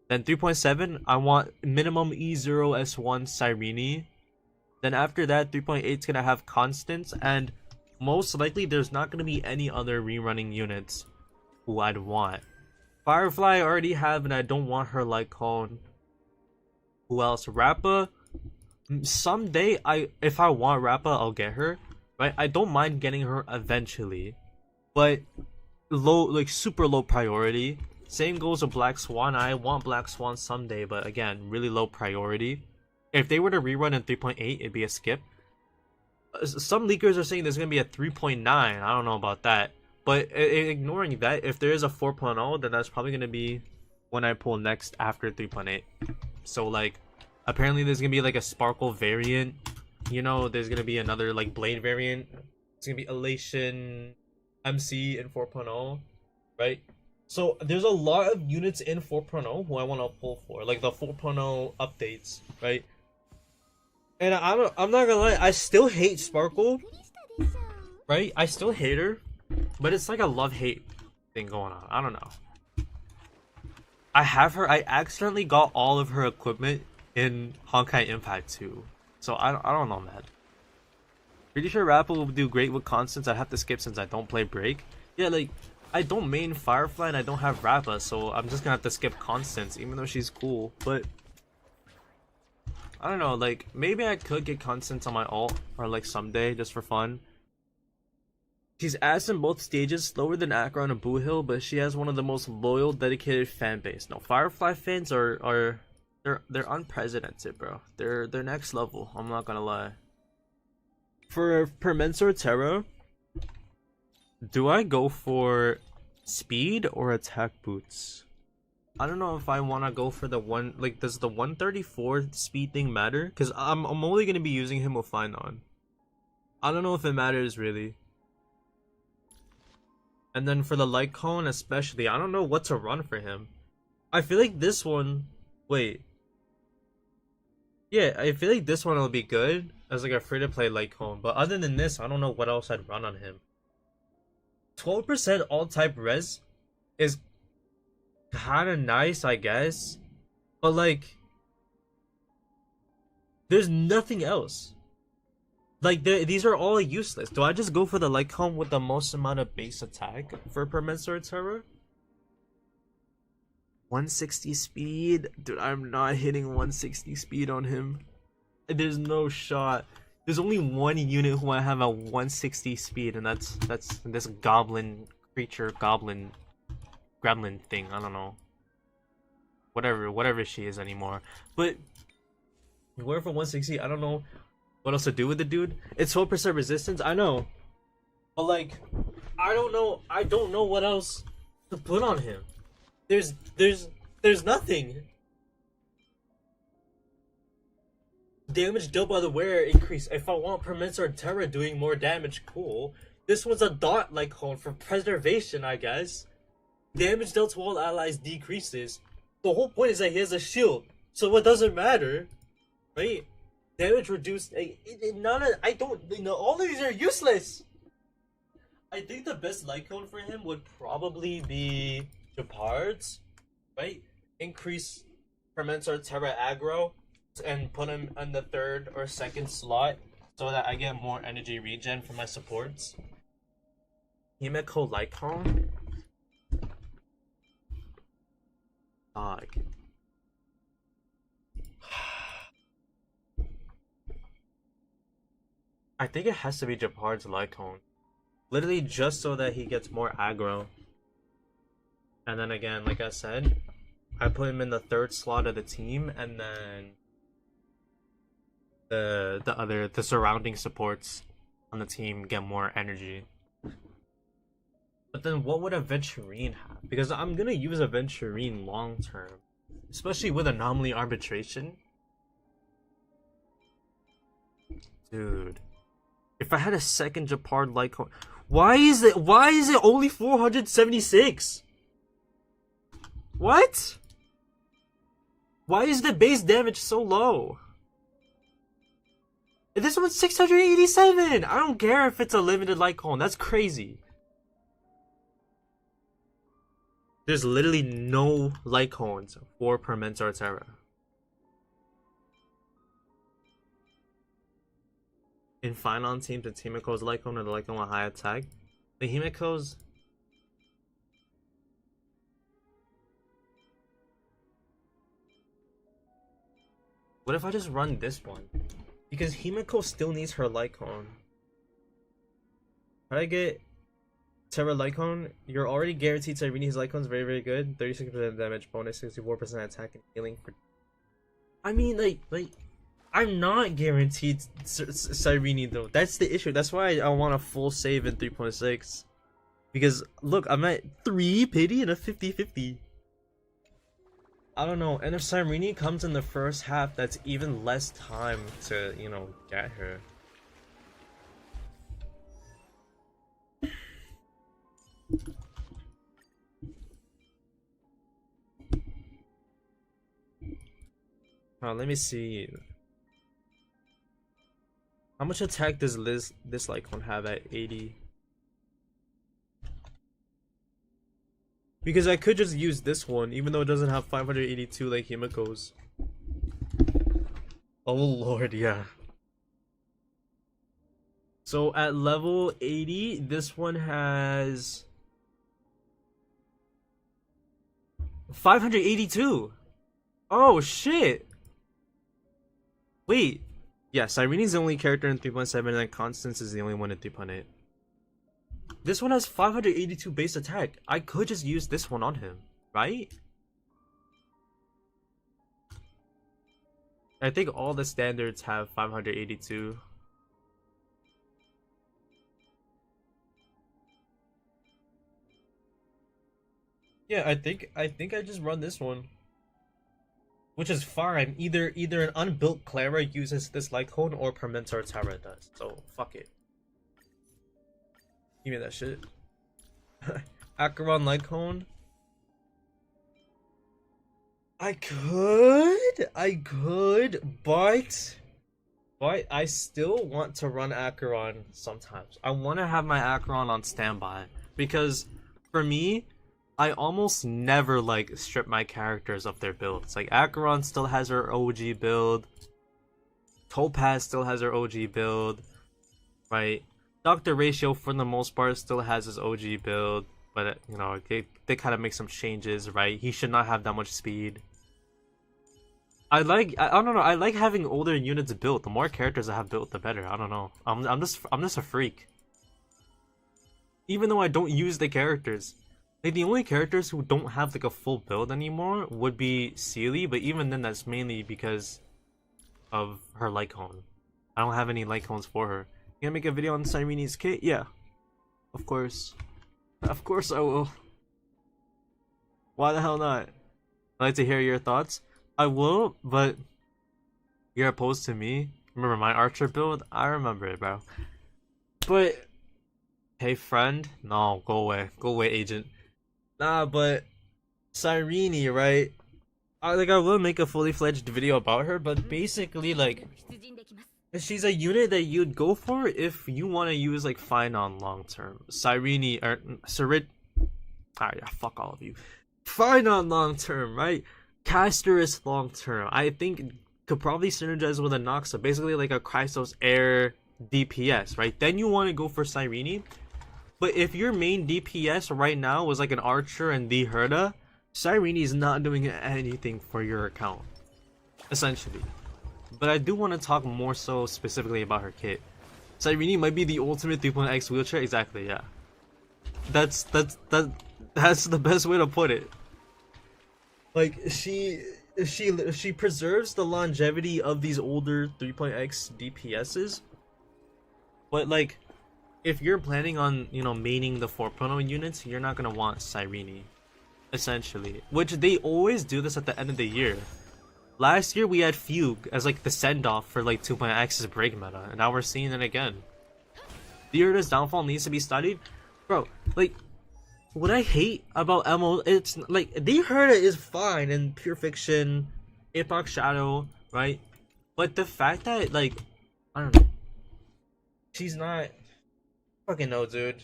Then 3.7, I want minimum E0 S1 Cyrene. Then after that, 3.8 is going to have Constance, and most likely there's not going to be any other rerunning units who I'd want. Firefly I already have, and I don't want her like Cone. Who else? Rappa. Someday, if I want Rappa, I'll get her. Right? I don't mind getting her eventually, but super low priority. Same goes with Black Swan. I want Black Swan someday, but again, really low priority. If they were to rerun in 3.8, it'd be a skip. Some leakers are saying there's going to be a 3.9. I don't know about that. But ignoring that, if there is a 4.0, then that's probably going to be when I pull next after 3.8. So, like, apparently there's going to be, like, a Sparkle variant. There's going to be another, like, Blade variant. It's going to be Elation MC in 4.0, right? So, there's a lot of units in 4.0 who I want to pull for. Like, the 4.0 updates, right? And I'm not gonna lie, I still hate Sparkle, right? I still hate her, but it's like a love-hate thing going on. I don't know. I accidentally got all of her equipment in Honkai Impact 2. So I don't know, man. Pretty sure Rappa will do great with Constance. I have to skip since I don't play Break. Yeah, like, I don't main Firefly and I don't have Rappa, so I'm just gonna have to skip Constance, even though she's cool, but I don't know, like, maybe I could get Constance on my ult, or like someday, just for fun. She's ass in both stages, slower than Akron and Boo Hill, but she has one of the most loyal, dedicated fan base. No, Firefly fans they're unprecedented, bro. They're next level, I'm not gonna lie. For Permensor Terra, do I go for speed or attack boots? I don't know if I want to go for the one, like, does the 134 speed thing matter? Because I'm only going to be using him with Finon. I don't know if it matters, really. And then for the light cone especially, I don't know what to run for him. I feel like this one, wait. Yeah, I feel like this one will be good as like a free-to-play light cone. But other than this, I don't know what else I'd run on him. 12% all-type res is kind of nice, I guess, but like, there's nothing else. Like, these are all useless. Do I just go for the light cone with the most amount of base attack for Permensor Terra? 160 speed? Dude, I'm not hitting 160 speed on him. There's no shot. There's only one unit who I have at 160 speed, and that's this goblin gremlin thing. I don't know. Whatever she is anymore. But going for 160, I don't know what else to do with the dude. It's 12% resistance, I know. But like, I don't know what else to put on him. There's nothing. Damage dealt by the wearer increase. If I want Permits or Terra doing more damage, cool. This one's a dot like cone for preservation, I guess. Damage dealt to all allies decreases. The whole point is that he has a shield, so it doesn't matter, right? Damage reduced. None of I don't. You know, all of these are useless. I think the best light cone for him would probably be Japard's, right? Increase Permits or Terra aggro and put him in the 3rd or 2nd slot so that I get more energy regen for my supports. Himeko Lycon? Dog. I think it has to be Japard's Lycon. Literally just so that he gets more aggro. And then again, like I said, I put him in the 3rd slot of the team, and then the surrounding supports on the team get more energy. But then what would Aventurine have? Because I'm gonna use Aventurine long term, especially with Anomaly Arbitration. Dude, if I had a second Japard Lycon, why is it only 476? What? Why is the base damage so low? This one's 687! I don't care if it's a limited Lycon, that's crazy. There's literally no Lycons for Permits or Terra. In Final teams, it's Himiko's Lycon or the Lycon with high attack. The Himiko's... What if I just run this one? Because Himiko still needs her Lycon. How do I get Terra Lycon? You're already guaranteed Cyreni's Lycon's very, very good. 36% damage bonus, 64% attack and healing for... I mean, like... I'm not guaranteed Cyrene though. That's the issue. That's why I want a full save in 3.6. Because, look, I'm at 3 pity and a 50-50. I don't know. And if Cyrene comes in the first half, that's even less time to, you know, get her. Let me see. How much attack does this Lycon have at 80? Because I could just use this one, even though it doesn't have 582 like Himiko's. Oh lord, yeah. So at level 80, this one has 582. Oh shit. Wait. Yeah, Cyrene's the only character in 3.7 and then Constance is the only one in 3.8. This one has 582 base attack. I could just use this one on him, right? I think all the standards have 582. Yeah, I think I just run this one. Which is fine. Either an unbuilt Clara uses this Lycon or Permentor Terra does. So fuck it. Give me that shit. Acheron Lycon. I could, but I still want to run Acheron sometimes. I want to have my Acheron on standby because for me, I almost never like strip my characters of their builds. Like Acheron still has her OG build. Topaz still has her OG build. Right? Dr. Ratio for the most part still has his OG build. But you know, they kind of make some changes, right? He should not have that much speed. I don't know, I like having older units built. The more characters I have built, the better. I don't know. I'm just a freak. Even though I don't use the characters. Like, the only characters who don't have, like, a full build anymore would be Sealy, but even then, that's mainly because of her Lycon. I don't have any Lycons for her. You gonna make a video on Cyrene's kit? Yeah. Of course. Of course I will. Why the hell not? I'd like to hear your thoughts. I will, but You're opposed to me? Remember my Archer build? I remember it, bro. But hey, friend? No, go away. Go away, agent. Nah, but Cyrene, right? I will make a fully fledged video about her, but basically, like, she's a unit that you'd go for if you want to use like Fine on long term. Cyrene or Sarit. Yeah, fuck all of you. Fine on long term, right? Casterus long term. I think could probably synergize with a Noxa, basically like a Chrysos Air DPS, right? Then you want to go for Cyrene. But if your main DPS right now was like an Archer and the Herda, Cyrene is not doing anything for your account, essentially. But I do want to talk more so specifically about her kit. Cyrene might be the ultimate 3.x wheelchair. Exactly, yeah. That's the best way to put it. Like she preserves the longevity of these older 3.x DPSs. But like, if you're planning on, you know, maining the 4.0 units, you're not gonna want Cyrene, essentially. Which they always do this at the end of the year. Last year we had Fugue as like the send-off for like 2.x's break meta, and now we're seeing it again. Theater's downfall needs to be studied. Bro, like, what I hate about MO, it's like, the Herda is fine in Pure Fiction, Epoch Shadow, right? But the fact that, like, I don't know, she's not, fucking no, dude.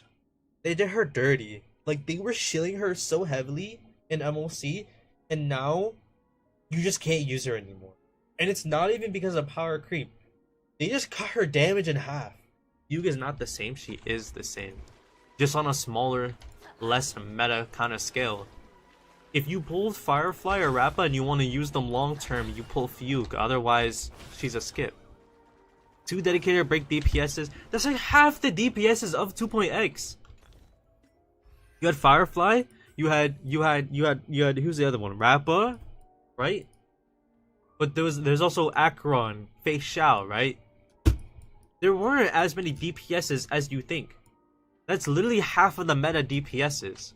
They did her dirty. Like, they were shilling her so heavily in MOC, and now you just can't use her anymore. And it's not even because of power creep. They just cut her damage in half. Yuga's not the same, she is the same. Just on a smaller, less meta kind of scale. If you pull Firefly or Rappa and you want to use them long term, you pull Fugue. Otherwise, she's a skip. 2 dedicated break DPSs. That's like half the DPSs of 2.x. You had Firefly. You had who's the other one? Rappa, right? But there's also Acheron, Fei Xiao, right? There weren't as many DPSs as you think. That's literally half of the meta DPSs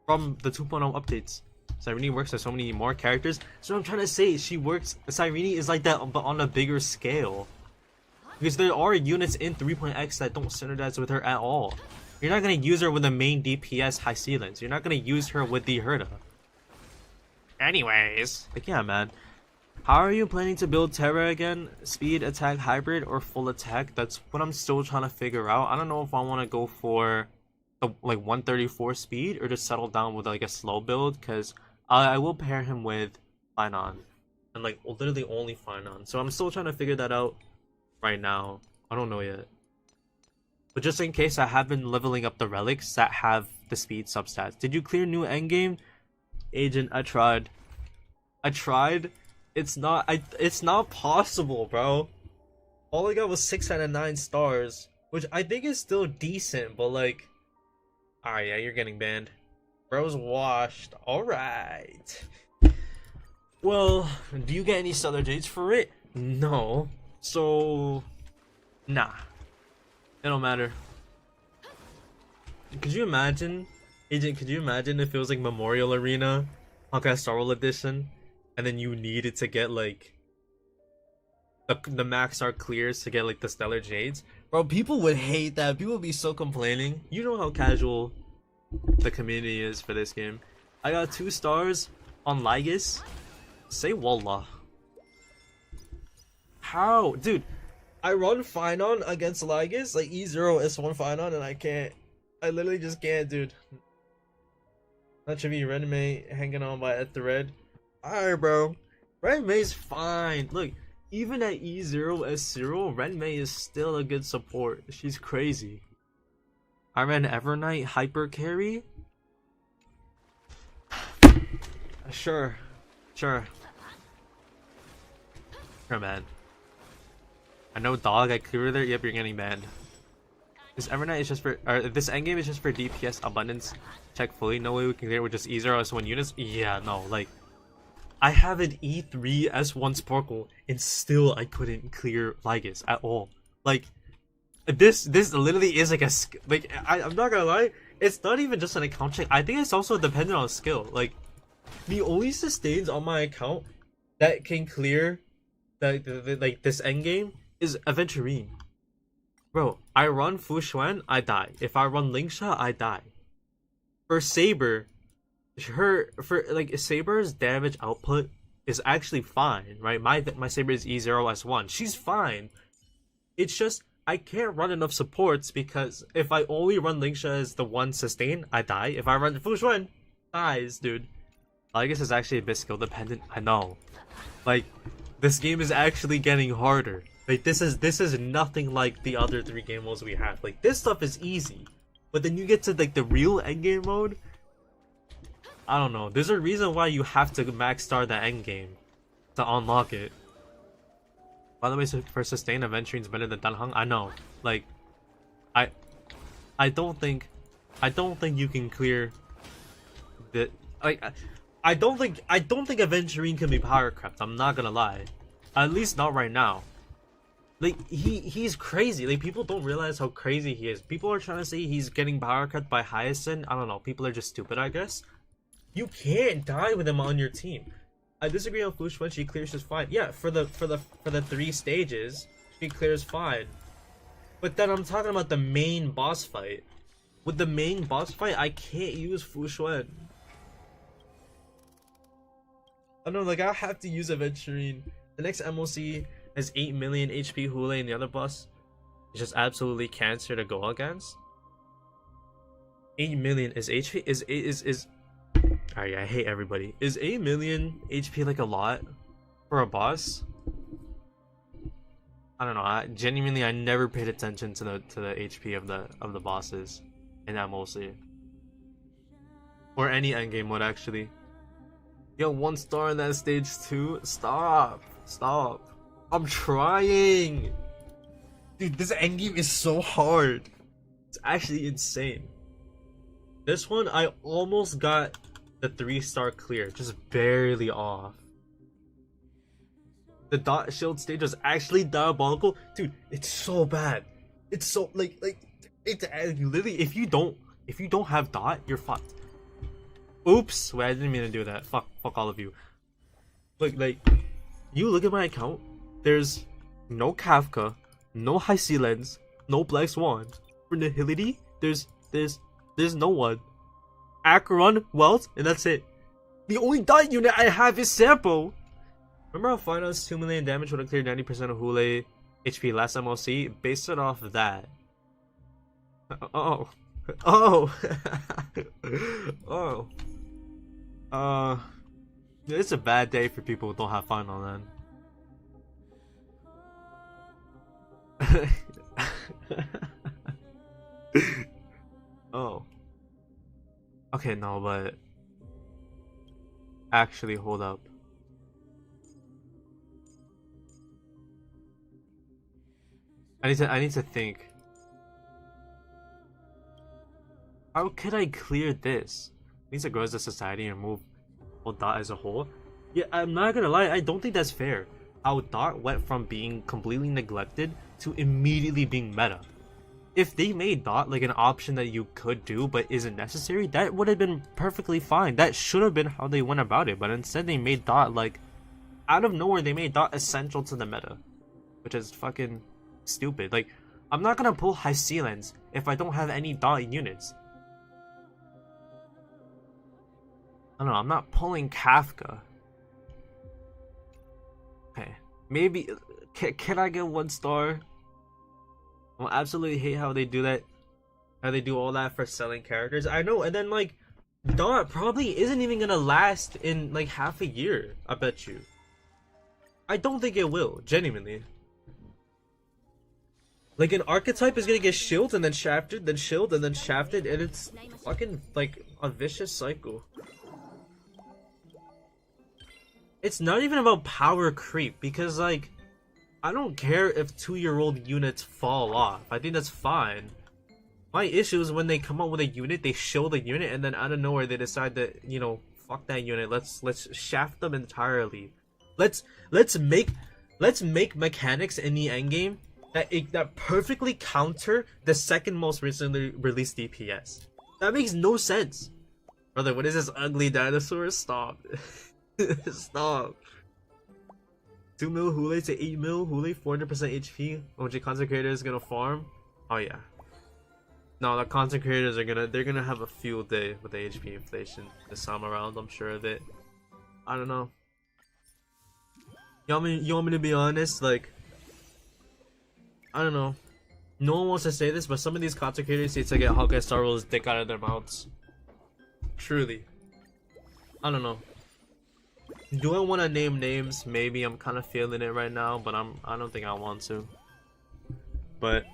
from the 2.0 updates. Cyrene works with so many more characters. So I'm trying to say, she works. Cyrene is like that, but on a bigger scale. Because there are units in 3.x that don't synergize with her at all. You're not gonna use her with the main DPS high ceilings. You're not gonna use her with the Herda. Anyways, like, yeah, man. How are you planning to build Terra again? Speed, attack, hybrid, or full attack? That's what I'm still trying to figure out. I don't know if I want to go for the like 134 speed or just settle down with like a slow build, because I will pair him with Finon and like literally only Finon. So I'm still trying to figure that out right now. I don't know yet. But just in case, I have been leveling up the relics that have the speed substats. Did you clear new endgame? Agent, I tried. It's not possible, bro. All I got was 6 out of 9 stars, which I think is still decent, but like, alright, yeah, you're getting banned. Bro's washed. Alright. Well, do you get any Stellar Jades for it? No. So, nah. It don't matter. Could you imagine, Agent, could you imagine if it was like Memorial Arena, Honkai Star World Edition, and then you needed to get like the max art clears to get like the Stellar Jades? Bro, people would hate that. People would be so complaining. You know how casual the community is for this game. I got 2 stars on Lygus. Say wallah. How? Dude, I run Finon against Lygus, like E0 S1 Finon, and I can't. I literally just can't, dude. That should be Renmei hanging on by a thread. Alright, bro. Renmei's fine. Look, even at E0 S0, Renmei is still a good support. She's crazy. I ran Evernight hyper carry. Sure, man. I know, dog. I clear there. Yep, you're getting banned. This Evernight is just for, or this endgame is just for DPS abundance. Check fully. No way we can clear with just E0 S1 units. Yeah, no, like, I have an E3 S1 Sparkle and still I couldn't clear Lygus at all. Like, this literally is like a like, I'm not gonna lie, it's not even just an account check. I think it's also dependent on skill. Like, the only sustains on my account that can clear like this endgame is Aventurine. Bro, I run Fu Xuan, I die. If I run Lingsha, I die. For Saber, Saber's damage output is actually fine, right? My Saber is E0S1. She's fine. It's just I can't run enough supports because if I only run Lingsha as the one sustain, I die. If I run Fu Xuan, dies, dude. I guess it's actually a bit skill dependent. I know. Like, this game is actually getting harder. Like, this is nothing like the other 3 game modes we have. Like, this stuff is easy. But then you get to like the real endgame mode. I don't know. There's a reason why you have to max star the endgame to unlock it. By the way, so for sustain, Aventurine's better than Danheng. I know. Like, I don't think you can clear the like. I don't think Aventurine can be power crept. I'm not gonna lie. At least not right now. Like, he's crazy. Like, people don't realize how crazy he is. People are trying to say he's getting power crept by Hyacinth. I don't know. People are just stupid, I guess. You can't die with him on your team. I disagree on Fu Xuan. She clears just fine. Yeah, for the 3 stages, she clears fine. But then I'm talking about the main boss fight. With the main boss fight, I can't use Fu Xuan. I don't know, like, I have to use Aventurine. The next MOC has 8 million HP Hule, and the other boss is just absolutely cancer to go against. 8 million is HP is Alright, I hate everybody. Is 8 million HP like a lot for a boss? I don't know. I never paid attention to the HP of the bosses in MOC or any endgame mode actually. Yo, 1 star in that stage 2. Stop. I'm trying. Dude, this endgame is so hard. It's actually insane. This one I almost got the 3-star clear, just barely off. The dot shield stage was actually diabolical. Dude, it's so bad. It's so like it's literally if you don't have dot, you're fucked. Oops, wait, I didn't mean to do that. Fuck all of you. Look, like, you look at my account, there's no Kafka, no High Sea Lens, no Black Swan. For Nihility, there's no one. Acheron, Welt, and that's it. The only dot unit I have is Sampo. Remember how Finals 2 million damage would have cleared 90% of Hule HP last MLC? Based it off of that. Oh. It's a bad day for people who don't have Final then. Oh. Okay, no, but actually, hold up. I need to think. How could I clear this? I need to go as a society and move whole Dot as a whole. Yeah, I'm not gonna lie, I don't think that's fair. How Dot went from being completely neglected to immediately being meta. If they made Dot like an option that you could do but isn't necessary, that would have been perfectly fine. That should have been how they went about it, but instead they made Dot like out of nowhere. They made Dot essential to the meta, which is fucking stupid. Like, I'm not gonna pull High Sea Lens if I don't have any Dot units. I don't know, I'm not pulling Kafka. Okay, maybe can I get 1 star? I absolutely hate how they do that. How they do all that for selling characters. I know, and then like Dot probably isn't even gonna last in like half a year, I bet you. I don't think it will, genuinely. Like, an archetype is gonna get shielded and then shafted, then shielded and then shafted, and it's fucking like a vicious cycle. It's not even about power creep, because like I don't care if 2-year-old units fall off. I think that's fine. My issue is when they come up with a unit, they show the unit, and then out of nowhere they decide that, you know, fuck that unit. Let's shaft them entirely. Let's make mechanics in the endgame that perfectly counter the second most recently released DPS. That makes no sense. Brother, what is this ugly dinosaur? Stop. Stop. 2 mil Hule to 8 mil Hule, 400% HP. OG content creators gonna farm. Oh yeah. No, the content creators are gonna have a field day with the HP inflation this time around. I'm sure of it. I don't know. You want me to be honest? Like, I don't know. No one wants to say this, but some of these content creators need to get Honkai Star Rail's dick out of their mouths. Truly. I don't know. Do I want to name names? Maybe. I'm kind of feeling it right now, but I don't think I want to. But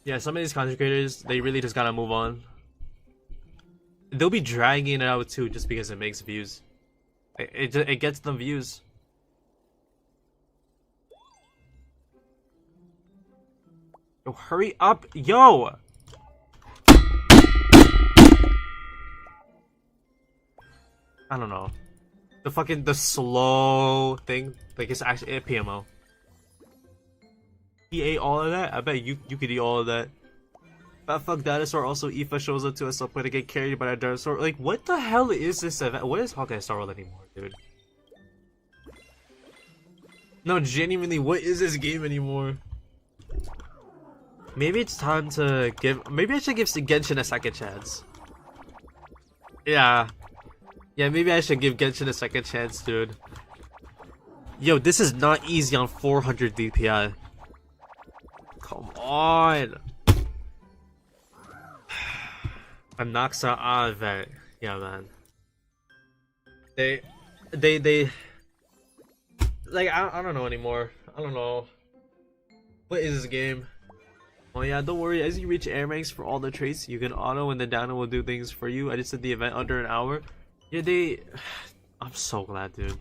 yeah, some of these content creators, they really just gotta move on. They'll be dragging it out too, just because it makes views. It gets them views. Yo, hurry up, yo! I don't know. The slow thing, like it's actually a PMO. He ate all of that? I bet you could eat all of that. Fat fuck dinosaur, also Aoife shows up to us up to get carried by a dinosaur. Like, what the hell is this event? What is Honkai Star Rail anymore, dude? No, genuinely, what is this game anymore? Maybe it's time to give. Maybe I should give Genshin a second chance. Yeah. Yeah, maybe I should give Genshin a second chance, dude. Yo, this is not easy on 400 DPI. Come on. Anaxa event. Yeah, man. They like, I don't know anymore. I don't know. What is this game? Oh yeah, don't worry, as you reach air ranks for all the traits, you can auto and the dino will do things for you. I just did the event under an hour. Yeah, I'm so glad, dude.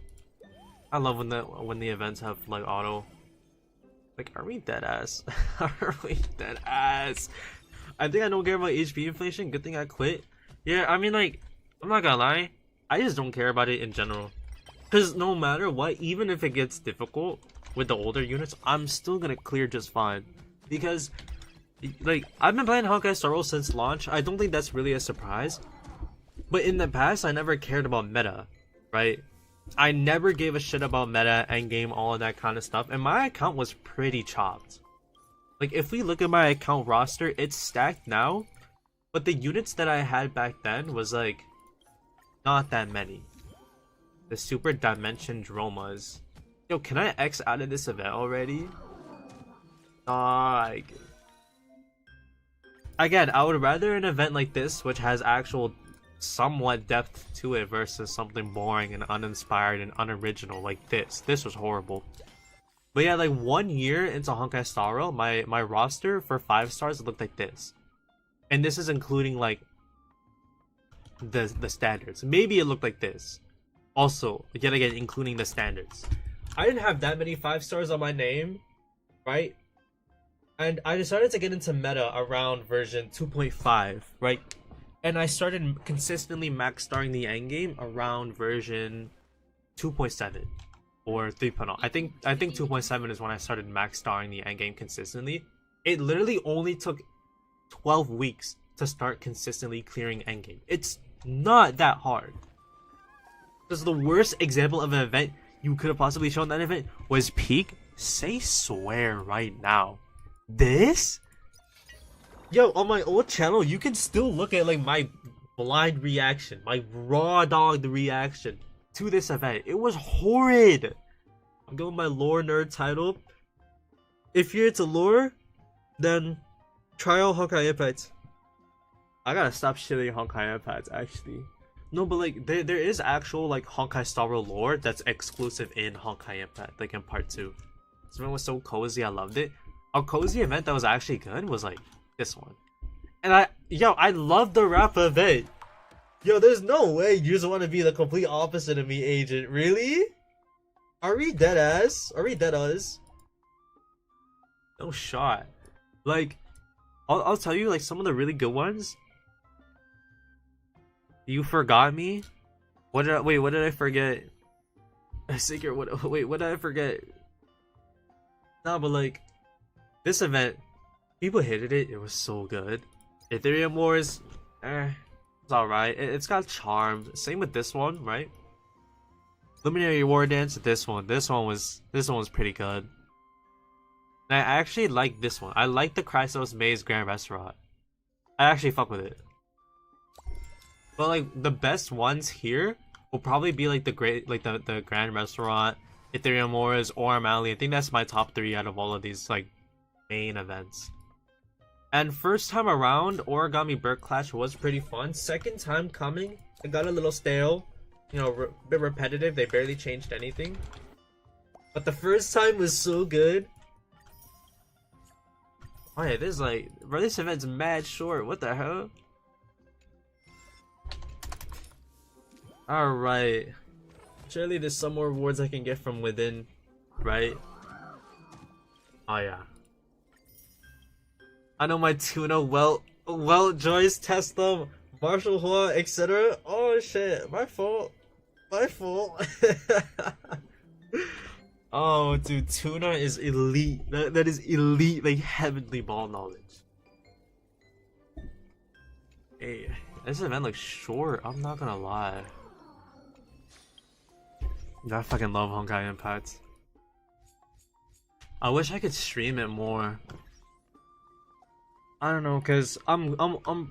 I love when the events have like auto. Like, are we dead ass? Are we dead ass? I think I don't care about HP inflation. Good thing I quit. Yeah, I mean, like, I'm not gonna lie, I just don't care about it in general. Cause no matter what, even if it gets difficult with the older units, I'm still gonna clear just fine. Because, like, I've been playing Honkai Star Rail since launch. I don't think that's really a surprise. But in the past, I never cared about meta, right? I never gave a shit about meta, endgame, all of that kind of stuff. And my account was pretty chopped. Like, if we look at my account roster, it's stacked now. But the units that I had back then was, like, not that many. The Super Dimension Dromas. Yo, can I X out of this event already? Like... Again, I would rather an event like this, which has actual somewhat depth to it, versus something boring and uninspired and unoriginal like this. This was horrible. But yeah, like 1 year into Honkai Star Rail, my roster for 5 stars looked like this. And this is including like the standards. Maybe it looked like this. Also, yet again, including the standards. I didn't have that many 5 stars on my name, right? And I decided to get into meta around version 2.5, right? And I started consistently max starring the endgame around version 2.7 or 3.0. I think 2.7 is when I started max starring the endgame consistently. It literally only took 12 weeks to start consistently clearing endgame. It's not that hard. Because the worst example of an event you could have possibly shown that event was Peak. Say swear right now. This? Yo, on my old channel, you can still look at like my blind reaction, my raw dog reaction to this event. It was horrid. I'm going my lore nerd title. If you're into lore, then try out Honkai Impact. I gotta stop shitting Honkai Impact, actually. No, but like there is actual like Honkai Star Rail lore that's exclusive in Honkai Impact, like in part 2. This event was so cozy, I loved it. A cozy event that was actually good was like this one. And I love the rap event. Yo, there's no way you just want to be the complete opposite of me, Agent. Really? Are we dead ass? Are we dead ass? No shot. Like, I'll tell you, like, some of the really good ones. You forgot me? What did I forget? Secret, what did I forget? Nah, but like, this event, people hated it. It was so good. Ethereum Wars, it's alright. It's got charm. Same with this one, right? Luminary War Dance. This one was pretty good. And I actually like this one. I like the Chrysos Maze Grand Restaurant. I actually fuck with it. But like the best ones here will probably be like the Grand Restaurant, Ethereum Wars, or Mali. I think that's my top 3 out of all of these like main events. And first time around, Origami Bird Clash was pretty fun. Second time coming, it got a little stale. You know, a bit repetitive. They barely changed anything. But the first time was so good. Oh yeah, this like, bro, this event's mad short. What the hell? Alright. Surely there's some more rewards I can get from within, right? Oh yeah. I know my tuna well, Joyce, Tesla, Marshall Hua, etc. Oh shit, my fault. My fault. Oh dude, tuna is elite. That is elite, like heavenly ball knowledge. Hey, this event looks short, I'm not gonna lie. I fucking love Honkai Impact. I wish I could stream it more. I don't know, cause I'm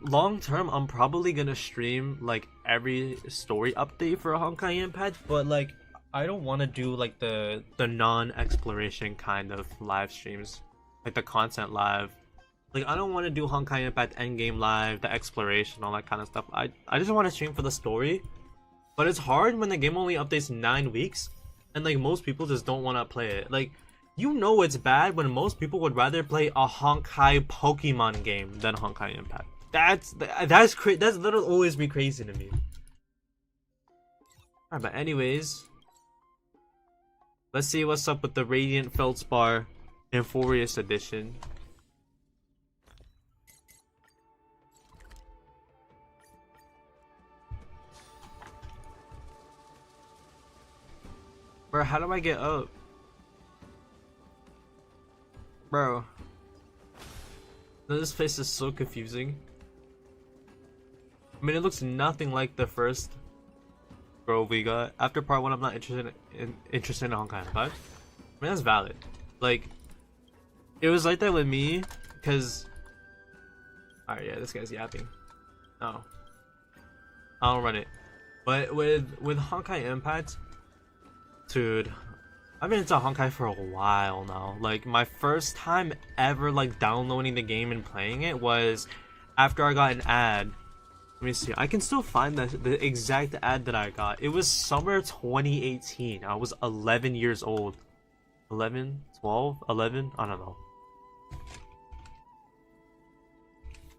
long term. I'm probably gonna stream like every story update for Honkai Impact, but like I don't want to do like the non-exploration kind of live streams, like the content live. Like I don't want to do Honkai Impact endgame live, the exploration, all that kind of stuff. I just want to stream for the story. But it's hard when the game only updates 9 weeks, and like most people just don't want to play it. Like, you know it's bad when most people would rather play a Honkai Pokemon game than Honkai Impact. That's literally always be crazy to me. Alright, but anyways, let's see what's up with the Radiant Feldspar Infurious Edition. Bro, how do I get up? Bro. This place is so confusing. I mean, it looks nothing like the first grove we got. After part 1, I'm not interested in Honkai Impact. I mean, that's valid. Like, it was like that with me, because... Alright, yeah, this guy's yapping. No. I don't run it. But with Honkai Impact... Dude, I've been into Honkai for a while now. Like, my first time ever, like, downloading the game and playing it was after I got an ad. Let me see. I can still find the exact ad that I got. It was summer 2018. I was 11 years old. 11? 12? 11? I don't know.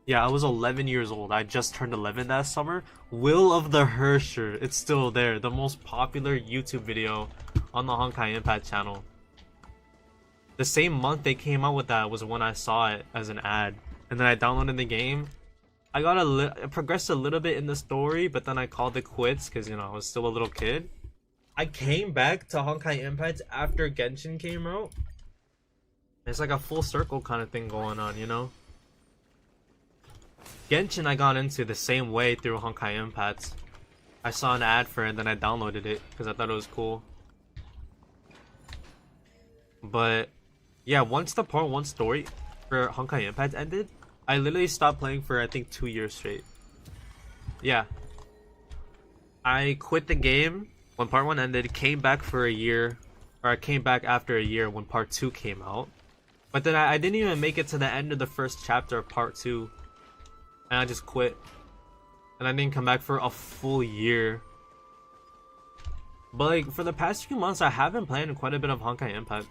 Yeah, I was 11 years old. I just turned 11 that summer. Will of the Hersher. It's still there. The most popular YouTube video on the Honkai Impact channel. The same month they came out with that was when I saw it as an ad. And then I downloaded the game. I progressed a little bit in the story, but then I called it quits because, you know, I was still a little kid. I came back to Honkai Impact after Genshin came out. It's like a full circle kind of thing going on, you know? Genshin I got into the same way through Honkai Impact. I saw an ad for it and then I downloaded it because I thought it was cool. But yeah, once the part 1 story for Honkai Impact ended, I literally stopped playing for I think 2 years straight. Yeah. I quit the game when part 1 ended, came back for a year, or I came back after a year when part 2 came out. But then I didn't even make it to the end of the first chapter of part 2. And I just quit. And I didn't come back for a full year. But like, for the past few months, I have been playing quite a bit of Honkai Impact.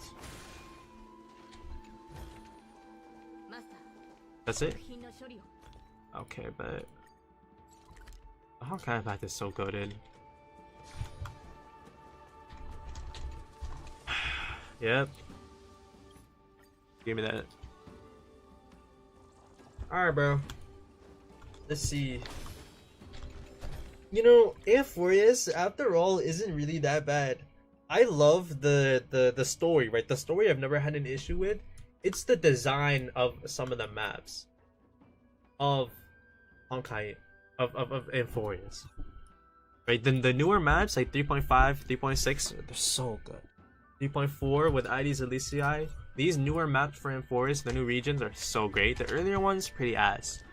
That's it? Okay, but... Honkai Impact is so goated. Yep. Give me that. Alright, bro. Let's see. You know, Infurious, after all, isn't really that bad. I love the story, right? The story I've never had an issue with. It's the design of some of the maps of Honkai, of Infurious. right? Then the newer maps like 3.5, 3.6, they're so good. 3.4 with ID's Elysiae. These newer maps for Forest, the new regions are so great. The earlier ones, pretty ass.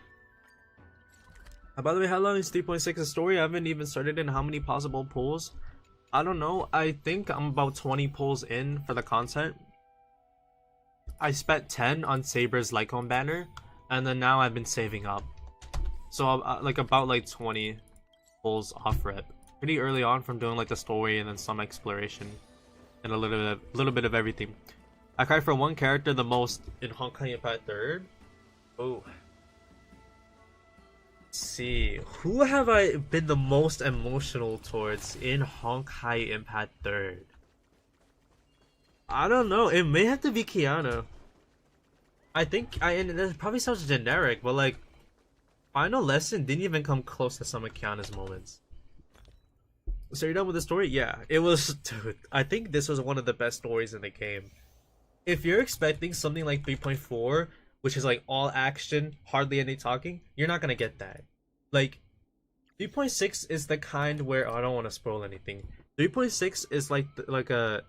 By the way, how long is 3.6's story? I haven't even started in how many possible pulls. I don't know. I think I'm about 20 pulls in for the content. I spent 10 on Saber's Lycon banner, and then now I've been saving up. So like about like 20 pulls off rip. Pretty early on from doing like the story and then some exploration and a little bit of everything. I cried for one character the most in Honkai Impact 3rd. Oh. See, who have I been the most emotional towards in Honkai Impact 3rd? I don't know. It may have to be Kiana. And that probably sounds generic, but like, Final Lesson didn't even come close to some of Kiana's moments. So you're done with the story? Yeah, it was. Dude, I think this was one of the best stories in the game. If you're expecting something like 3.4, which is like all action, hardly any talking, you're not gonna get that. Like, 3.6 is the kind where I don't want to spoil anything. 3.6 is like a,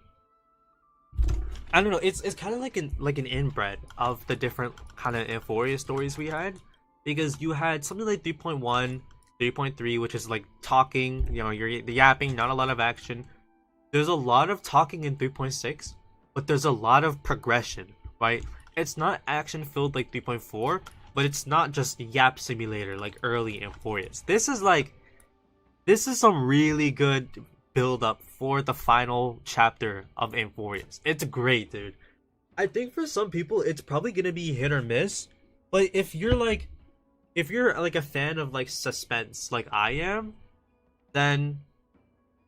I don't know. It's kind of like an inbred of the different kind of Euphoria stories we had, because you had something like 3.1, 3.3, which is like talking. You know, you're the yapping, not a lot of action. There's a lot of talking in 3.6, but there's a lot of progression, right? It's not action filled like 3.4, but it's not just yap simulator like early Euphorias. This is some really good build up for the final chapter of Euphorias. It's great, dude. I think for some people it's probably gonna be hit or miss, but if you're like a fan of like suspense like I am, then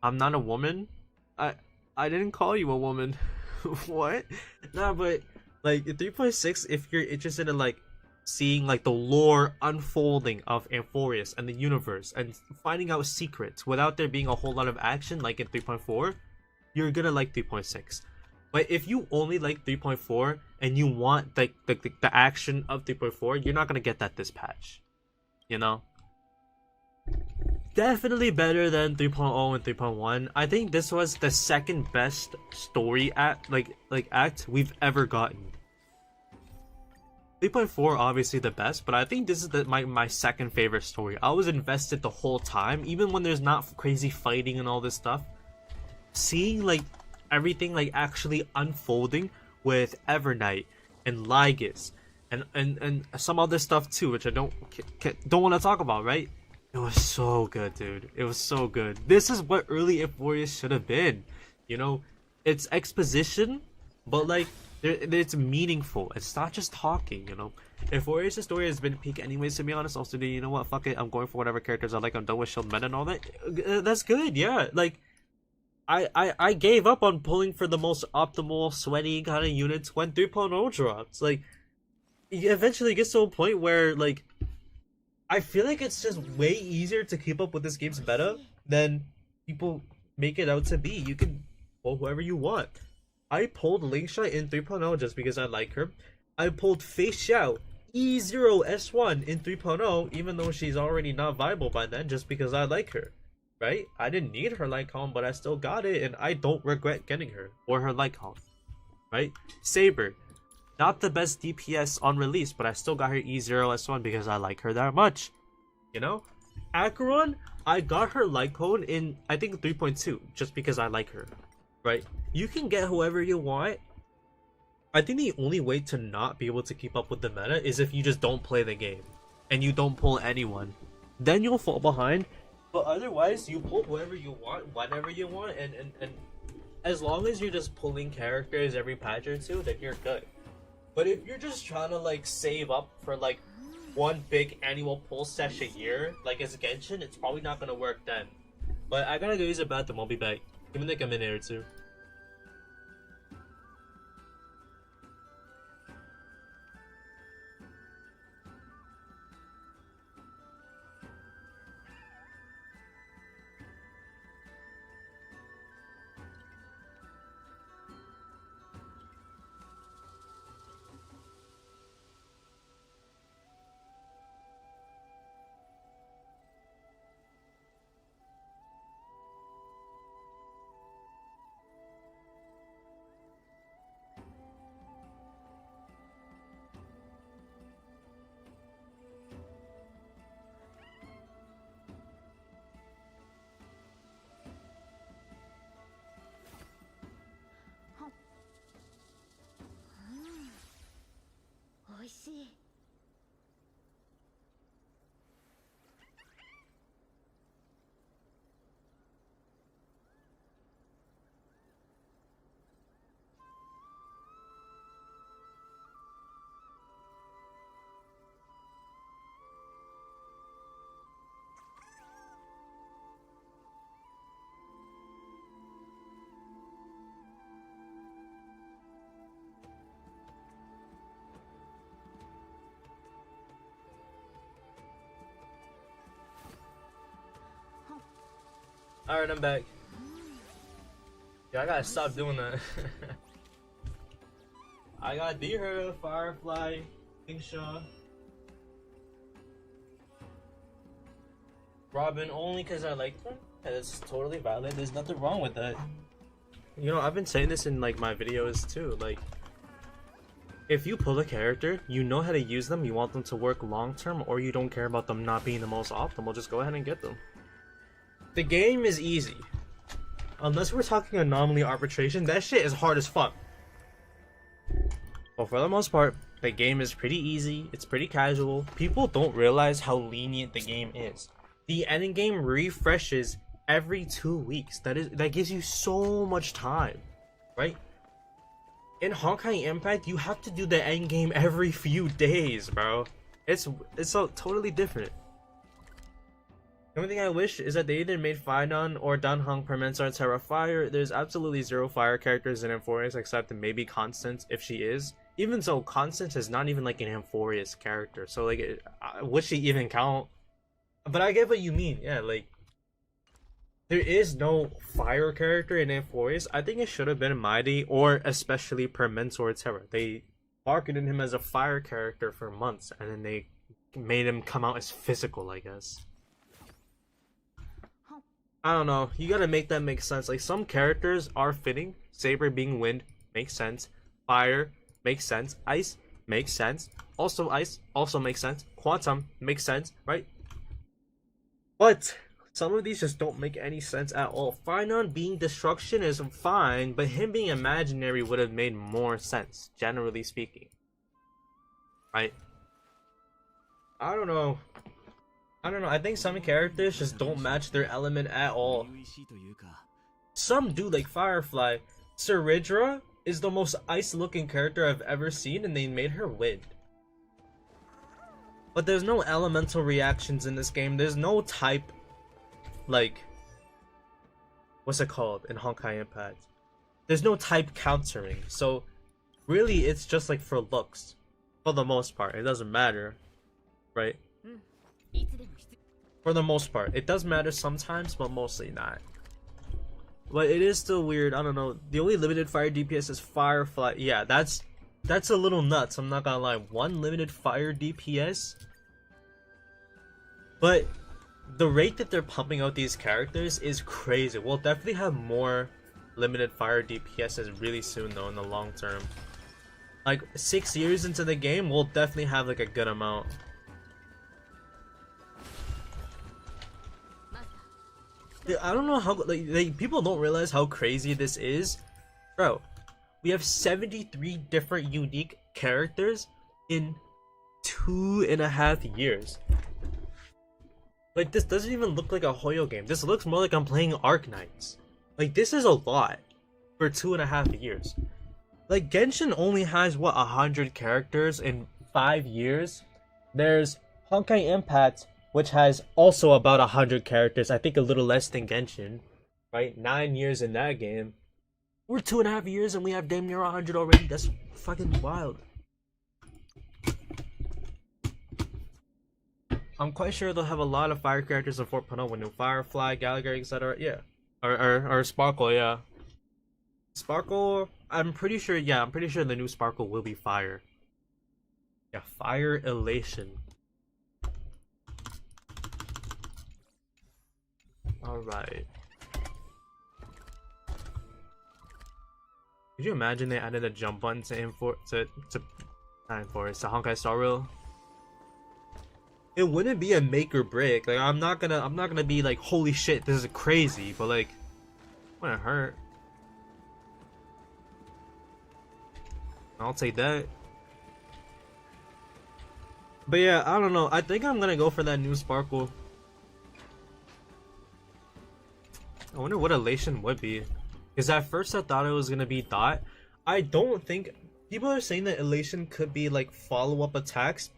I'm not a woman. I didn't call you a woman. What? Nah, but like 3.6, if you're interested in like seeing like the lore unfolding of Amphorius and the universe and finding out secrets without there being a whole lot of action like in 3.4, you're gonna like 3.6. But if you only like 3.4 and you want like the action of 3.4, you're not gonna get that this patch. You know? Definitely better than 3.0 and 3.1. I think this was the second best story act we've ever gotten. 3.4 obviously the best, but I think this is my second favorite story. I was invested the whole time, even when there's not crazy fighting and all this stuff. Seeing like everything like actually unfolding with Evernight and Lygus and some other stuff too, which I don't want to talk about, right? It was so good, dude. It was so good. This is what early Euphoria should have been. You know, it's exposition, but like it's meaningful. It's not just talking, you know. Euphoria's story has been peak anyways, to be honest. Also, you know what? Fuck it. I'm going for whatever characters I like. I'm done with Shield Meta and all that. That's good, yeah. Like, I gave up on pulling for the most optimal, sweaty kind of units when 3.0 dropped. Like, it eventually gets to a point where, like, I feel like it's just way easier to keep up with this game's meta than people make it out to be. You can pull whoever you want. I pulled Lingsha in 3.0 just because I like her. I pulled Fei Xiao E0S1 in 3.0 even though she's already not viable by then just because I like her. Right? I didn't need her Lycon, but I still got it and I don't regret getting her or her Lycon. Right? Saber. Not the best DPS on release, but I still got her E0S1 because I like her that much. You know? Acheron, I got her Lycon in, I think, 3.2, just because I like her. Right? You can get whoever you want. I think the only way to not be able to keep up with the meta is if you just don't play the game. And you don't pull anyone. Then you'll fall behind. But otherwise, you pull whoever you want, whenever you want, and as long as you're just pulling characters every patch or two, then you're good. But if you're just trying to like save up for like one big annual pull sesh a year, like as Genshin, it's probably not gonna work then. But I gotta go use a bathroom, I'll be back. Give me like a minute or two. Alright, I'm back. Yeah, I gotta stop doing that. I got D-Her, Firefly, Kingshaw, Robin only because I like them. It's totally valid. There's nothing wrong with that. You know, I've been saying this in like my videos too. Like, if you pull a character, you know how to use them, you want them to work long term, or you don't care about them not being the most optimal, just go ahead and get them. The game is easy. Unless we're talking anomaly arbitration, that shit is hard as fuck. But for the most part, the game is pretty easy, it's pretty casual. People don't realize how lenient the game is. The ending game refreshes every 2 weeks. That gives you so much time, right? In Honkai Impact, you have to do the end game every few days, bro. It's so totally different. The only thing I wish is that they either made Phidon or Danhong Permensar Terra Fire. There's absolutely zero fire characters in Amphorius except maybe Constance if she is. Even so, Constance is not even like an Amphorius character, so like, would she even count? But I get what you mean, yeah, like, there is no fire character in Amphorius. I think it should have been Mighty or especially Permensor Terra. They marketed him as a fire character for months and then they made him come out as physical, I guess. I don't know, you gotta make that make sense. Like, some characters are fitting. Saber being wind makes sense. Fire makes sense. Ice makes sense. Also ice also makes sense. Quantum makes sense, right? But some of these just don't make any sense at all. Phidon being destruction is fine, but him being imaginary would have made more sense, generally speaking. Right? I don't know. I think some characters just don't match their element at all. Some do, like Firefly. Saridra is the most ice-looking character I've ever seen, and they made her wind. But there's no elemental reactions in this game. There's no type, like, what's it called in Honkai Impact? There's no type countering. So, really, it's just like for looks. For the most part, it doesn't matter, right? For the most part, it does matter sometimes, but mostly not. But it is still weird. I don't know. The only limited fire DPS is Firefly. Yeah, that's a little nuts. I'm not gonna lie. 1 limited fire DPS. But the rate that they're pumping out these characters is crazy. We'll definitely have more limited fire DPSs really soon, though, in the long term. Like 6 years into the game, we'll definitely have like a good amount. I don't know how, like people don't realize how crazy this is, bro. We have 73 different unique characters in 2.5 years. Like, this doesn't even look like a Hoyo game. This looks more like I'm playing Arknights. Like, this is a lot for 2.5 years. Like, Genshin only has what, 100 characters in 5 years. There's Honkai Impact, which has also about 100 characters. I think a little less than Genshin, right? 9 years in that game. We're 2.5 years and we have damn near 100 already. That's fucking wild. I'm quite sure they'll have a lot of fire characters in 4.0 with new Firefly, Gallagher, etc. Yeah, or Sparkle. Yeah, Sparkle. I'm pretty sure the new Sparkle will be fire. Yeah, Fire Elation. Alright. Could you imagine they added a jump button to Honkai Star Rail? It wouldn't be a make or break. Like, I'm not gonna be like, holy shit, this is crazy, but like, it wouldn't hurt. I'll take that. But yeah, I don't know. I think I'm gonna go for that new Sparkle. I wonder what Elation would be. Because at first I thought it was gonna be Dot. I don't think... People are saying that Elation could be like follow-up attacks.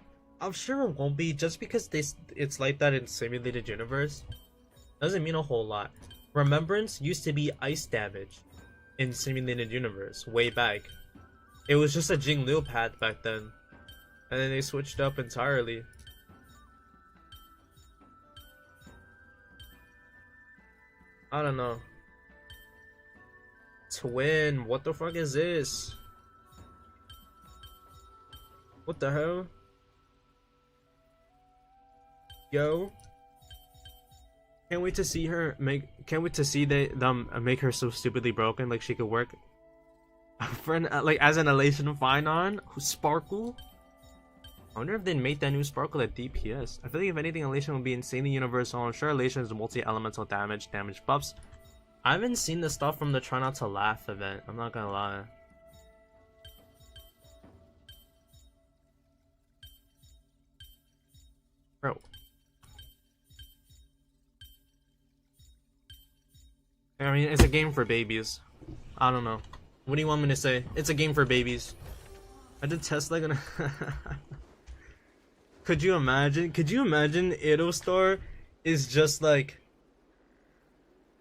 I'm sure it won't be, just because it's like that in Simulated Universe. Doesn't mean a whole lot. Remembrance used to be ice damage in Simulated Universe way back. It was just a Jingliu path back then. And then they switched up entirely. I don't know. Twin, what the fuck is this? What the hell? Yo. Can't wait to see her can't wait to see them make her so stupidly broken like she could work for like as an elation fine on Sparkle. I wonder if they made that new Sparkle at DPS. I feel like if anything, elation will be insanely universal. I'm sure elation is multi-elemental damage buffs. I haven't seen the stuff from the Try Not to Laugh event, I'm not gonna lie. Bro. I mean, it's a game for babies. I don't know. What do you want me to say? It's a game for babies. I did Tesla gonna... Could you imagine? Could you imagine Star is just like...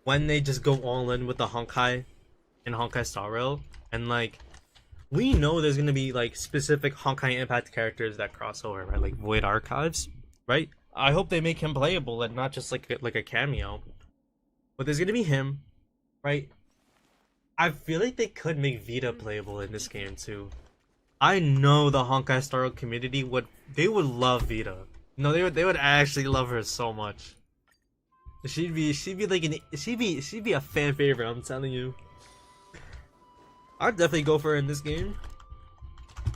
when they just go all in with the Honkai and Honkai Star Rail, and like... we know there's gonna be like specific Honkai Impact characters that cross over, right? Like Void Archives, right? I hope they make him playable and not just like a cameo. But there's gonna be him, right? I feel like they could make Vita playable in this game too. I know the Honkai Star Rail community would love Vita. No, they would actually love her so much. She'd be a fan favorite, I'm telling you. I'd definitely go for her in this game. I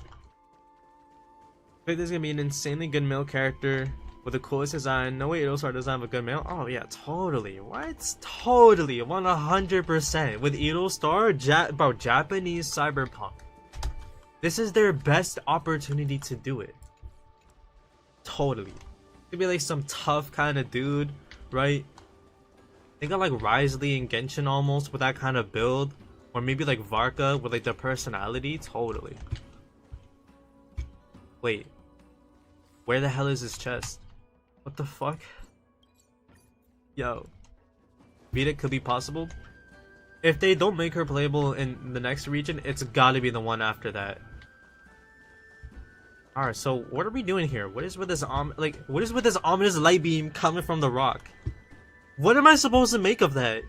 think there's gonna be an insanely good male character with the coolest design. No way Star doesn't have a good male. Oh yeah, totally. What? Totally, 100%. With Star, bro, Japanese cyberpunk. This is their best opportunity to do it. Totally. Could be like some tough kind of dude, right? They got like Risley and Genshin almost with that kind of build. Or maybe like Varka with like the personality. Totally. Wait. Where the hell is his chest? What the fuck? Yo. Vita could be possible. If they don't make her playable in the next region, it's gotta be the one after that. Alright, so what are we doing here? What is with this ominous light beam coming from the rock? What am I supposed to make of that?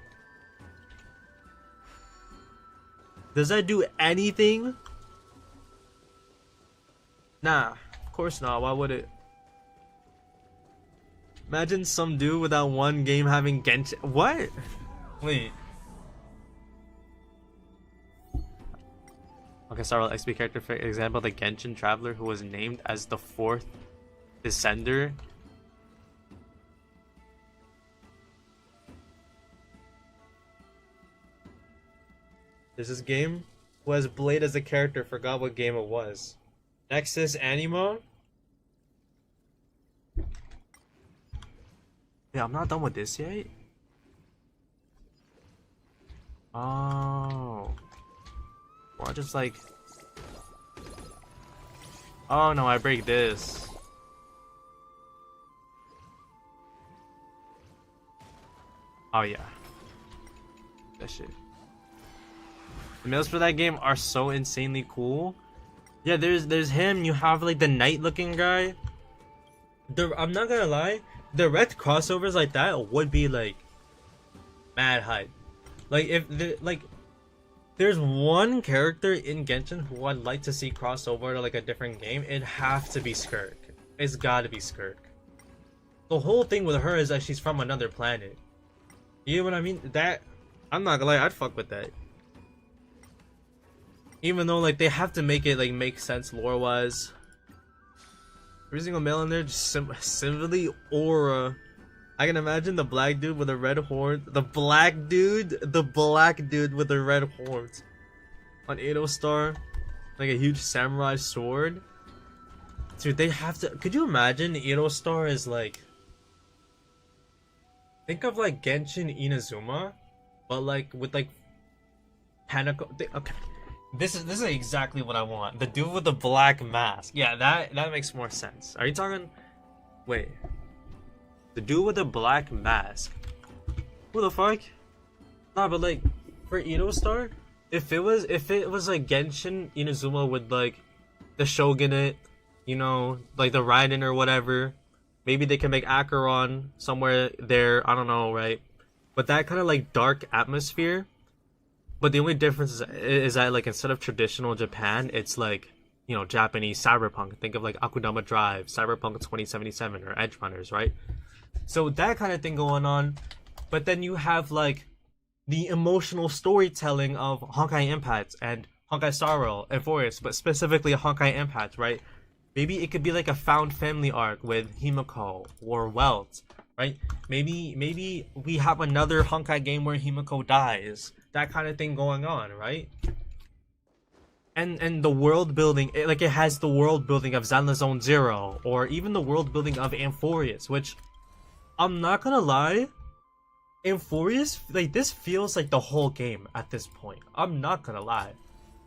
Does that do anything? Nah, of course not. Why would it? Imagine some dude with that one game having Genshin. What? Wait. Okay, Star XP character, for example, the Genshin Traveler who was named as the 4th Descender. There's this game who has Blade as a character, forgot what game it was. Nexus Anima? Yeah, I'm not done with this yet. Oh. Or just like... oh no, I break this. Oh yeah. That shit. The males for that game are so insanely cool. Yeah, there's him. You have like the knight looking guy. I'm not gonna lie, direct crossovers like that would be like mad hype. Like if there's one character in Genshin who I'd like to see cross over to like a different game, it'd have to be Skirk. It's gotta be Skirk. The whole thing with her is that she's from another planet. You know what I mean? That, I'm not gonna lie, I'd fuck with that. Even though like they have to make it like make sense lore wise. Every single male in there just simply aura. I can imagine the black dude with the red horn. The black dude with the red horns on Star, like a huge samurai sword. Dude, they have to. Could you imagine Star is like? Think of like Genshin Inazuma, but like with like Hanako. Okay, this is exactly what I want. The dude with the black mask. Yeah, that makes more sense. Are you talking? Wait. The dude with the black mask. Who the fuck? Nah, but like for Star, if it was like Genshin Inazuma with like the Shogunate, you know, like the Raiden or whatever, maybe they can make Acheron somewhere there. I don't know, right? but that kind of like dark atmosphere. But the only difference is that like instead of traditional Japan, it's like, you know, Japanese cyberpunk. Think of like Akudama Drive, Cyberpunk 2077, or Edge Runners, right? So that kind of thing going on. But then you have like the emotional storytelling of Honkai Impact and Honkai Star Rail and Forest, but specifically Honkai Impact, right? Maybe it could be like a found family arc with Himiko or Welt, right? Maybe we have another Honkai game where Himiko dies. That kind of thing going on, right? And the world building, like it has the world building of Zenless Zone Zero, or even the world building of Amphorius, which I'm not gonna lie, Amphorius, like this feels like the whole game at this point. I'm not gonna lie.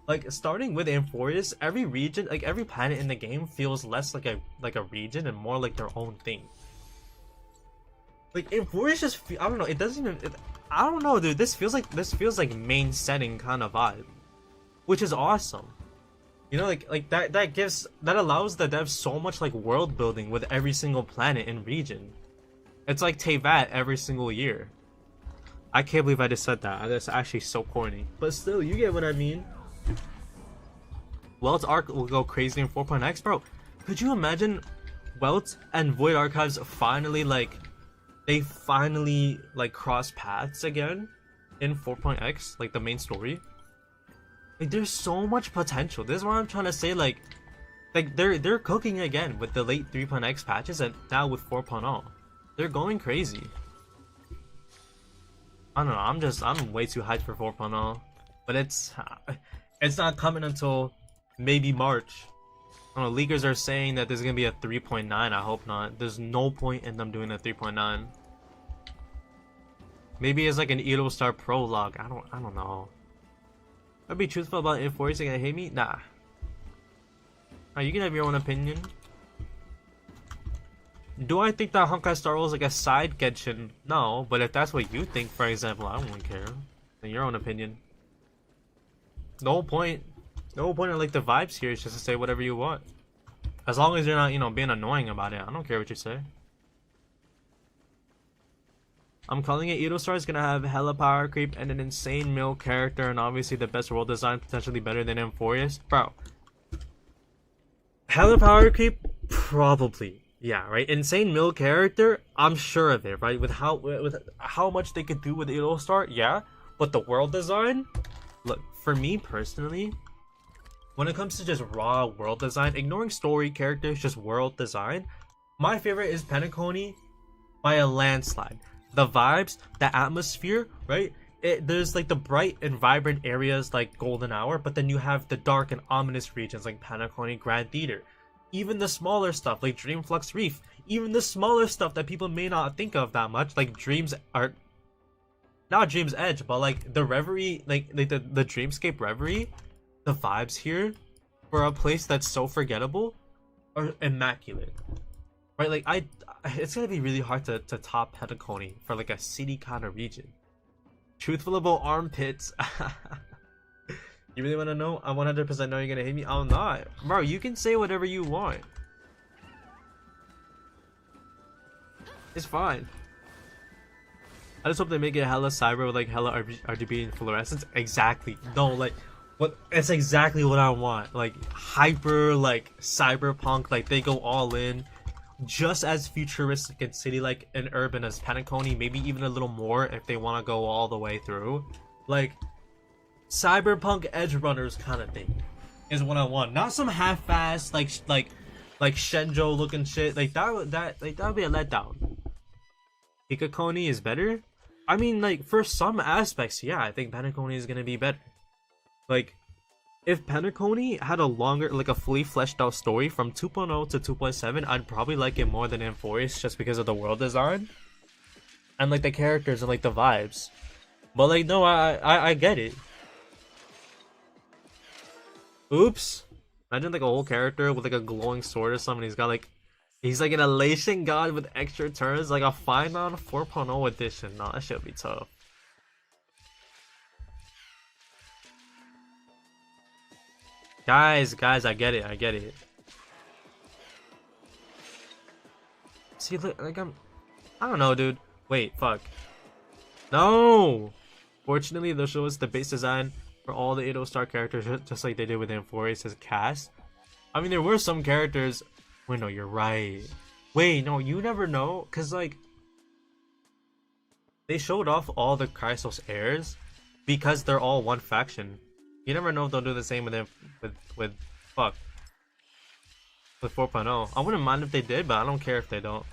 Like starting with Amphorius, every region, like every planet in the game feels less like a region and more like their own thing. Like Amphorius just I don't know, it doesn't even I don't know, dude. This feels like main setting kind of vibe, which is awesome. You know, like that allows the devs so much like world building with every single planet and region. It's like Teyvat every single year. I can't believe I just said that. That's actually so corny. But still, you get what I mean. Welt's arc will go crazy in 4.x, bro. Could you imagine Welt and Void Archives finally cross paths again in 4.x, like the main story? Like there's so much potential. This is what I'm trying to say. Like they're cooking again with the late 3.x patches, and now with 4.0, they're going crazy. I don't know. I'm way too hyped for 4.0, but it's not coming until maybe March. I don't know. Leakers are saying that there's gonna be a 3.9. I hope not. There's no point in them doing a 3.9. Maybe it's like an Edo Star prologue. I don't know. I'd be truthful about enforcing and hate me? Nah. You can have your own opinion. Do I think that Honkai Star Rail is like a side Genshin? No, but if that's what you think, for example, I don't really care. In your own opinion. The whole point of like the vibes here is just to say whatever you want. As long as you're not, you know, being annoying about it. I don't care what you say. I'm calling it Edo Star is gonna have hella power creep and an insane mill character, and obviously the best world design, potentially better than Amphorius. Bro. Hella power creep? Probably. Yeah, right. Insane mill character, I'm sure of it, right? With how much they could do with Edo Star, yeah. But the world design, look, for me personally, when it comes to just raw world design, ignoring story, characters, just world design, my favorite is Penacony by a landslide. The vibes, the atmosphere, right? There's like the bright and vibrant areas like Golden Hour, but then you have the dark and ominous regions like Penacony Grand Theater. Even the smaller stuff like Dreamflux Reef, even the smaller stuff that people may not think of that much, like Dreams are not Dreams Edge, but like the Reverie, like the Dreamscape Reverie, the vibes here for a place that's so forgettable are immaculate. Right, like it's gonna be really hard to top Penacony for like a city kind of region. Truthful about armpits. You really want to know? I 100% know you're gonna hate me. I'm not, bro. You can say whatever you want. It's fine. I just hope they make it hella cyber with like hella RGB and fluorescence. Exactly. No, like what? It's exactly what I want. Like hyper, like cyberpunk. Like they go all in. Just as futuristic and city-like and urban as Penacony, maybe even a little more if they want to go all the way through. Like cyberpunk Edge Runners kind of thing is what I want. Not some half-assed like Shenzhou looking shit. Like that would be a letdown. Hikakoni is better. I mean, like for some aspects, yeah, I think Penacony is gonna be better. Like, if Penacony had a longer, like a fully fleshed out story from 2.0 to 2.7, I'd probably like it more than Amphorius just because of the world design and like the characters and like the vibes. But like, no, I get it. Oops. Imagine like a whole character with like a glowing sword or something. He's like an elation god with extra turns, like a Final 4.0 edition. No, that should be tough. Guys, I get it. See, look, like I don't know, dude. Wait, fuck. No! Fortunately, they'll show us the base design for all the 80 star characters, just like they did with Infuria's cast. I mean, there were some characters. Wait, no, you're right. Wait, no, you never know, cause like they showed off all the Chrysos heirs because they're all one faction. You never know if they'll do the same with them with fuck with 4.0. I wouldn't mind if they did, but I don't care if they don't.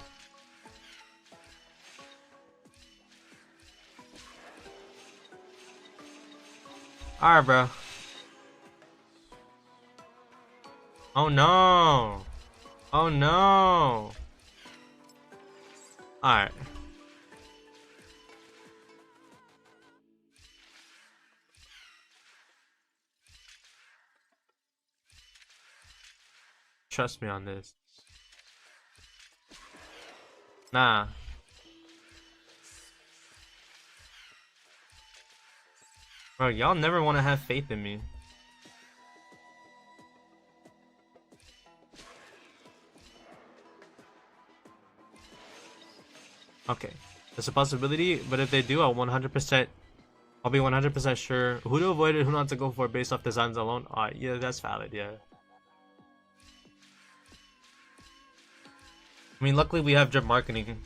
Alright, bro. Oh no! Oh no! Alright. Trust me on this. Nah. Bro, y'all never want to have faith in me. Okay. There's a possibility, but if they do, I'll be 100% sure who to avoid and who not to go for based off designs alone. Yeah, that's valid, yeah. I mean, luckily we have drip marketing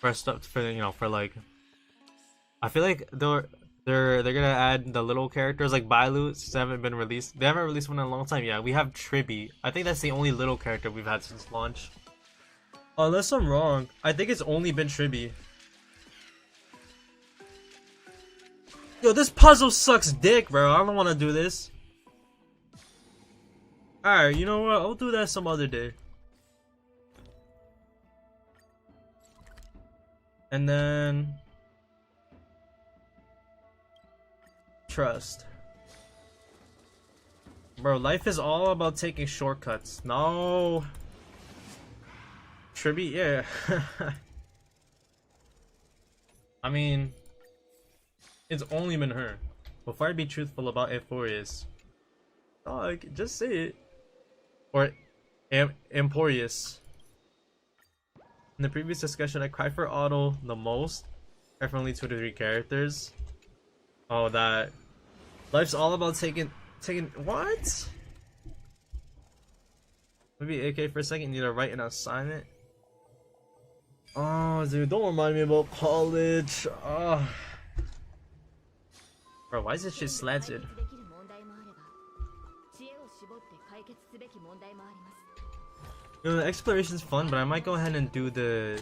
for stuff for like. I feel like they're gonna add the little characters like Bailu since they haven't been released. They haven't released one in a long time. Yeah, we have Tribby. I think that's the only little character we've had since launch. Unless I'm wrong, I think it's only been Tribby. Yo, this puzzle sucks dick, bro. I don't want to do this. Alright, you know what? I'll do that some other day. And then trust. Bro, life is all about taking shortcuts. No. Tribby, yeah. I mean, it's only been her. Before I be truthful about Euphorius, dog, just say it. Or Emporius. In the previous discussion, I cried for Otto the most. I for only 2 to 3 characters. Oh, that life's all about taking what? Maybe AK for a second. Need to write an assignment. Oh, dude, don't remind me about college. Oh. Bro, why is this shit slanted? You know, the exploration's fun, but I might go ahead and do the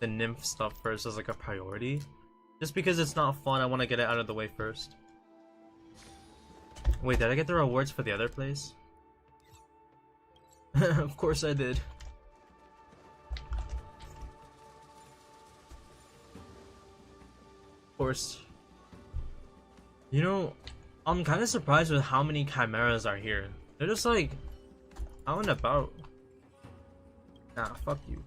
nymph stuff first as like a priority. Just because it's not fun, I want to get it out of the way first. Wait, did I get the rewards for the other place? Of course I did. Of course. You know, I'm kind of surprised with how many chimeras are here. They're just like out and about. Nah, fuck you.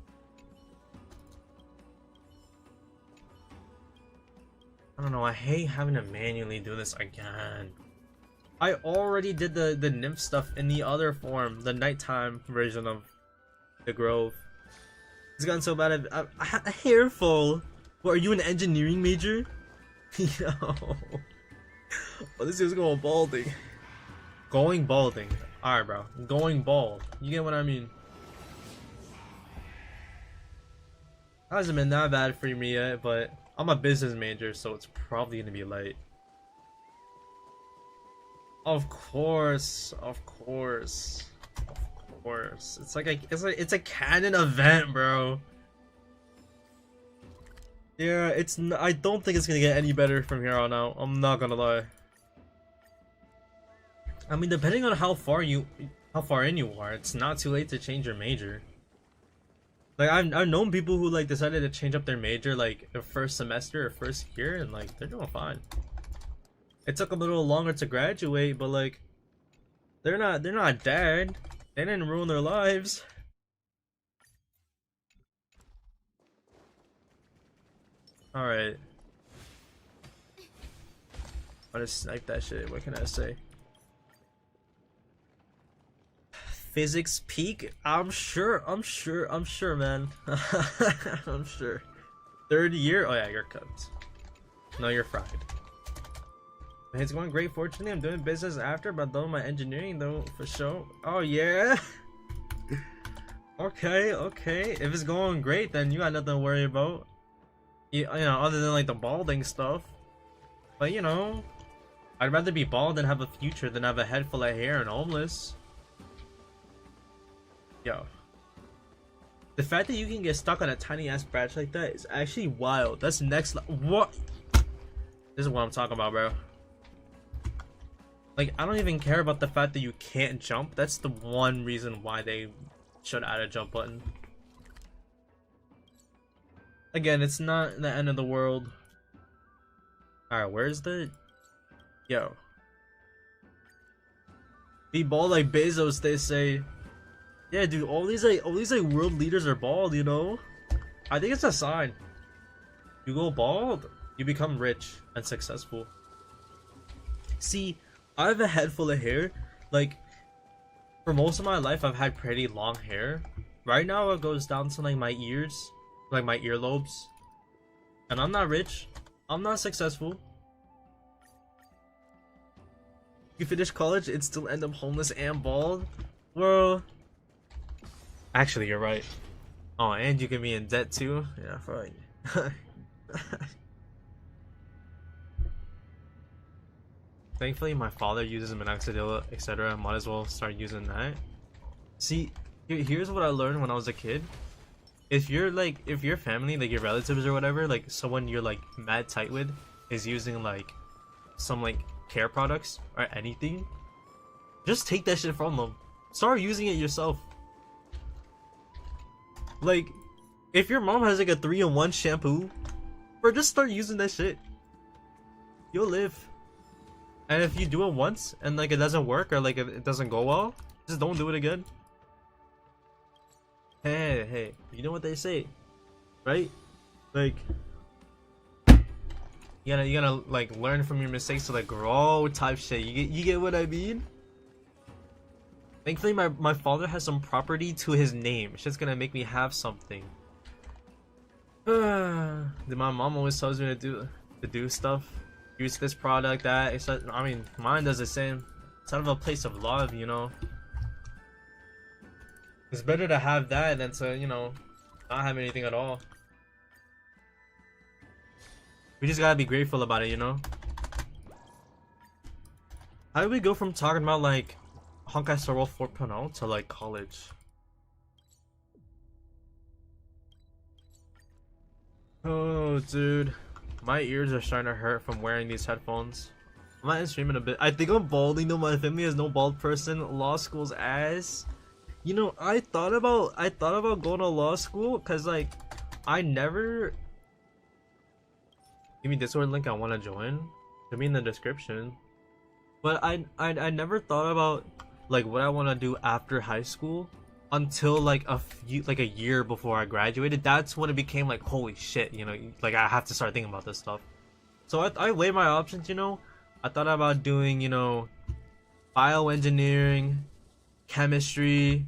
I don't know, I hate having to manually do this again. I already did the nymph stuff in the other form, the nighttime version of the Grove. It's gotten so bad, a hair full. What, are you an engineering major? Yo. Oh, this is going balding. Going balding. Alright, bro. Going bald. You get what I mean? Hasn't been that bad for me yet, but I'm a business major, so it's probably gonna be light. Of course, of course, of course. It's a canon event, bro. Yeah, I don't think it's gonna get any better from here on out. I'm not gonna lie. I mean, depending on how far in you are, it's not too late to change your major. Like I've known people who like decided to change up their major like their first semester or first year, and like they're doing fine. It took a little longer to graduate, but like they're not dead. They didn't ruin their lives. All right. I just sniped that shit. What can I say? Physics peak? I'm sure, man. I'm sure. Third year? Oh yeah, you're cooked. No, you're fried. It's going great. Fortunately, I'm doing business after, but though my engineering though for sure. Oh yeah. Okay, okay. If it's going great, then you got nothing to worry about. You know, other than like the balding stuff. But you know, I'd rather be bald and have a future than have a head full of hair and homeless. Yo. The fact that you can get stuck on a tiny ass branch like that is actually wild. That's next level. What? This is what I'm talking about, bro. Like, I don't even care about the fact that you can't jump. That's the one reason why they should add a jump button. Again, it's not the end of the world. Alright, where's the... Yo. Be bald like Bezos, they say. Yeah, dude, all these world leaders are bald, you know? I think it's a sign. You go bald, you become rich and successful. See, I have a head full of hair. Like, for most of my life, I've had pretty long hair. Right now, it goes down to like my ears, like my earlobes. And I'm not rich. I'm not successful. You finish college and still end up homeless and bald? Well, actually, you're right. Oh, and you can be in debt too? Yeah, fine. Thankfully, my father uses minoxidil, etc. Might as well start using that. See, here's what I learned when I was a kid. If your family, like your relatives or whatever, like someone you're like mad tight with, is using like some like care products or anything, just take that shit from them. Start using it yourself. Like, if your mom has like a 3-in-1 shampoo, bro, just start using that shit. You'll live. And if you do it once and like it doesn't work or like it doesn't go well, just don't do it again. Hey, you know what they say, right? Like, you gotta like learn from your mistakes to like grow type shit. You get what I mean? Thankfully, my father has some property to his name. Shit's gonna make me have something. My mom always tells me to do stuff. Use this product, that. It's like, I mean, mine does the same. It's out of a place of love, you know. It's better to have that than to, you know, not have anything at all. We just gotta be grateful about it, you know. How do we go from talking about like Honkai Star Rail 4.0 to like college? Oh, dude. My ears are starting to hurt from wearing these headphones. I might stream in a bit. I think I'm balding though. My family has no bald person. Law school's ass. You know, I thought about going to law school because like I never. Give me Discord link. I want to join. It'll be in the description. But I never thought about like what I want to do after high school until like a year before I graduated. That's when it became like, holy shit, you know, like I have to start thinking about this stuff. So I weighed my options, you know. I thought about doing, you know, bioengineering, chemistry,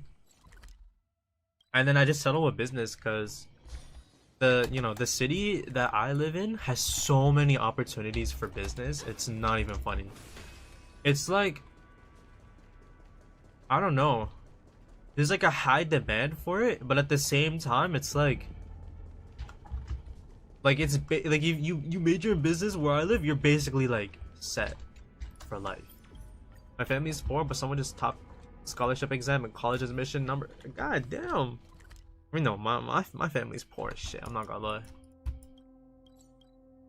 and then I just settled with business because the city that I live in has so many opportunities for business. It's not even funny. It's like, I don't know. There's like a high demand for it, but at the same time, it's like it's like you major in business where I live, you're basically like set for life. My family's poor, but someone just topped scholarship exam and college admission number. God damn. I mean, no, my family's poor as shit. I'm not gonna lie.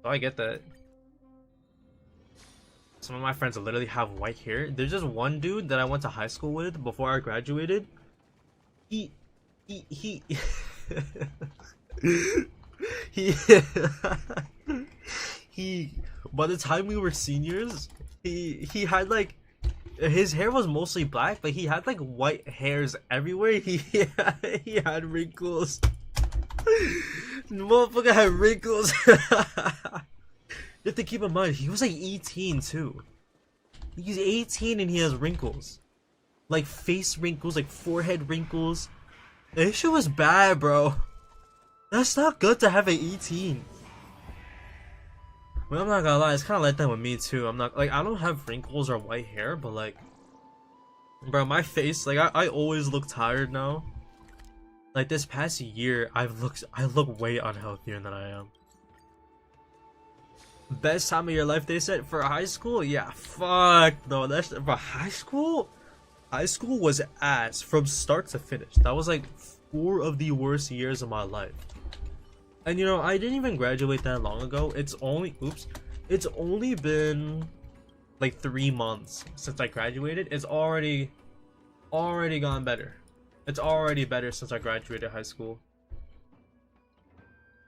So I get that. Some of my friends literally have white hair. There's just one dude that I went to high school with before I graduated. He by the time we were seniors, he had like, his hair was mostly black, but he had like white hairs everywhere. He had wrinkles. The motherfucker had wrinkles. You have to keep in mind, he was like 18 too. He's 18 and he has wrinkles. Like face wrinkles, like forehead wrinkles. This shit was bad, bro. That's not good to have at 18. But I'm not gonna lie, it's kind of like that with me too. I'm not like I don't have wrinkles or white hair, but like, bro, my face, like I always look tired now. Like this past year, I look way unhealthier than I am. Best time of your life, they said, for high school. Yeah, fuck no, that's for high school. High school was ass from start to finish. That was like 4 of the worst years of my life. And you know, I didn't even graduate that long ago. It's only been like 3 months since I graduated. It's already gone better. It's already better since I graduated high school.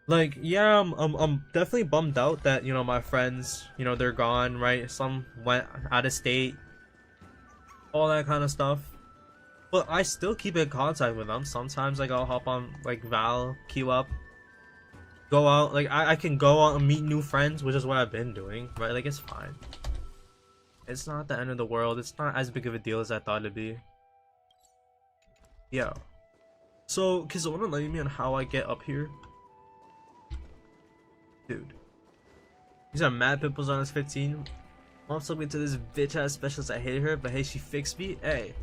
Like, yeah, I'm definitely bummed out that, you know, my friends, you know, they're gone, right? Some went out of state, all that kind of stuff. But I still keep in contact with them. Sometimes, like, I'll hop on, like, Val, queue up, go out. Like, I can go out and meet new friends, which is what I've been doing, right? Like, it's fine. It's not the end of the world. It's not as big of a deal as I thought it'd be. Yeah. So, can someone enlighten me on how I get up here? Dude. He's got mad pimples on his 15. Mom took me to this bitch ass specialist. I hated her, but hey, she fixed me. Hey.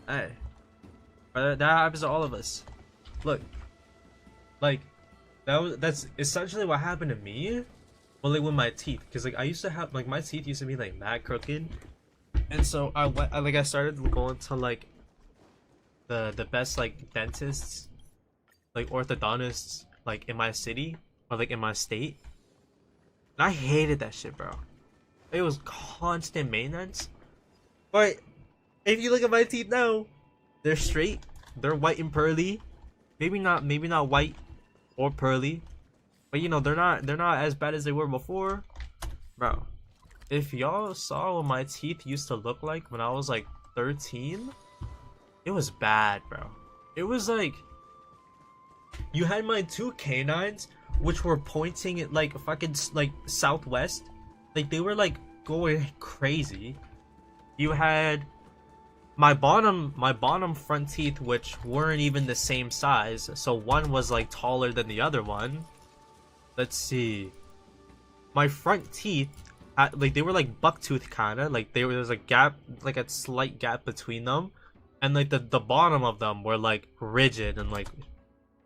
Hey. That happens to all of us. Look. Like, that's essentially what happened to me. But like with my teeth. Because like I used to have, like my teeth used to be like mad crooked. And so I started going to like the best like dentists, like orthodontists, like in my city. Or like in my state. And I hated that shit, bro. It was constant maintenance. But if you look at my teeth now, they're straight, they're white and pearly. Maybe not white or pearly. But you know, they're not as bad as they were before. Bro. If y'all saw what my teeth used to look like when I was like 13, it was bad, bro. It was like you had my 2 canines, which were pointing at like fucking like southwest, like they were like going crazy. You had my bottom front teeth, which weren't even the same size, so one was like taller than the other one. Let's see, my front teeth had, like they were like bucktooth kind of like there's a gap, like a slight gap between them, and like the bottom of them were like rigid and like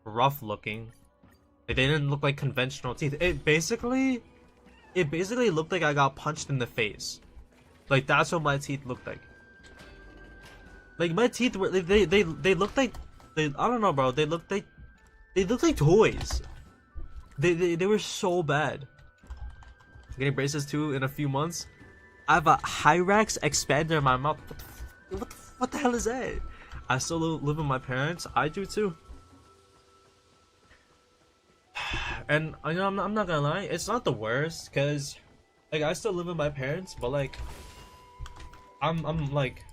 rough looking. They didn't look like conventional teeth. It basically looked like I got punched in the face. Like that's what my teeth looked like. Like my teeth were they looked like I don't know, bro. They looked like toys. They were so bad. I'm getting braces too in a few months. I have a Hyrax expander in my mouth. What the hell is that? I still live with my parents. I do too. And you know, I'm not gonna lie, it's not the worst, cause like I still live with my parents, but like I'm like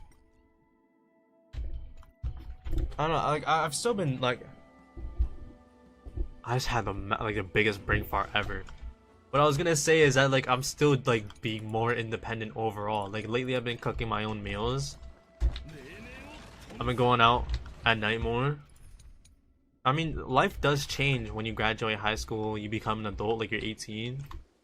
I don't know, like I've still been like I just had the biggest brain fart ever. What I was gonna say is that like I'm still like being more independent overall. Like lately I've been cooking my own meals. I've been going out at night more. I mean, life does change when you graduate high school, you become an adult, like you're 18,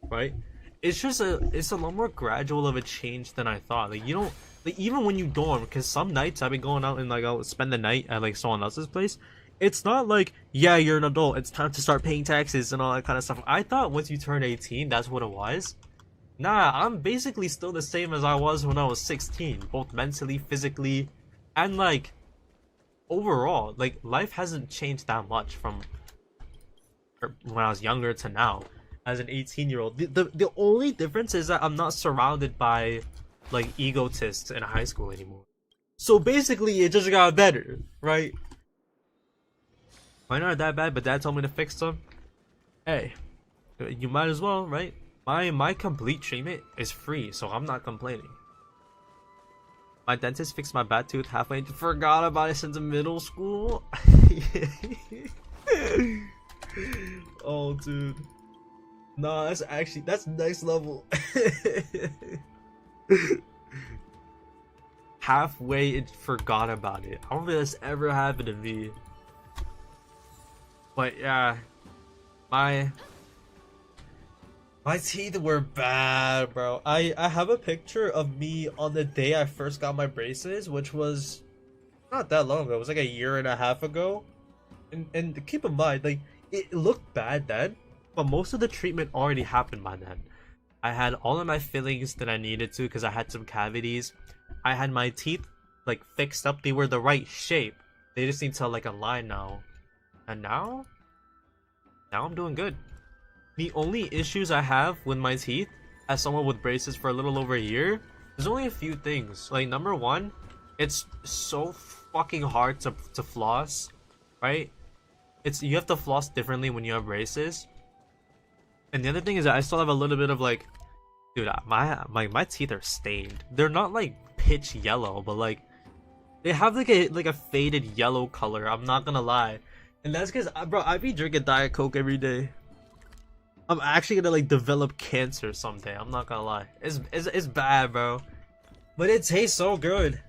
right? It's a lot more gradual of a change than I thought. Like you don't, like even when you dorm, because some nights I've been going out and like I'll spend the night at like someone else's place. It's not like, yeah, you're an adult, it's time to start paying taxes and all that kind of stuff. I thought once you turn 18, that's what it was. Nah, I'm basically still the same as I was when I was 16, both mentally, physically, and like overall. Like life hasn't changed that much from when I was younger to now as an 18-year-old. The only difference is that I'm not surrounded by like egotists in high school anymore. So basically it just got better, right? Mine aren't that bad, but dad told me to fix them. Hey, you might as well, right? My complete treatment is free, so I'm not complaining. My dentist fixed my bad tooth halfway. Forgot about it since middle school. Oh, dude. Nah, that's next level. Halfway, it forgot about it. I don't think that's ever happened to me. But yeah, my My teeth were bad, bro. I have a picture of me on the day I first got my braces, which was not that long ago. It was like a year and a half ago. And keep in mind, like it looked bad then, but most of the treatment already happened by then. I had all of my fillings that I needed to because I had some cavities. I had my teeth like fixed up. They were the right shape. They just need to like align now. And now I'm doing good. The only issues I have with my teeth, as someone with braces for a little over a year, there's only a few things. Like number one, it's so fucking hard to floss, right? You have to floss differently when you have braces. And the other thing is that I still have a little bit of like, dude, my teeth are stained. They're not like pitch yellow, but like they have like a faded yellow color. I'm not gonna lie, and that's because bro, I be drinking Diet Coke every day. I'm actually gonna like develop cancer someday. I'm not gonna lie. It's bad, bro, but it tastes so good.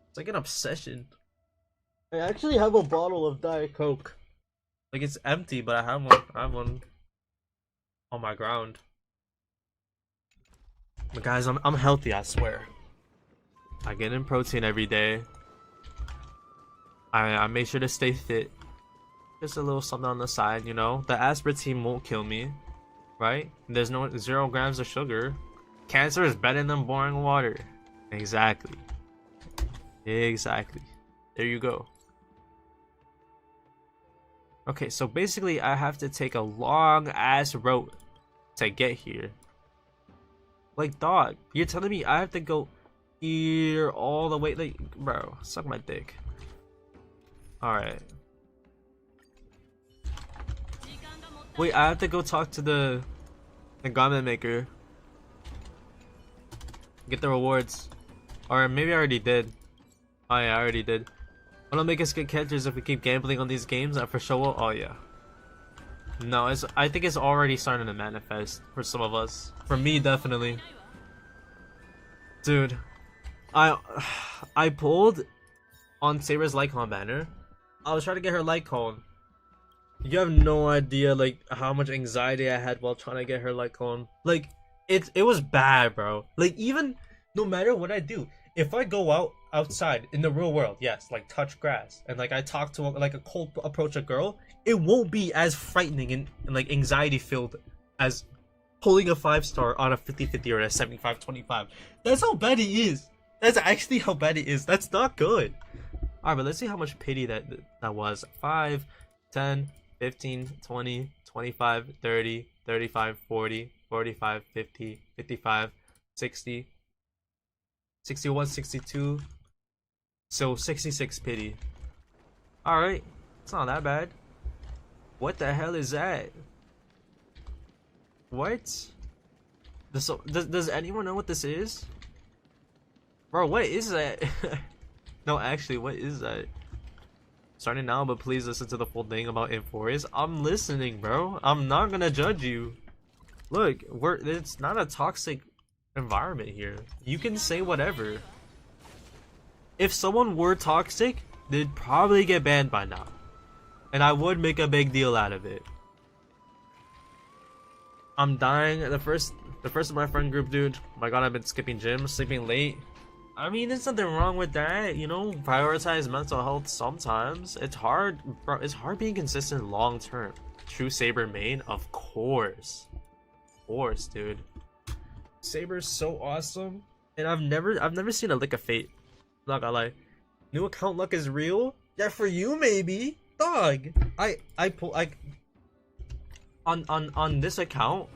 It's like an obsession. I actually have a bottle of Diet Coke. Like it's empty, but I have one. I have one on my ground. But guys, I'm healthy, I swear. I get in protein every day. I make sure to stay fit. Just a little something on the side, you know. The aspartame won't kill me, right? There's no 0 grams of sugar. Cancer is better than boring water. Exactly. Exactly. There you go. Okay, so basically I have to take a long ass road to get here. Like, dog, you're telling me I have to go here all the way? Like, bro, suck my dick. Alright. Wait, I have to go talk to the garment maker. Get the rewards. Or maybe I already did. Oh yeah, I already did. I don't make us get catchers if we keep gambling on these games. For sure. Oh yeah. No, I think it's already starting to manifest for some of us. For me, definitely. Dude, I pulled on Saber's Lycon banner. I was trying to get her Lycon. You have no idea like how much anxiety I had while trying to get her Lycon. Like it was bad, bro. Like even no matter what I do, if I go outside in the real world, yes, like touch grass and like I talk to like a cold approach a girl, it won't be as frightening and like anxiety filled as pulling a 5-star on a 50-50 or a 75-25. That's how bad it is. That's actually how bad it is. That's not good. Alright, but let's see how much pity that was. 5, 10, 15, 20, 25, 30, 35, 40, 45, 50, 55, 60, 61, 62. So 66 pity. Alright, it's not that bad. What the hell is that? What? Does anyone know what this is? Bro, what is that? No, actually, what is that? Starting now, but please listen to the full thing about Inforius. I'm listening, bro. I'm not gonna judge you. Look, it's not a toxic environment here. You can say whatever. If someone were toxic, they'd probably get banned by now. And I would make a big deal out of it. I'm dying. The first of my friend group, dude. Oh my god, I've been skipping gym, sleeping late. I mean, there's nothing wrong with that, you know. Prioritize mental health sometimes. It's hard, bro. It's hard being consistent long term. True Saber main, of course, dude. Saber's so awesome, and I've never seen a lick of fate. Not gonna lie. New account luck is real. Yeah, for you maybe, dog. On this account,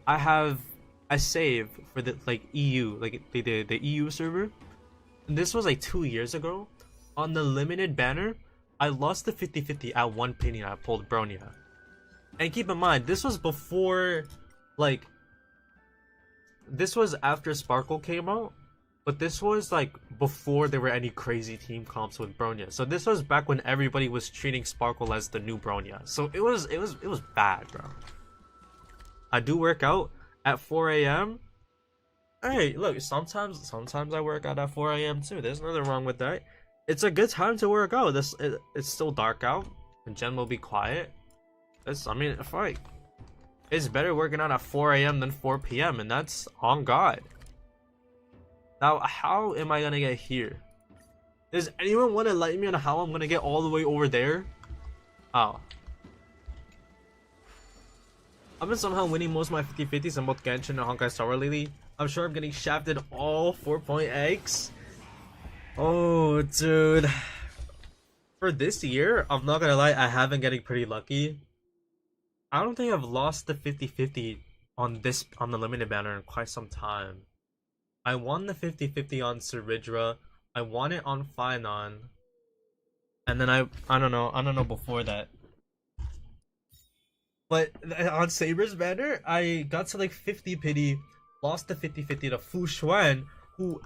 I save for the like EU, like the EU server. And this was like 2 years ago. On the limited banner, I lost the 50-50 at one penny and I pulled Bronya. And keep in mind, this was before, like, this was after Sparkle came out, but this was like before there were any crazy team comps with Bronya. So this was back when everybody was treating Sparkle as the new Bronya. So it was bad, bro. I do work out at 4 a.m. Hey, look, sometimes I work out at 4 a.m. too. There's nothing wrong with that. It's a good time to work out. It's still dark out, and Jen will be quiet. I mean, It's better working out at 4 a.m. than 4 p.m. and that's on God. Now, how am I gonna get here? Does anyone want to enlighten me on how I'm gonna get all the way over there? How? I've been somehow winning most of my 50-50s in both Genshin and Honkai Star Rail lately. I'm sure I'm getting shafted all 4.x. Oh, dude. For this year, I'm not gonna lie, I have been getting pretty lucky. I don't think I've lost the 50-50 on the limited banner in quite some time. I won the 50-50 on Ceridra. I won it on Finon. And then I don't know before that. But on Saber's banner, I got to like 50 pity, lost the 50-50 to Fu Xuan, who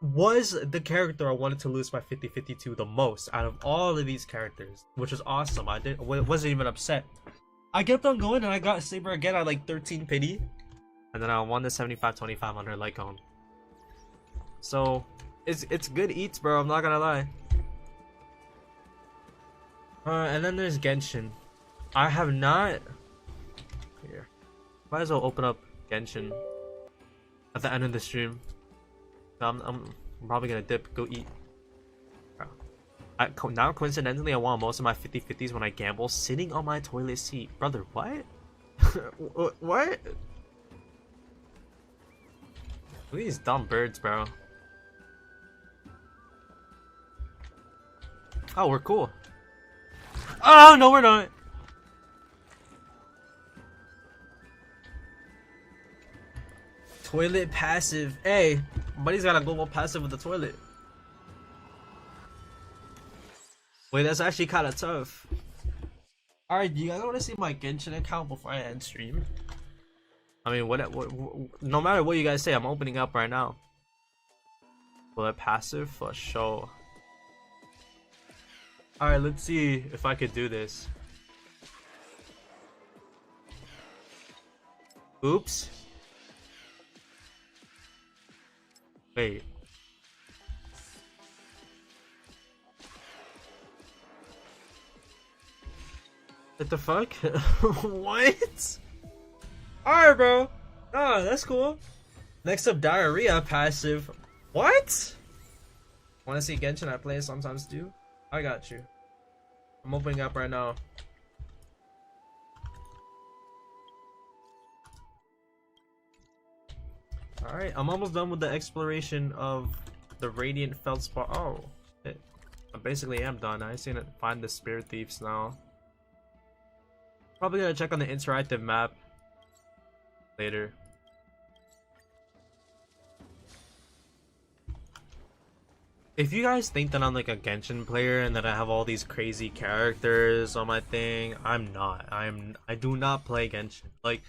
was the character I wanted to lose my 50-50 to the most out of all of these characters, which was awesome. I wasn't even upset. I kept on going and I got Saber again at like 13 pity, and then I won the 75-25 on her Lycone. So it's good eats, bro. I'm not gonna lie. And then there's Genshin. I have not. Here, might as well open up Genshin at the end of the stream. I'm probably gonna dip, go eat. Now coincidentally, I won most of my 50-50s when I gamble sitting on my toilet seat. Brother, what? What? Look at these dumb birds, bro. Oh, we're cool. Oh, no, we're not. Toilet passive. Hey, buddy's got a global passive with the toilet. Wait, that's actually kind of tough. Alright, do you guys want to see my Genshin account before I end stream? I mean, what, no matter what you guys say, I'm opening up right now. Bullet passive for sure. Alright, let's see if I could do this. Oops. Wait. What the fuck? What? Alright, bro. Oh, that's cool. Next up, diarrhea passive. What? Want to see Genshin? I play sometimes too. I got you. I'm opening up right now. Alright, I'm almost done with the exploration of the Radiant Feldspar. Oh, shit. I basically am done. I just need to find the Spirit Thieves now. Probably gonna check on the interactive map later. If you guys think that I'm like a Genshin player and that I have all these crazy characters on my thing, I'm not. I do not play Genshin. Like,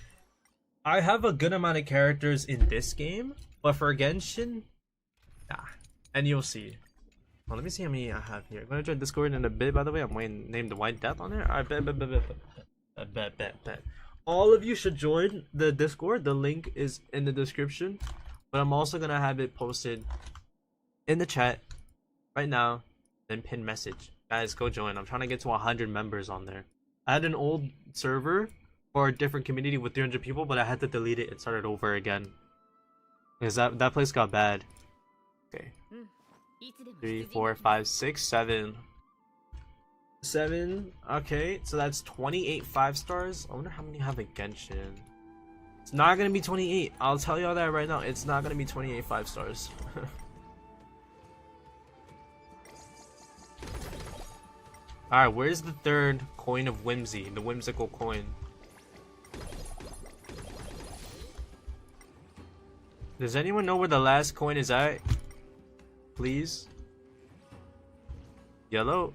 I have a good amount of characters in this game, but for Genshin, nah. And you'll see. Well, let me see how many I have here. I'm gonna join Discord in a bit, by the way. I'm waiting to name the White Death on there. Alright, bet. All of you should join the Discord. The link is in the description. But I'm also gonna have it posted in the chat right now, then pin message. Guys, go join. I'm trying to get to 100 members on there. I had an old server for a different community with 300 people, but I had to delete it and start it over again because that place got bad. Okay, 3, 4, 5, 6, 7. Okay, so that's 28 5-stars. I wonder how many have a Genshin. It's not gonna be 28. I'll tell y'all that right now. It's not gonna be 28 5-stars. Alright, where's the third coin of whimsy? The whimsical coin. Does anyone know where the last coin is at? Please? Yellow?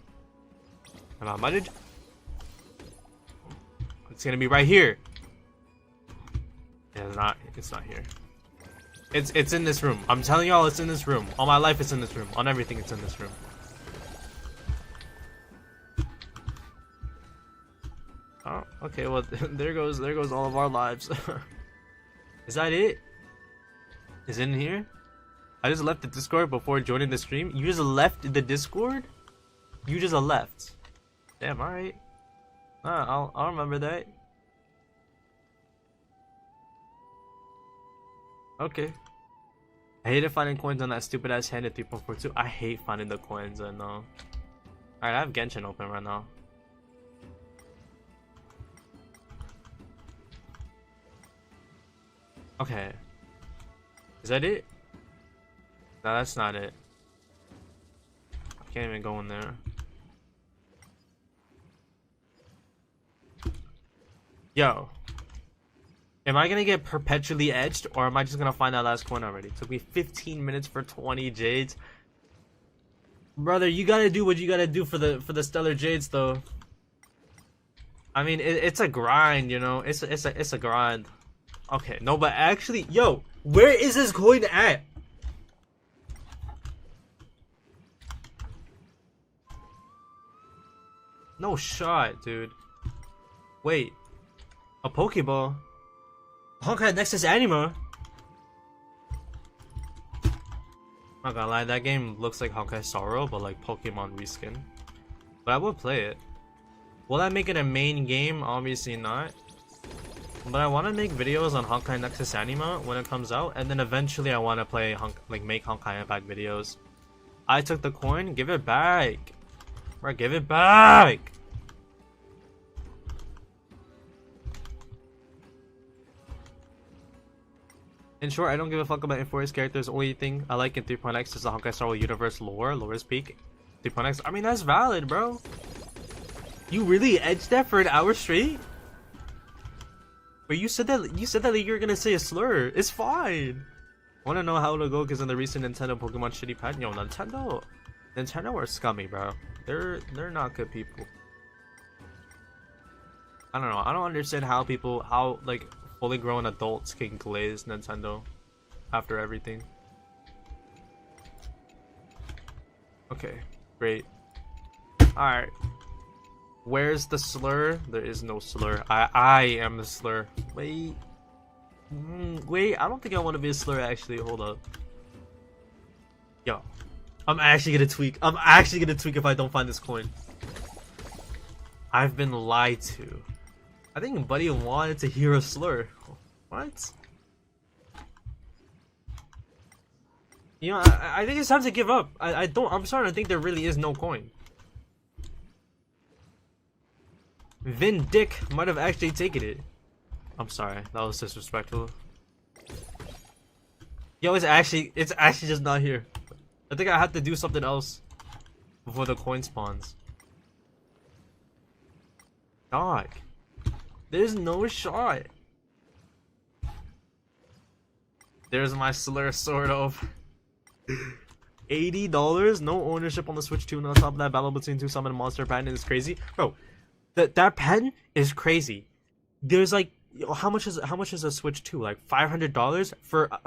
Am I mudded? It's gonna be right here. Yeah, it's not here. It's in this room. I'm telling y'all, it's in this room. All my life it's in this room. On everything it's in this room. Oh, okay, well there goes all of our lives. Is that it? Is it in here? I just left the Discord before joining the stream. You just left the Discord? You just left. Damn, alright. I'll remember that. Okay. I hated finding coins on that stupid ass hand at 3.42. I hate finding the coins, I know. Alright, I have Genshin open right now. Okay. Is that it? No, that's not it. I can't even go in there. Yo. Am I gonna get perpetually edged, or am I just gonna find that last coin already? It took me 15 minutes for 20 jades. Brother, you gotta do what you gotta do for the stellar jades, though. I mean, it's a grind, you know. It's a grind. Okay, no, but actually, yo, where is this coin at? No shot, dude. Wait, a Pokeball. Honkai Nexus Anima. Not gonna lie, that game looks like Honkai Sorrow, but like Pokemon reskin. But I would play it. Will I make it a main game? Obviously not. But I want to make videos on Honkai Nexus Anima when it comes out, and then eventually I want to play make Honkai Impact videos. I took the coin, give it back. Bro, give it back. In short, I don't give a fuck about Infurious characters. Only thing I like in 3.x is the Honkai Star Wars universe lore. Lore is peak. 3.x. I mean, that's valid, bro. You really edged that for an hour straight? But you said that you were gonna say a slur. It's fine. Wanna know how it'll go? Because in the recent Nintendo Pokemon shitty patch, yo, Nintendo are scummy, bro. They're not good people. I don't know. I don't understand how like fully grown adults can glaze Nintendo after everything. Okay, great. Alright. Where's the slur? There is no slur. I am the slur. Wait. Wait, I don't think I want to be a slur actually. Hold up. Yo. I'm actually gonna tweak. I'm actually gonna tweak if I don't find this coin. I've been lied to. I think Buddy wanted to hear a slur. What? You know, I think it's time to give up. I'm starting to think there really is no coin. Vin Dick might have actually taken it. I'm sorry, that was disrespectful. Yo, it's actually just not here. I think I have to do something else before the coin spawns. Dog. There's no shot. There's my slur, sort of. $80? No ownership on the Switch 2, and on top of that, battle between two summon monster patent is crazy. Bro, that pen is crazy. There's like, how much is a Switch 2? Like $500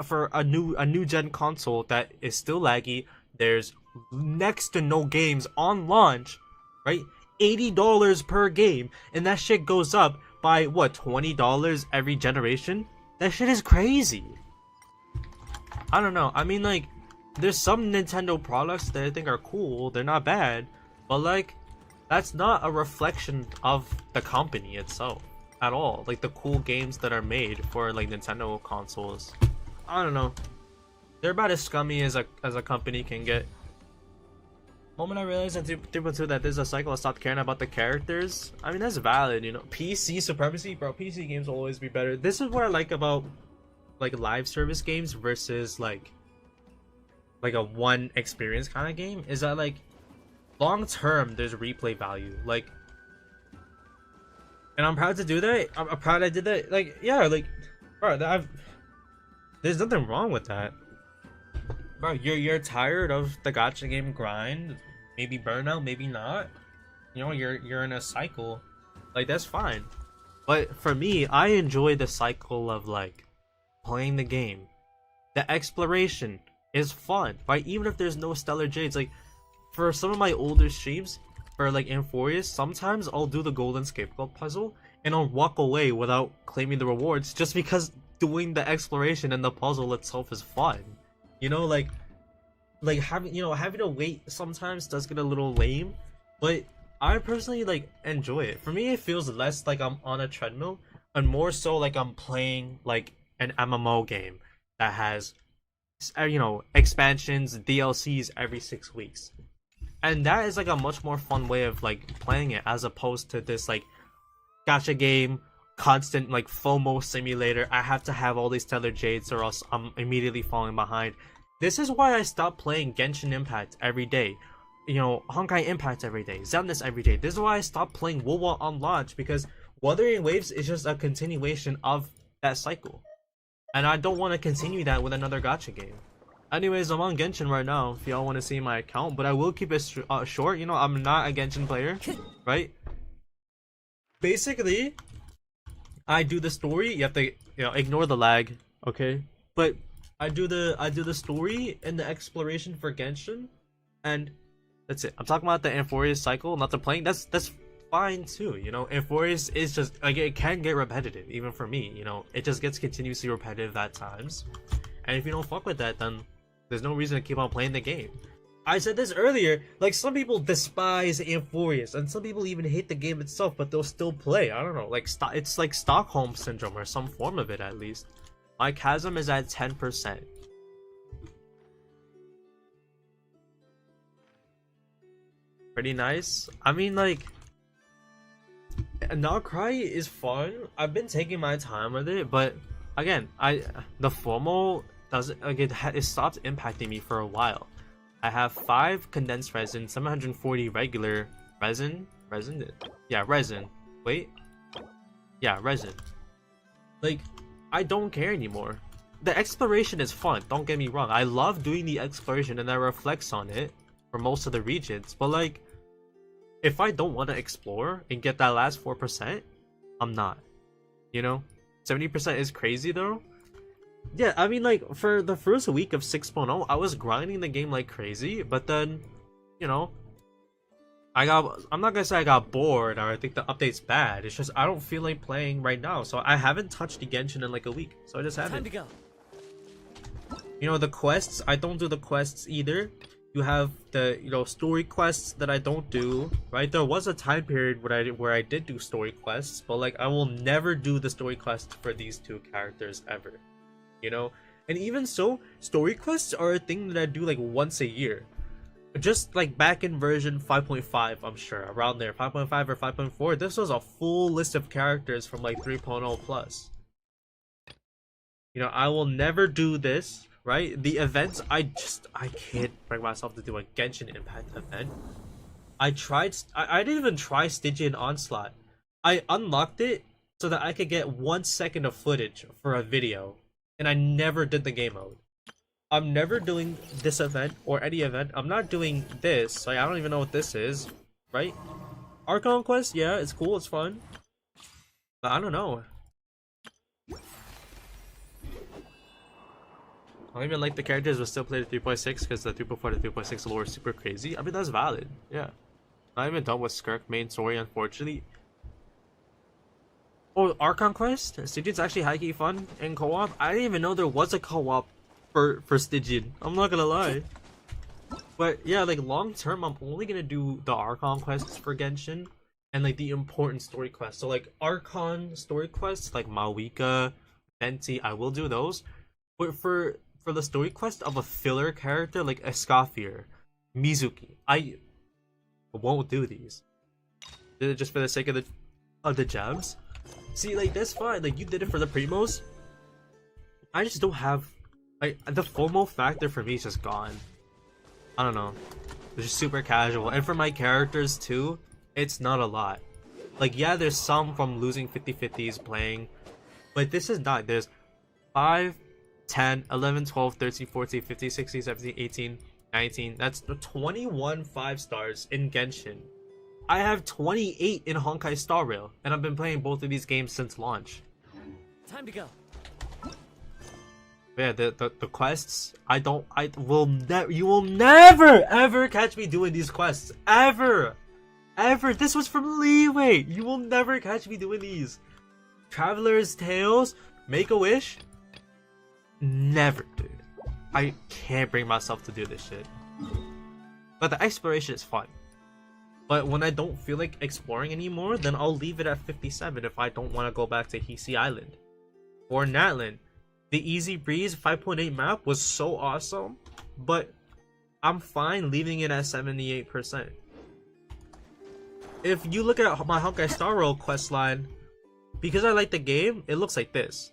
for a new gen console that is still laggy. There's next to no games on launch, right? $80 per game, and that shit goes up by what, $20 every generation? That shit is crazy. I don't know. I mean, like, there's some Nintendo products that I think are cool. They're not bad, but like, that's not a reflection of the company itself at all. Like the cool games that are made for like Nintendo consoles, I don't know. They're about as scummy as a company can get. Moment I realized in 3.2 that there's a cycle, I stopped caring about the characters. I mean, that's valid, you know. PC supremacy, bro. PC games will always be better. This is what I like about like live service games versus like a one experience kind of game, is that like long term there's replay value. Like, and I'm proud to do that. I'm proud I did that. Like, yeah, like, bro, there's nothing wrong with that. Bro, you're tired of the gacha game grind, maybe burnout, maybe not. You know, you're in a cycle. Like, that's fine. But for me, I enjoy the cycle of like playing the game. The exploration is fun, right? Even if there's no stellar jades. Like, for some of my older streams, for like Infurious, sometimes I'll do the golden scapegoat puzzle and I'll walk away without claiming the rewards just because doing the exploration and the puzzle itself is fun. You know, like having to wait sometimes does get a little lame, but I personally like enjoy it. For me, it feels less like I'm on a treadmill and more so like I'm playing like an MMO game. that has, you know, expansions, DLCs every 6 weeks. And that is like a much more fun way of like playing it, as opposed to this like gacha game, constant like FOMO simulator. I have to have all these Stellar Jades or else I'm immediately falling behind. This is why I stopped playing Genshin Impact every day. You know, Honkai Impact every day, Zelda's every day. This is why I stopped playing WoW on launch, because Wuthering Waves is just a continuation of that cycle. And I don't want to continue that with another gacha game. Anyways, I'm on Genshin right now if y'all want to see my account, but I will keep it short. You know, I'm not a Genshin player, right? Basically, I do the story. You have to, you know, ignore the lag, okay? But I do the story and the exploration for Genshin, and that's it. I'm talking about the Amphorius cycle, not the playing. That's fine too, you know. Amphorius is just like, it can get repetitive, even for me. You know, it just gets continuously repetitive at times, and if you don't fuck with that, then there's no reason to keep on playing the game. I said this earlier, like some people despise Amphorius, and some people even hate the game itself, but they'll still play. I don't know, like it's like Stockholm Syndrome or some form of it at least. My chasm is at 10%. Pretty nice. I mean, like, Not Cry is fun. I've been taking my time with it, but again, the FOMO doesn't, like, it stopped impacting me for a while. I have 5 condensed resin, 740 regular resin. Yeah, resin. Wait. Yeah, resin. Like, I don't care anymore. The exploration is fun, don't get me wrong. I love doing the exploration and that reflects on it for most of the regions. But like, if I don't want to explore and get that last 4%, I'm not. You know? 70% is crazy though. Yeah, I mean, like, for the first week of 6.0, I was grinding the game like crazy, but then, you know, I'm not gonna say I got bored or I think the update's bad. It's just I don't feel like playing right now, so I haven't touched the Genshin in like a week, so I just haven't. Time to go. You know, the quests, I don't do the quests either. You have the, you know, story quests that I don't do, right? There was a time period where I did do story quests, but like I will never do the story quests for these 2 characters ever. You know? And even so, story quests are a thing that I do like once a year. Just like back in version 5.5, I'm sure, around there, 5.5 or 5.4, this was a full list of characters from like 3.0 plus. You know, I will never do this, right? The events, I can't bring myself to do a Genshin Impact event. I didn't even try Stygian Onslaught. I unlocked it so that I could get 1 second of footage for a video, and I never did the game mode. I'm never doing this event or any event. I'm not doing this. Like, I don't even know what this is, right? Archon Quest, yeah, it's cool, it's fun. But I don't know. I don't even like the characters, but still play the 3.6 because the 3.4 to 3.6 lore is super crazy. I mean, that's valid, yeah. Not even done with Skirk main story, unfortunately. Oh, Archon Quest? Stygian's actually high-key fun in co-op. I didn't even know there was a co-op for Stygian. I'm not gonna lie. But yeah, like long term, I'm only gonna do the Archon quests for Genshin and like the important story quests. So like Archon story quests, like Mawika, Venti, I will do those. But for the story quest of a filler character like Escoffier, Mizuki, I won't do these. Did it just for the sake of the gems. See, like that's fine. Like you did it for the Primos. I just don't have. The FOMO factor for me is just gone. I don't know. It's just super casual. And for my characters too, it's not a lot. Like, yeah, there's some from losing 50-50s playing, but this is not. There's 5, 10, 11, 12, 13, 14, 15, 16, 17, 18, 19. That's 21 5-stars in Genshin. I have 28 in Honkai Star Rail, and I've been playing both of these games since launch. Time to go. Yeah, the quests, you will never ever catch me doing these quests. Ever. This was from Leeway. You will never catch me doing these. Traveler's Tales, Make-A-Wish. Never, dude. I can't bring myself to do this shit. But the exploration is fun. But when I don't feel like exploring anymore, then I'll leave it at 57 if I don't want to go back to Hisi Island. Or Natlan. The Easy Breeze 5.8 map was so awesome, but I'm fine leaving it at 78%. If you look at my Honkai Star Rail questline, because I like the game, it looks like this.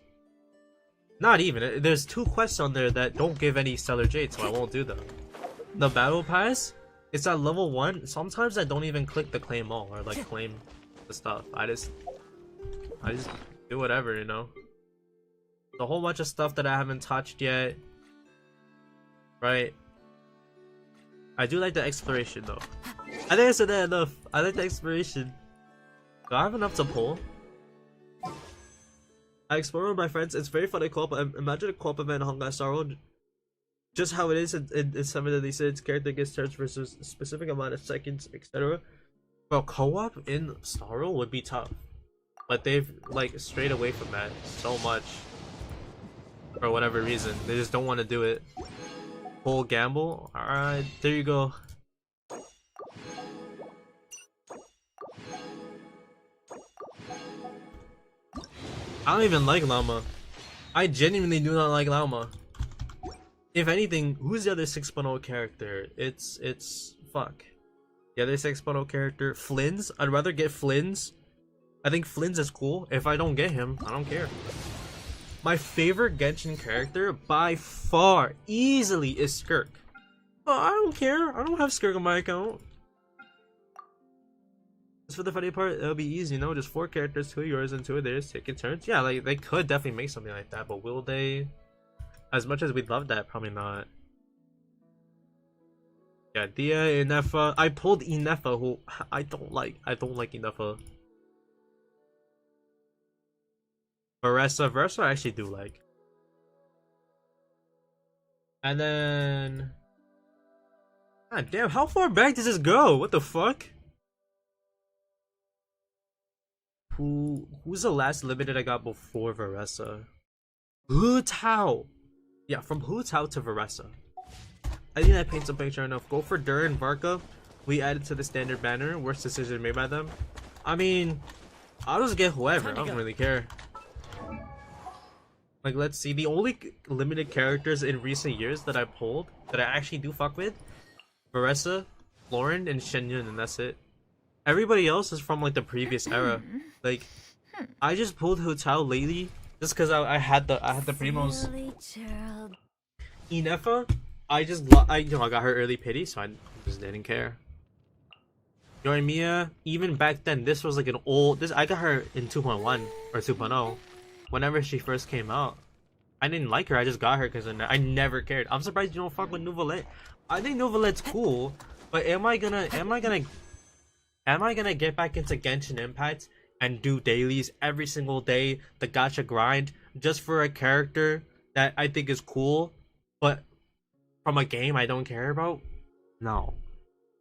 Not even. There's 2 quests on there that don't give any Stellar Jade, so I won't do them. The Battle Pass, it's at level 1. Sometimes I don't even click the claim all or like claim the stuff. I just do whatever, you know. A whole bunch of stuff that I haven't touched yet. Right? I do like the exploration though. I think I said that enough. I like the exploration. Do I have enough to pull? I explore with my friends. It's very fun to co-op. Imagine a co-op event in Honkai Star Rail. Just how it is in 736. Character gets charged versus a specific amount of seconds, etc. But co-op in Star Rail would be tough. But they've like strayed away from that so much. For whatever reason. They just don't want to do it. Whole gamble? Alright, there you go. I don't even like Llama. I genuinely do not like Llama. If anything, who's the other 6.0 character? It's fuck. The other 6.0 character, Flynn's. I'd rather get Flynn's. I think Flynn's is cool. If I don't get him, I don't care. My favorite Genshin character by far, easily, is Skirk. Oh, I don't care. I don't have Skirk on my account. As for the funny part, it'll be easy, you know, just 4 characters, 2 of yours and 2 of theirs, taking turns. Yeah, like they could definitely make something like that, but will they? As much as we'd love that, probably not. Yeah, Dia, Inefa. I pulled Inefa, who I don't like. I don't like Inefa. Veressa I actually do like. And then... God damn, how far back does this go? What the fuck? Who's the last limited I got before Veressa? Hu Tao! Yeah, from Hu Tao to Veressa. I think that paints a picture enough. Go for Dur and Varka. We added to the standard banner. Worst decision made by them. I mean, I'll just get whoever. I don't really care. Like, let's see. The only limited characters in recent years that I pulled that I actually do fuck with, Veressa, Lauren, and Shenyun, and that's it. Everybody else is from like the previous era. Like, I just pulled Hu Tao lately just because I had the primos. Inefa, I got her early pity, so I just didn't care. Yoimiya, even back then, this was like an old. I got her in 2.1 or 2.0. Whenever she first came out, I didn't like her. I just got her because I never cared. I'm surprised you don't fuck with Nouvelette. I think Nouvelette's cool, but am I gonna get back into Genshin Impact and do dailies every single day, the gacha grind, just for a character that I think is cool, but from a game I don't care about? No.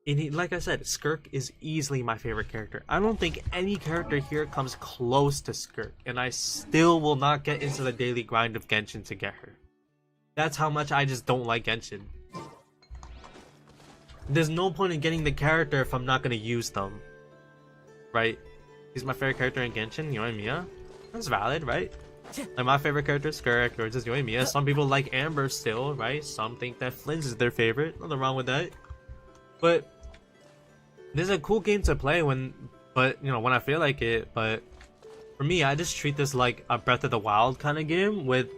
And like I said, Skirk is easily my favorite character. I don't think any character here comes close to Skirk, and I still will not get into the daily grind of Genshin to get her. That's how much I just don't like Genshin. There's no point in getting the character if I'm not gonna use them. Right? He's my favorite character in Genshin, Yoimiya. That's valid, right? Like, my favorite character is Skirk, or just Yoimiya. Some people like Amber still, right? Some think that Flynn's is their favorite. Nothing wrong with that. But this is a cool game to play when I feel like it. But for me, I just treat this like a Breath of the Wild kind of game with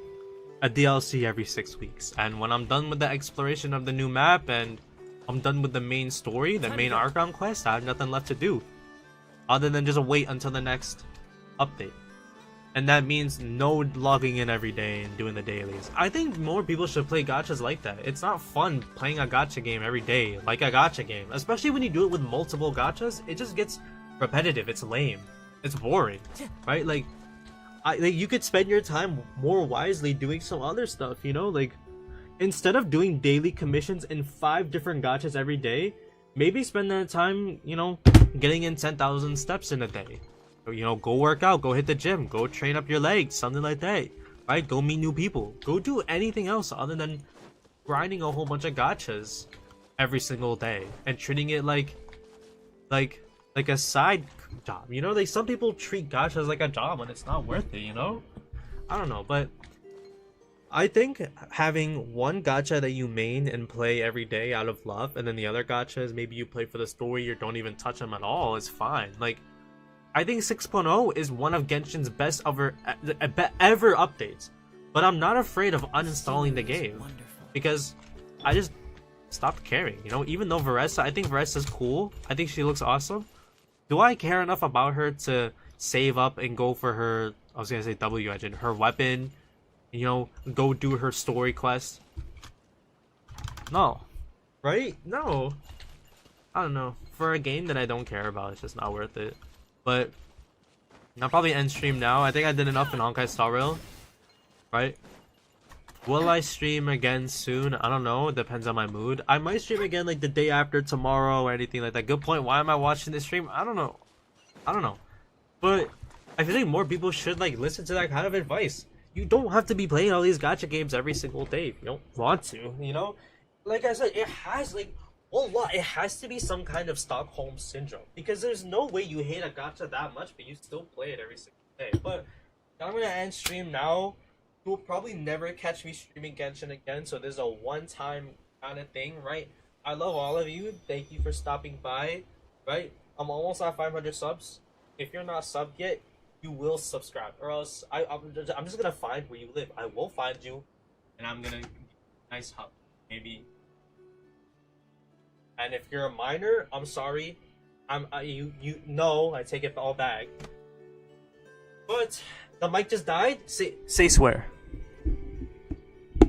a DLC every 6 weeks. And when I'm done with the exploration of the new map and I'm done with the main story, the main Archon quest, I have nothing left to do other than just wait until the next update. And that means no logging in every day and doing the dailies. I think more people should play gachas like that. It's not fun playing a gacha game every day, like a gacha game. Especially when you do it with multiple gachas, it just gets repetitive, it's lame, it's boring, right? Like you could spend your time more wisely doing some other stuff, you know? Like, instead of doing daily commissions in 5 different gachas every day, maybe spend that time, you know, getting in 10,000 steps in a day. You know, go work out, go hit the gym, go train up your legs, something like that, right? Go meet new people, go do anything else other than grinding a whole bunch of gachas every single day and treating it like a side job, you know? Like, some people treat gachas like a job and it's not worth it, you know? I don't know, but I think having one gacha that you main and play every day out of love, and then the other gachas maybe you play for the story or don't even touch them at all is fine. Like, I think 6.0 is one of Genshin's best ever updates, but I'm not afraid of uninstalling the game because I just stopped caring. You know, even though Varessa, I think Varessa's cool. I think she looks awesome. Do I care enough about her to save up and go for her? I was gonna say W engine, her weapon. You know, go do her story quest. No, right? No, I don't know. For a game that I don't care about, it's just not worth it. But I'll probably end stream now. I think I did enough in Honkai Star Rail, right? Will I stream again soon? I don't know. It depends on my mood. I might stream again like the day after tomorrow or anything like that. Good point. Why am I watching this stream? I don't know. I don't know. But I feel like more people should like listen to that kind of advice. You don't have to be playing all these gacha games every single day if you don't want to, you know? Like I said, it has like, well, it has to be some kind of Stockholm syndrome. Because there's no way you hate a gacha that much, but you still play it every single day. But I'm gonna end stream now. You'll probably never catch me streaming Genshin again, so this is a one-time kind of thing, right? I love all of you. Thank you for stopping by, right? I'm almost at 500 subs. If you're not subbed yet, you will subscribe, or else I'm just gonna find where you live. I will find you, and I'm gonna give you a nice hug, maybe. And if you're a minor, I'm sorry. You know I take it all back. But the mic just died. Say swear.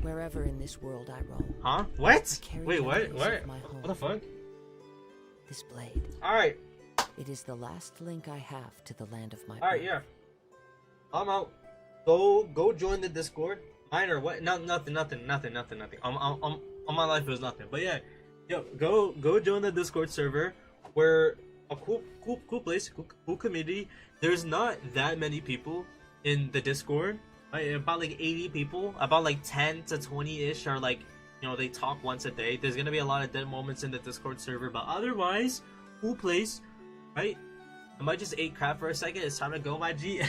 Wherever in this world I roam. Huh? What? Wait, what? What? What the fuck? This blade. All right. It is the last link I have to the land of my birth. Alright, yeah. I'm out. Go join the Discord. Mine or what? Nothing. On my life it was nothing. But yeah, yo, go join the Discord server where a cool place, cool community. There's not that many people in the Discord. Right? About like 80 people. About like 10 to 20-ish are like, you know, they talk once a day. There's gonna be a lot of dead moments in the Discord server, but otherwise, cool place. Right? I might just ate crap for a second. It's time to go, my G.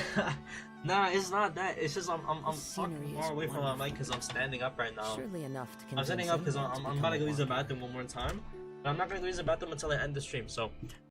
Nah, it's not that. It's just I'm fucking far away from my mic because I'm standing up right now. Surely enough to I'm standing up because I'm about to go use the bathroom one more time. But I'm not gonna go use the bathroom until I end the stream. So